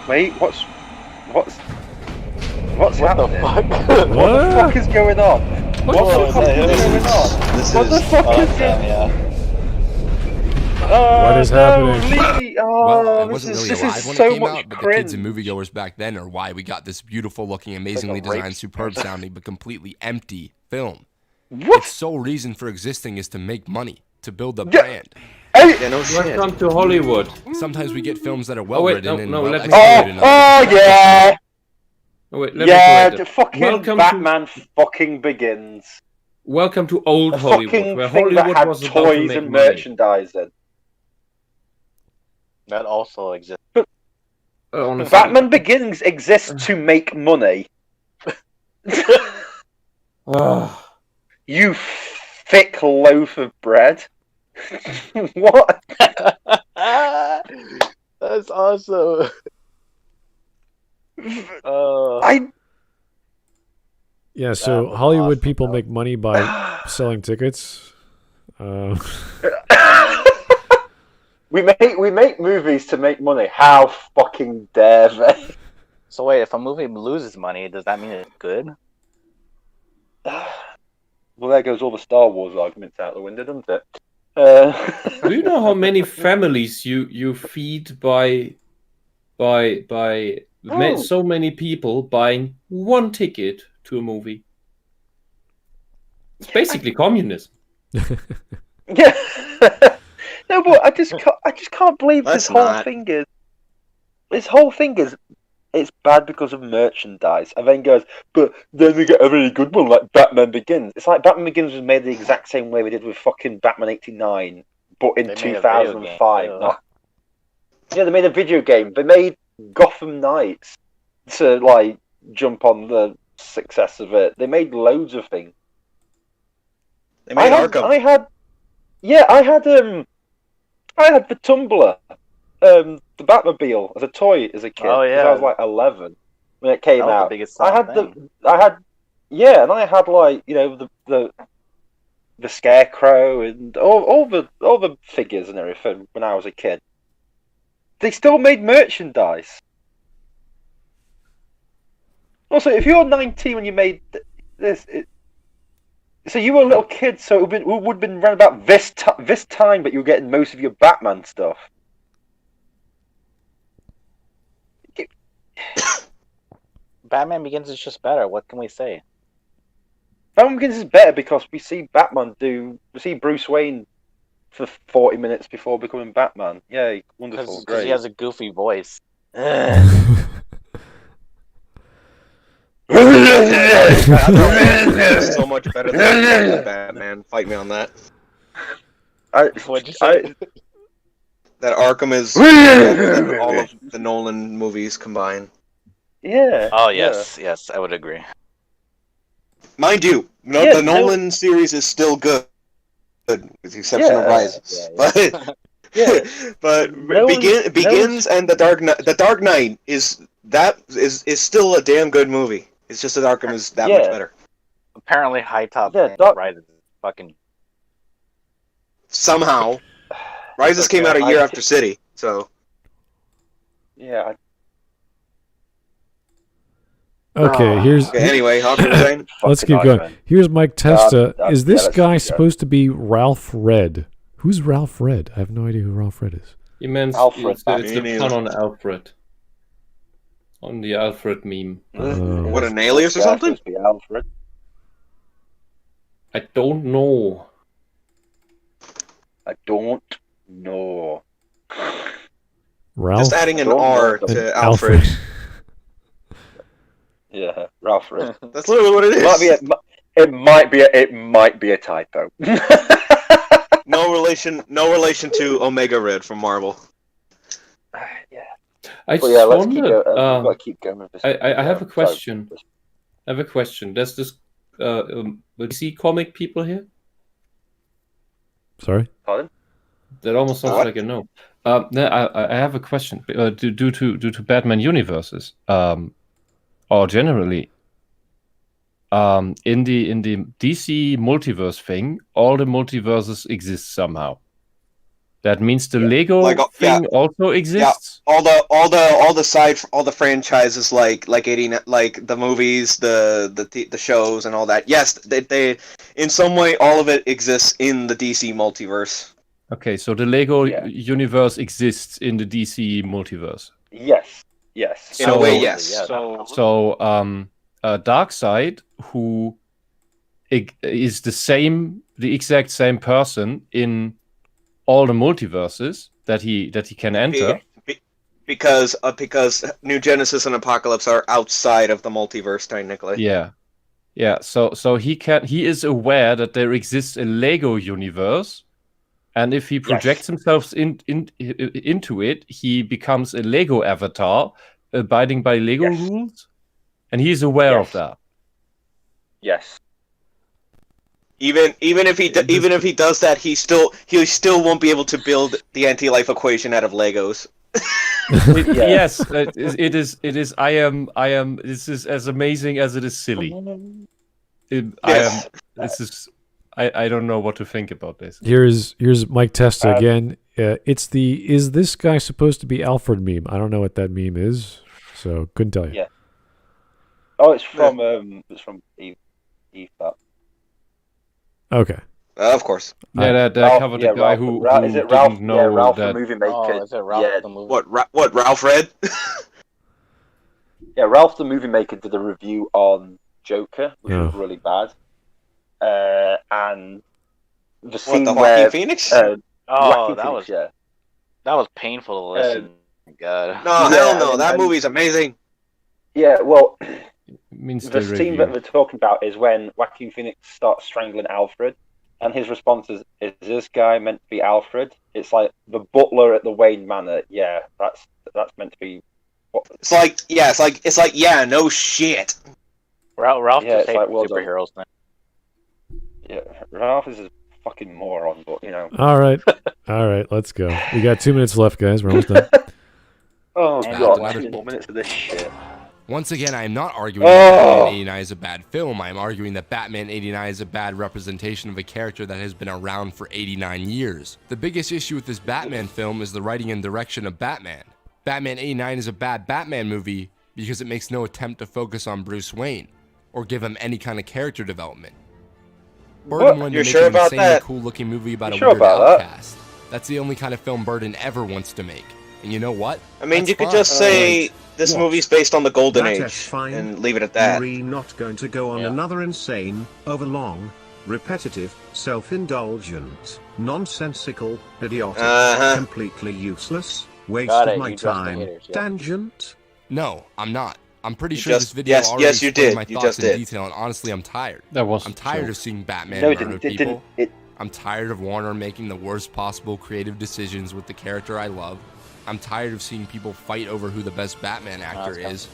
[SPEAKER 3] Wait, what's
[SPEAKER 5] What
[SPEAKER 3] happening?
[SPEAKER 5] the fuck?
[SPEAKER 3] What the fuck is going on? What the fuck is going on? What the fuck is going on?
[SPEAKER 1] What is happening?
[SPEAKER 6] Well, I wasn't really
[SPEAKER 3] this
[SPEAKER 6] alive
[SPEAKER 3] is
[SPEAKER 6] when
[SPEAKER 3] so
[SPEAKER 6] it came
[SPEAKER 3] much
[SPEAKER 6] out, but the
[SPEAKER 3] cringe.
[SPEAKER 6] kids and moviegoers back then are why we got this beautiful looking, amazingly
[SPEAKER 3] Like a rape
[SPEAKER 6] designed, superb
[SPEAKER 3] person.
[SPEAKER 6] sounding, but completely empty film.
[SPEAKER 3] What?
[SPEAKER 6] Its sole reason for existing is to make money, to build a brand.
[SPEAKER 4] Yeah, no shit.
[SPEAKER 2] Welcome to Hollywood.
[SPEAKER 6] Sometimes we get films that are well
[SPEAKER 2] wait,
[SPEAKER 6] written and
[SPEAKER 2] no,
[SPEAKER 6] well
[SPEAKER 2] let me-
[SPEAKER 6] executed.
[SPEAKER 3] Yeah.
[SPEAKER 2] Oh, wait, let me
[SPEAKER 3] Yeah,
[SPEAKER 2] correct it.
[SPEAKER 3] the fucking
[SPEAKER 2] Welcome
[SPEAKER 3] Batman fucking begins.
[SPEAKER 2] Welcome to old
[SPEAKER 3] A
[SPEAKER 2] Hollywood,
[SPEAKER 3] fucking
[SPEAKER 2] where
[SPEAKER 3] thing that
[SPEAKER 2] Hollywood
[SPEAKER 3] had
[SPEAKER 2] was about to
[SPEAKER 3] toys
[SPEAKER 2] make
[SPEAKER 3] and
[SPEAKER 2] money.
[SPEAKER 3] merchandising.
[SPEAKER 5] That also exists.
[SPEAKER 2] Honestly.
[SPEAKER 3] Batman Begins exists to make money. You thick loaf of bread. What?
[SPEAKER 5] That's awesome.
[SPEAKER 1] Yeah, so Hollywood people make money by selling tickets.
[SPEAKER 3] We make movies to make money. How fucking dare they?
[SPEAKER 5] So wait, if a movie loses money, does that mean it's good?
[SPEAKER 3] Well, there goes all the Star Wars arguments out the window, doesn't it?
[SPEAKER 2] Do you know how many families you feed by so many people buying one ticket to a movie? It's basically communism.
[SPEAKER 3] Yeah. No, but I just can't believe
[SPEAKER 4] That's
[SPEAKER 3] this whole
[SPEAKER 4] not.
[SPEAKER 3] thing is. This whole thing is. It's bad because of merchandise, and then goes, but then we get a really good one like Batman Begins. It's like Batman Begins was made the exact same way we did with fucking Batman '89, but in
[SPEAKER 5] They made a video
[SPEAKER 3] 2005.
[SPEAKER 5] game,
[SPEAKER 3] Not... Yeah, they made a video game. They made Gotham Knights to like jump on the success of it. They made loads of things.
[SPEAKER 4] They made Arkham.
[SPEAKER 3] I had the Tumblr. The Batmobile as a toy as a kid.
[SPEAKER 5] Oh,
[SPEAKER 3] 'cause
[SPEAKER 5] yeah.
[SPEAKER 3] I was like 11 when it came
[SPEAKER 5] That was the
[SPEAKER 3] out.
[SPEAKER 5] biggest
[SPEAKER 3] I had
[SPEAKER 5] thing.
[SPEAKER 3] and I had like the Scarecrow and all the figures and everything when I was a kid. They still made merchandise. Also, if you're 19 when you made this, so you were a little kid, so it would have been around about this time, but you were getting most of your Batman stuff.
[SPEAKER 5] Batman Begins is just better. What can we say?
[SPEAKER 3] Batman Begins is better because we see Bruce Wayne for 40 minutes before becoming Batman. Yeah, wonderful,
[SPEAKER 5] Because
[SPEAKER 3] great.
[SPEAKER 5] he has a goofy voice.
[SPEAKER 4] So much better than Batman. Fight me on that.
[SPEAKER 5] What'd you say?
[SPEAKER 4] That Arkham is better than all of the Nolan movies combined.
[SPEAKER 3] Yeah.
[SPEAKER 5] Oh yes, yes, I would agree.
[SPEAKER 4] Mind you, the Nolan series is still good, with the exception of Rises. But Begins and The Dark Knight is still a damn good movie. It's just that Arkham is that much better.
[SPEAKER 5] Apparently, HiTop Rises is fucking.
[SPEAKER 4] Somehow, Rises came out a year after City, so.
[SPEAKER 3] Yeah.
[SPEAKER 1] Okay, here's.
[SPEAKER 4] Okay, anyway,
[SPEAKER 1] let's keep going. Here's Mike Testa. Is this guy supposed to be Ralph Red? Who's Ralph Red? I have no idea who Ralph Red is.
[SPEAKER 2] He meant
[SPEAKER 3] Alfred.
[SPEAKER 2] it's the pun on Alfred. On the Alfred meme.
[SPEAKER 4] What, an alias or something?
[SPEAKER 3] Alfred.
[SPEAKER 2] I don't know.
[SPEAKER 1] Ralph?
[SPEAKER 4] Just adding an R to Alfred.
[SPEAKER 3] Yeah, Ralph Red.
[SPEAKER 4] That's literally what it is.
[SPEAKER 3] It might be a typo.
[SPEAKER 4] No relation to Omega Red from Marvel.
[SPEAKER 2] I
[SPEAKER 3] Well, yeah, let's
[SPEAKER 2] wondered,
[SPEAKER 3] keep going with this.
[SPEAKER 2] I have a question. There's this DC comic people here?
[SPEAKER 1] Sorry?
[SPEAKER 3] Pardon?
[SPEAKER 2] That almost sounds like a no. No, I have a question. Due to Batman universes, or generally, in the DC multiverse thing, all the multiverses exist somehow. That means the Lego thing also exists.
[SPEAKER 4] Yeah, all the franchises like 89, like the movies, the shows, and all that. Yes, they in some way all of it exists in the DC multiverse.
[SPEAKER 2] Okay, so the Lego universe exists in the DC multiverse.
[SPEAKER 3] Yes.
[SPEAKER 4] In a way, yes.
[SPEAKER 2] So Darkseid, who is the exact same person in all the multiverses that he can enter,
[SPEAKER 4] because New Genesis and Apocalypse are outside of the multiverse technically.
[SPEAKER 2] Yeah. So he is aware that there exists a Lego universe, and if he projects himself into it, he becomes a Lego avatar, abiding by Lego rules, and he's aware of that.
[SPEAKER 3] Yes.
[SPEAKER 4] Even if he does that, he still won't be able to build the anti-life equation out of Legos.
[SPEAKER 2] Yes, it is. I am. This is as amazing as it is silly. I don't know what to think about this.
[SPEAKER 1] Here's Mike Testa again. It's the "Is this guy supposed to be Alfred" meme. I don't know what that meme is, so couldn't tell you.
[SPEAKER 3] Yeah. Oh, it's from HiTop.
[SPEAKER 1] Okay.
[SPEAKER 4] Of course.
[SPEAKER 2] Yeah, that covered the guy who
[SPEAKER 3] is it Ralph?
[SPEAKER 2] didn't know
[SPEAKER 3] Yeah, Ralph
[SPEAKER 2] that.
[SPEAKER 3] the movie maker.
[SPEAKER 5] Oh, is it Ralph the movie?
[SPEAKER 4] What Ralph Red?
[SPEAKER 3] Yeah, Ralph the movie maker did a review on Joker, which was really bad. And the scene where
[SPEAKER 4] Phoenix?
[SPEAKER 5] That
[SPEAKER 3] Phoenix,
[SPEAKER 5] was painful to listen. God.
[SPEAKER 4] No, hell no. That movie's amazing.
[SPEAKER 3] Yeah, well,
[SPEAKER 2] means
[SPEAKER 3] the scene that we're talking about is when Joaquin Phoenix starts strangling Alfred, and his response is this guy meant to be Alfred? It's like the butler at the Wayne Manor. Yeah, that's meant to be.
[SPEAKER 4] It's like no shit.
[SPEAKER 5] Ralph just hates
[SPEAKER 3] like,
[SPEAKER 5] superheroes now.
[SPEAKER 3] Yeah, Ralph is a fucking moron, but you know.
[SPEAKER 1] All right, let's go. We got 2 minutes left, guys. We're almost done.
[SPEAKER 3] Oh god, 2 more minutes of this shit.
[SPEAKER 6] Once again, I am not arguing that Batman 89 is a bad film. I am arguing that Batman 89 is a bad representation of a character that has been around for 89 years. The biggest issue with this Batman film is the writing and direction of Batman. Batman 89 is a bad Batman movie because it makes no attempt to focus on Bruce Wayne or give him any kind of character development. Burton wanted to make an insanely cool-looking movie about a weird outcast. That's the only kind of film Burton ever wants to make. And you know what?
[SPEAKER 4] I mean, you could just say this movie's based on the Golden Age and leave it at that.
[SPEAKER 10] We're not going to go on another insane, overlong repetitive, self-indulgent, nonsensical, idiotic, completely useless, waste
[SPEAKER 5] Got
[SPEAKER 10] of
[SPEAKER 5] it,
[SPEAKER 10] my
[SPEAKER 5] you addressed the
[SPEAKER 10] time,
[SPEAKER 5] haters, yeah.
[SPEAKER 10] tangent.
[SPEAKER 6] No, I'm not. I'm pretty
[SPEAKER 4] You
[SPEAKER 6] sure
[SPEAKER 4] just-
[SPEAKER 6] this video
[SPEAKER 4] yes,
[SPEAKER 6] already
[SPEAKER 4] yes, you
[SPEAKER 6] explained
[SPEAKER 4] did.
[SPEAKER 6] my
[SPEAKER 4] You
[SPEAKER 6] thoughts
[SPEAKER 4] just
[SPEAKER 6] in
[SPEAKER 4] did.
[SPEAKER 6] detail, and honestly, I'm tired.
[SPEAKER 2] That was
[SPEAKER 6] I'm
[SPEAKER 2] a
[SPEAKER 6] tired
[SPEAKER 2] joke.
[SPEAKER 6] of seeing Batman
[SPEAKER 3] No, it
[SPEAKER 6] murder
[SPEAKER 3] didn't. It
[SPEAKER 6] people.
[SPEAKER 3] didn't.
[SPEAKER 6] I'm tired of Warner making the worst possible creative decisions with the character I love. I'm tired of seeing people fight over who the best Batman actor is.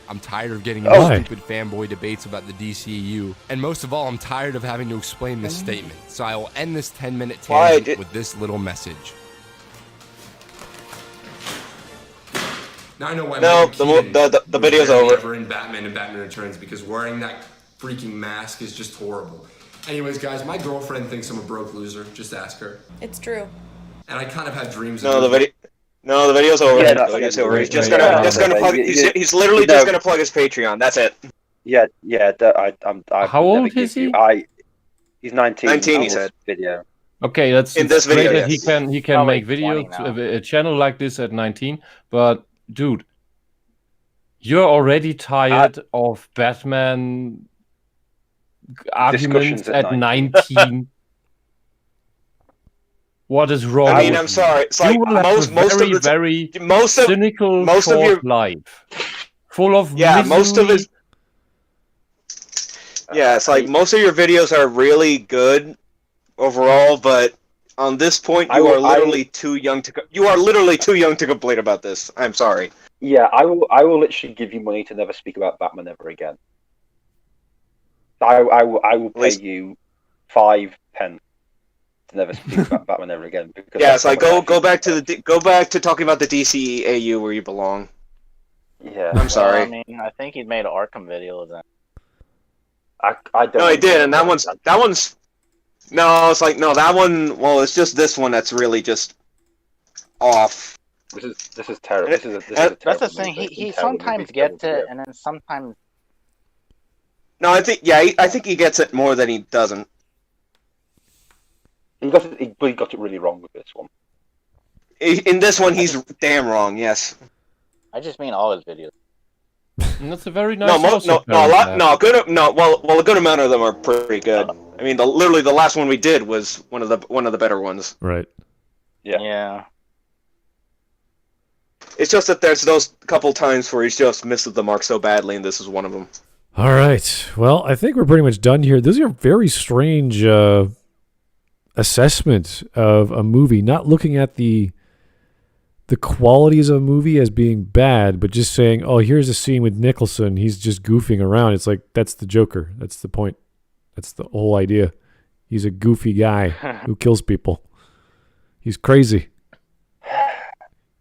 [SPEAKER 6] I'm tired of getting into stupid fanboy debates about the DCEU. And most of all, I'm tired of having to explain this statement. So I will end this 10-minute tangent with this little message. Now I know why
[SPEAKER 4] No,
[SPEAKER 6] Michael Keaton
[SPEAKER 4] the
[SPEAKER 6] was
[SPEAKER 4] video's
[SPEAKER 6] barely
[SPEAKER 4] over.
[SPEAKER 6] ever in Batman and Batman Returns, because wearing that freaking mask is just horrible. Anyways, guys, my girlfriend thinks I'm a broke loser. Just ask her.
[SPEAKER 20] It's true.
[SPEAKER 6] And I kind of had dreams.
[SPEAKER 4] No, the video's over.
[SPEAKER 3] Yeah,
[SPEAKER 4] the video's over. He's just gonna plug. He's literally just gonna plug his Patreon. That's it.
[SPEAKER 3] Yeah.
[SPEAKER 2] How old is he?
[SPEAKER 3] He's 19.
[SPEAKER 4] 19, he
[SPEAKER 3] on
[SPEAKER 4] said.
[SPEAKER 3] this video.
[SPEAKER 2] Okay, that's
[SPEAKER 4] In
[SPEAKER 2] it's
[SPEAKER 4] this
[SPEAKER 2] great
[SPEAKER 4] video,
[SPEAKER 2] that
[SPEAKER 4] yes.
[SPEAKER 2] he can
[SPEAKER 5] Probably
[SPEAKER 2] make videos
[SPEAKER 5] 20 now.
[SPEAKER 2] a channel like this at 19. But dude, you're already tired of Batman arguments
[SPEAKER 3] Discussions at
[SPEAKER 2] at 19. What is wrong?
[SPEAKER 4] I mean,
[SPEAKER 2] with
[SPEAKER 4] I'm sorry. It's like
[SPEAKER 2] you will have
[SPEAKER 4] most
[SPEAKER 2] a very,
[SPEAKER 4] of the
[SPEAKER 2] very
[SPEAKER 4] most of
[SPEAKER 2] cynical
[SPEAKER 4] most of
[SPEAKER 2] short
[SPEAKER 4] your
[SPEAKER 2] life, full of
[SPEAKER 4] most of
[SPEAKER 2] misery.
[SPEAKER 4] his it's like most of your videos are really good overall, but on this point, you are literally too young to. You are literally too young to complain about this. I'm sorry.
[SPEAKER 3] Yeah, I will literally give you money to never speak about Batman ever again. I will pay you 5 pence to never speak about Batman ever again. Because
[SPEAKER 4] Yeah, it's like go back to talking about the DCEU where you belong.
[SPEAKER 3] Yeah,
[SPEAKER 4] I'm sorry.
[SPEAKER 5] Well, I mean, I think he made Arkham videos. And
[SPEAKER 3] I don't.
[SPEAKER 4] No, he did, and that one's. No, it's like no, that one. Well, it's just this one that's really just off.
[SPEAKER 3] This is terrible. This is a terrible
[SPEAKER 5] that's the thing.
[SPEAKER 3] movie.
[SPEAKER 5] He
[SPEAKER 3] It's a terrible
[SPEAKER 5] sometimes
[SPEAKER 3] movie.
[SPEAKER 5] gets it, and then sometimes.
[SPEAKER 4] No, I think I think he gets it more than he doesn't.
[SPEAKER 3] He got it really wrong with this one.
[SPEAKER 4] In this one, he's damn wrong. Yes.
[SPEAKER 5] I just mean all his videos.
[SPEAKER 2] And that's a very nice.
[SPEAKER 4] No, a good amount of them are pretty good. I mean, literally the last one we did was one of the better ones.
[SPEAKER 1] Right.
[SPEAKER 5] Yeah.
[SPEAKER 4] It's just that there's those couple times where he's just missed the mark so badly, and this is one of them.
[SPEAKER 1] All right. Well, I think we're pretty much done here. Those are very strange assessment of a movie, not looking at the qualities of a movie as being bad, but just saying, oh, here's a scene with Nicholson. He's just goofing around. It's like, that's the Joker. That's the point. That's the whole idea. He's a goofy guy who kills people. He's crazy.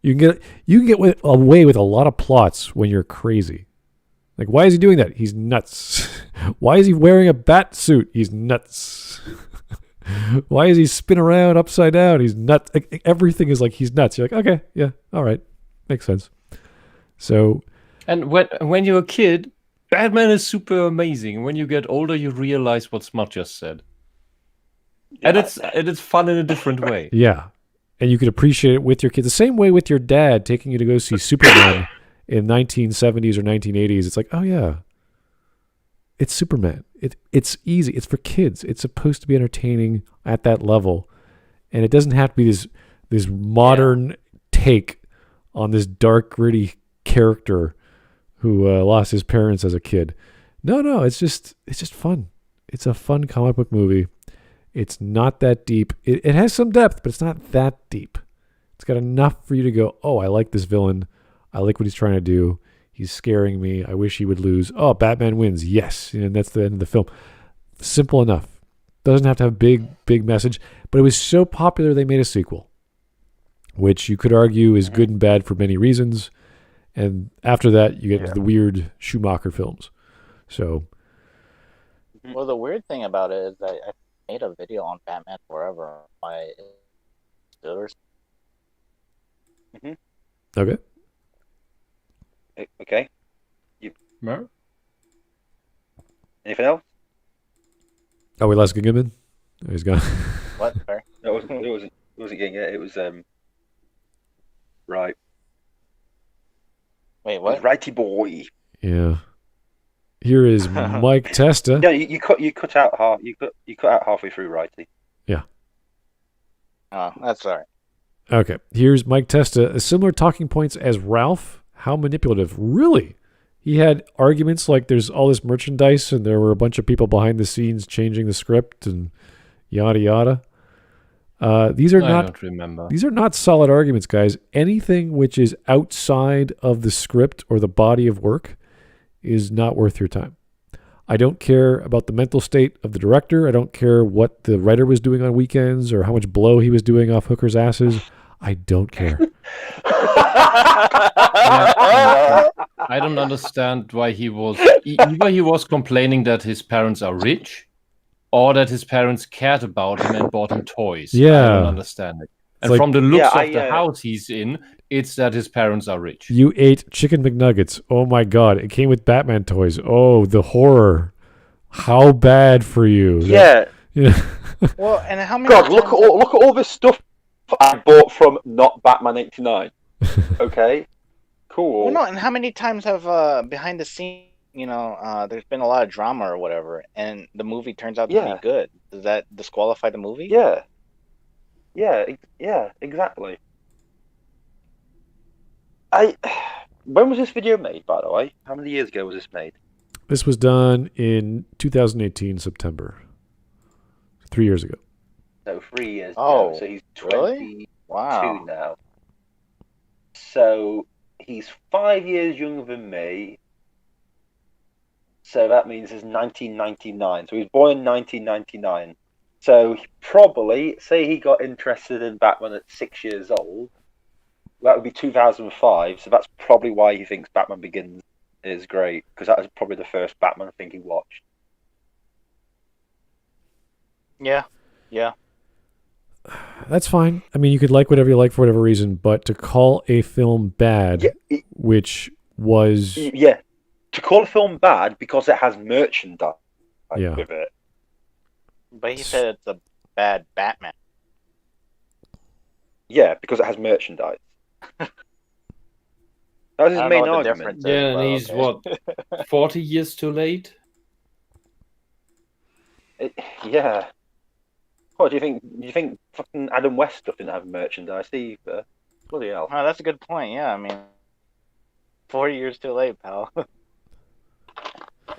[SPEAKER 1] You can get away with a lot of plots when you're crazy. Like, why is he doing that? He's nuts. Why is he wearing a bat suit? He's nuts. Why is he spinning around upside down? He's nuts. Everything is like he's nuts. You're like, okay, yeah, all right, makes sense. So,
[SPEAKER 2] and when you're a kid, Batman is super amazing. When you get older, you realize what Smut just said, and it's fun in a different way.
[SPEAKER 1] Yeah, and you could appreciate it with your kids. The same way with your dad taking you to go see Superman in 1970s or 1980s. It's like, oh yeah, it's Superman. It's easy. It's for kids. It's supposed to be entertaining at that level, and it doesn't have to be this modern take on this dark, gritty character who lost his parents as a kid. No, it's just fun. It's a fun comic book movie. It's not that deep. It has some depth, but it's not that deep. It's got enough for you to go, oh, I like this villain. I like what he's trying to do. He's scaring me. I wish he would lose. Oh, Batman wins. Yes. And that's the end of the film. Simple enough. Doesn't have to have a big message. But it was so popular they made a sequel, which you could argue is good and bad for many reasons. And after that, you get into the weird Schumacher films. So.
[SPEAKER 5] Well, the weird thing about it is that I made a video on Batman Forever by Steelers.
[SPEAKER 1] Okay.
[SPEAKER 3] Okay.
[SPEAKER 2] No?
[SPEAKER 3] Anything else?
[SPEAKER 1] Oh, we lost Goodman? Oh, he's gone.
[SPEAKER 5] What? Sorry?
[SPEAKER 3] No, it wasn't getting it. It was right.
[SPEAKER 5] Wait,
[SPEAKER 3] It was
[SPEAKER 5] what?
[SPEAKER 3] righty boy.
[SPEAKER 1] Yeah. Here is Mike Testa.
[SPEAKER 3] Yeah, you cut out halfway through, righty.
[SPEAKER 1] Yeah.
[SPEAKER 5] Oh, that's all right.
[SPEAKER 1] Okay. Here's Mike Testa. Similar talking points as Ralph. How manipulative. Really? He had arguments like there's all this merchandise and there were a bunch of people behind the scenes changing the script and yada yada. These are
[SPEAKER 2] I don't remember.
[SPEAKER 1] These are not solid arguments, guys. Anything which is outside of the script or the body of work is not worth your time. I don't care about the mental state of the director. I don't care what the writer was doing on weekends or how much blow he was doing off hookers' asses. I don't care.
[SPEAKER 2] I don't understand why he was either he was complaining that his parents are rich or that his parents cared about him and bought him toys.
[SPEAKER 1] Yeah.
[SPEAKER 2] I don't understand it. And
[SPEAKER 1] like-
[SPEAKER 2] from the looks
[SPEAKER 3] Yeah,
[SPEAKER 2] of the house he's in, it's that his parents are rich.
[SPEAKER 1] You ate chicken McNuggets. Oh my God. It came with Batman toys. Oh, the horror. How bad for you.
[SPEAKER 3] Yeah.
[SPEAKER 1] Yeah.
[SPEAKER 5] Well, and how many?
[SPEAKER 3] God, look at all this stuff I bought from not Batman 89. Okay, cool.
[SPEAKER 5] Well, no, and how many times have behind the scenes, there's been a lot of drama or whatever, and the movie turns out to be good? Does that disqualify the movie?
[SPEAKER 3] Yeah, exactly. When was this video made, by the way? How many years ago was this made?
[SPEAKER 1] This was done in 2018, September. 3 years ago.
[SPEAKER 3] No, 3 years
[SPEAKER 5] Oh,
[SPEAKER 3] ago. So he's
[SPEAKER 5] really?
[SPEAKER 3] 22
[SPEAKER 5] Wow.
[SPEAKER 3] now. So he's 5 years younger than me. So that means it's 1999. So he was born in 1999. So he probably, say he got interested in Batman at 6 years old. That would be 2005. So that's probably why he thinks Batman Begins is great. Because that was probably the first Batman thing he watched.
[SPEAKER 5] Yeah.
[SPEAKER 1] That's fine. I mean, you could like whatever you like for whatever reason, but to call a film bad, which was...
[SPEAKER 3] Yeah. To call a film bad because it has merchandise with it.
[SPEAKER 5] But he said it's a bad Batman.
[SPEAKER 3] Yeah, because it has merchandise. That was his main argument.
[SPEAKER 2] Yeah, and he's what, 40 years too late?
[SPEAKER 3] Yeah. What do you think? Do you think fucking Adam West stuff didn't have merchandise either? Bloody hell.
[SPEAKER 5] Oh, that's a good point. Yeah, I mean, 4 years too late, pal.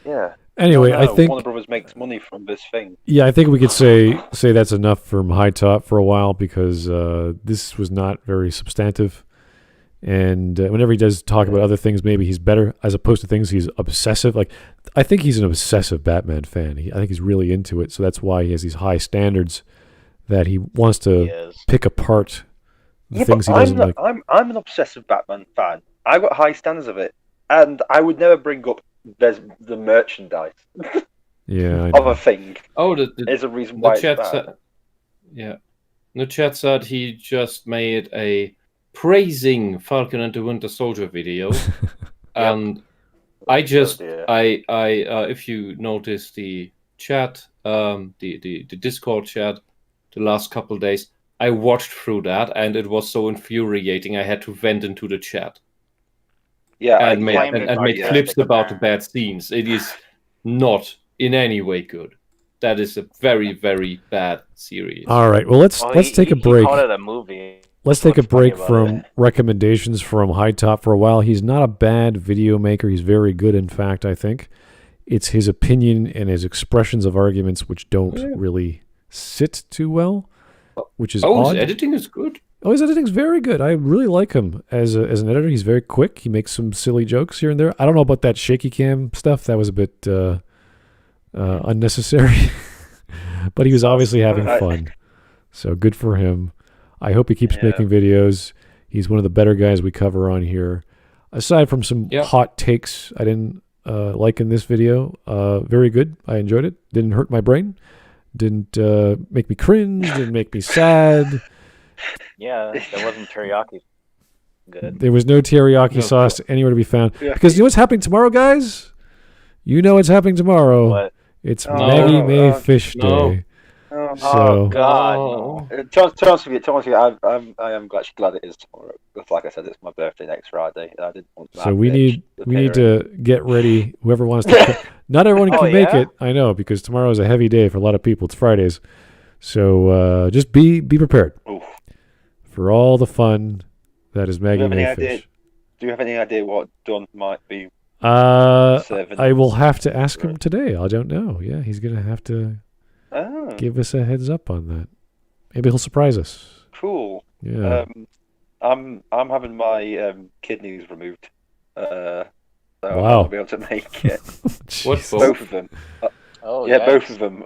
[SPEAKER 3] Yeah.
[SPEAKER 1] Anyway, I think
[SPEAKER 3] Warner Brothers makes money from this thing.
[SPEAKER 1] Yeah, I think we could say that's enough from HiTop for a while because this was not very substantive. And whenever he does talk about other things, maybe he's better as opposed to things he's obsessive. Like, I think he's an obsessive Batman fan. I think he's really into it. So that's why he has these high standards that he wants to pick apart the things he doesn't like.
[SPEAKER 3] I'm an obsessive Batman fan. I've got high standards of it. And I would never bring up the merchandise
[SPEAKER 1] Yeah,
[SPEAKER 3] of a thing.
[SPEAKER 2] Oh,
[SPEAKER 3] there's a reason why it's bad.
[SPEAKER 2] The chat said he just made a praising Falcon and the Winter Soldier video, and I just if you notice the chat, the Discord chat, the last couple of days, I watched through that, and it was so infuriating. I had to vent into the chat.
[SPEAKER 3] Yeah,
[SPEAKER 2] and made clips about the bad scenes. It is not in any way good. That is a very, very bad series.
[SPEAKER 1] All right, well let's take a break.
[SPEAKER 5] He called it a movie.
[SPEAKER 1] Let's take a break from recommendations from HiTop for a while. He's not a bad video maker. He's very good, in fact, I think. It's his opinion and his expressions of arguments which don't really sit too well, which is odd.
[SPEAKER 2] His editing is good.
[SPEAKER 1] Oh, his editing's very good. I really like him as an editor. He's very quick. He makes some silly jokes here and there. I don't know about that shaky cam stuff. That was a bit unnecessary. But he was obviously having fun. So good for him. I hope he keeps making videos. He's one of the better guys we cover on here. Aside from some hot takes I didn't like in this video, very good. I enjoyed it. Didn't hurt my brain. Didn't make me cringe. Didn't make me sad.
[SPEAKER 5] Yeah, there wasn't teriyaki. Good.
[SPEAKER 1] There was no teriyaki sauce anywhere to be found. Because you know what's happening tomorrow, guys? You know what's happening tomorrow.
[SPEAKER 5] What?
[SPEAKER 1] It's Maggie May Fish Day.
[SPEAKER 5] Oh God!
[SPEAKER 3] To be honest with you, I am actually glad it is tomorrow. Because like I said, it's my birthday next Friday. And I didn't want to
[SPEAKER 1] so we need to get ready. Whoever wants to Not everyone can
[SPEAKER 3] Oh,
[SPEAKER 1] make
[SPEAKER 3] yeah?
[SPEAKER 1] it. I know, because tomorrow is a heavy day for a lot of people. It's Fridays. So just be prepared for all the fun that is Maggie Mayfish.
[SPEAKER 3] Do you have any idea what Dunn might be serving?
[SPEAKER 1] I will have to ask him today. I don't know. Yeah, he's going to have to give us a heads up on that. Maybe he'll surprise us.
[SPEAKER 3] Cool.
[SPEAKER 1] Yeah.
[SPEAKER 3] I'm having my kidneys removed. So I
[SPEAKER 1] Wow.
[SPEAKER 3] won't be able to make it.
[SPEAKER 2] What,
[SPEAKER 3] Both of them.
[SPEAKER 5] Oh,
[SPEAKER 3] yeah,
[SPEAKER 5] yikes.
[SPEAKER 3] both of them,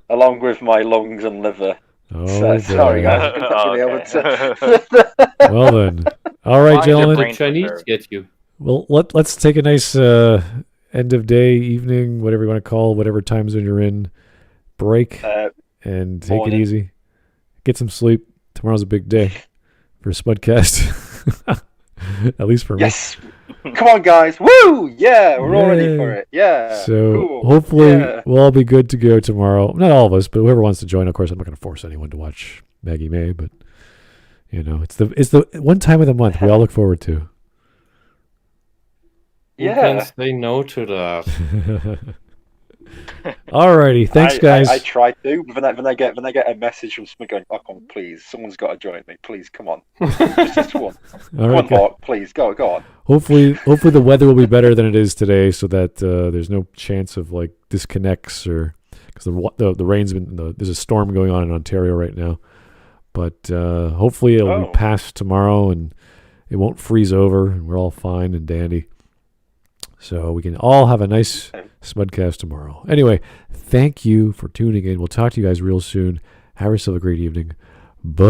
[SPEAKER 3] along with my lungs and liver.
[SPEAKER 1] Oh,
[SPEAKER 3] So, sorry,
[SPEAKER 1] boy.
[SPEAKER 3] guys. I'm not really able to.
[SPEAKER 1] Well then. All right,
[SPEAKER 2] Why did
[SPEAKER 1] gentlemen.
[SPEAKER 2] the Chinese get you?
[SPEAKER 1] Well, let's take a nice end of day, evening, whatever you want to call, whatever time zone you're in, break, and take
[SPEAKER 3] morning.
[SPEAKER 1] it easy. Get some sleep. Tomorrow's a big day for Smudcast. At least for me.
[SPEAKER 3] Yes. Come on, guys. Woo! Yeah, we're all ready for it. Yeah.
[SPEAKER 1] So
[SPEAKER 3] cool.
[SPEAKER 1] hopefully
[SPEAKER 3] Yeah.
[SPEAKER 1] we'll all be good to go tomorrow. Not all of us, but whoever wants to join. Of course, I'm not going to force anyone to watch Maggie May, but it's the one time of the month we all look forward to.
[SPEAKER 2] You can say no to that.
[SPEAKER 1] Alrighty, thanks, guys.
[SPEAKER 3] I try to, but when I get a message from someone going, "Oh, come on, please, someone's got to join me. Please, come on, just one,
[SPEAKER 1] All right,
[SPEAKER 3] one more, please, go on."
[SPEAKER 1] Hopefully the weather will be better than it is today, so that there's no chance of like disconnects or because the rain's been there's a storm going on in Ontario right now. But hopefully it'll be past tomorrow and it won't freeze over and we're all fine and dandy. So we can all have a nice Smudcast tomorrow. Anyway, thank you for tuning in. We'll talk to you guys real soon. Have yourself a great evening. Bye.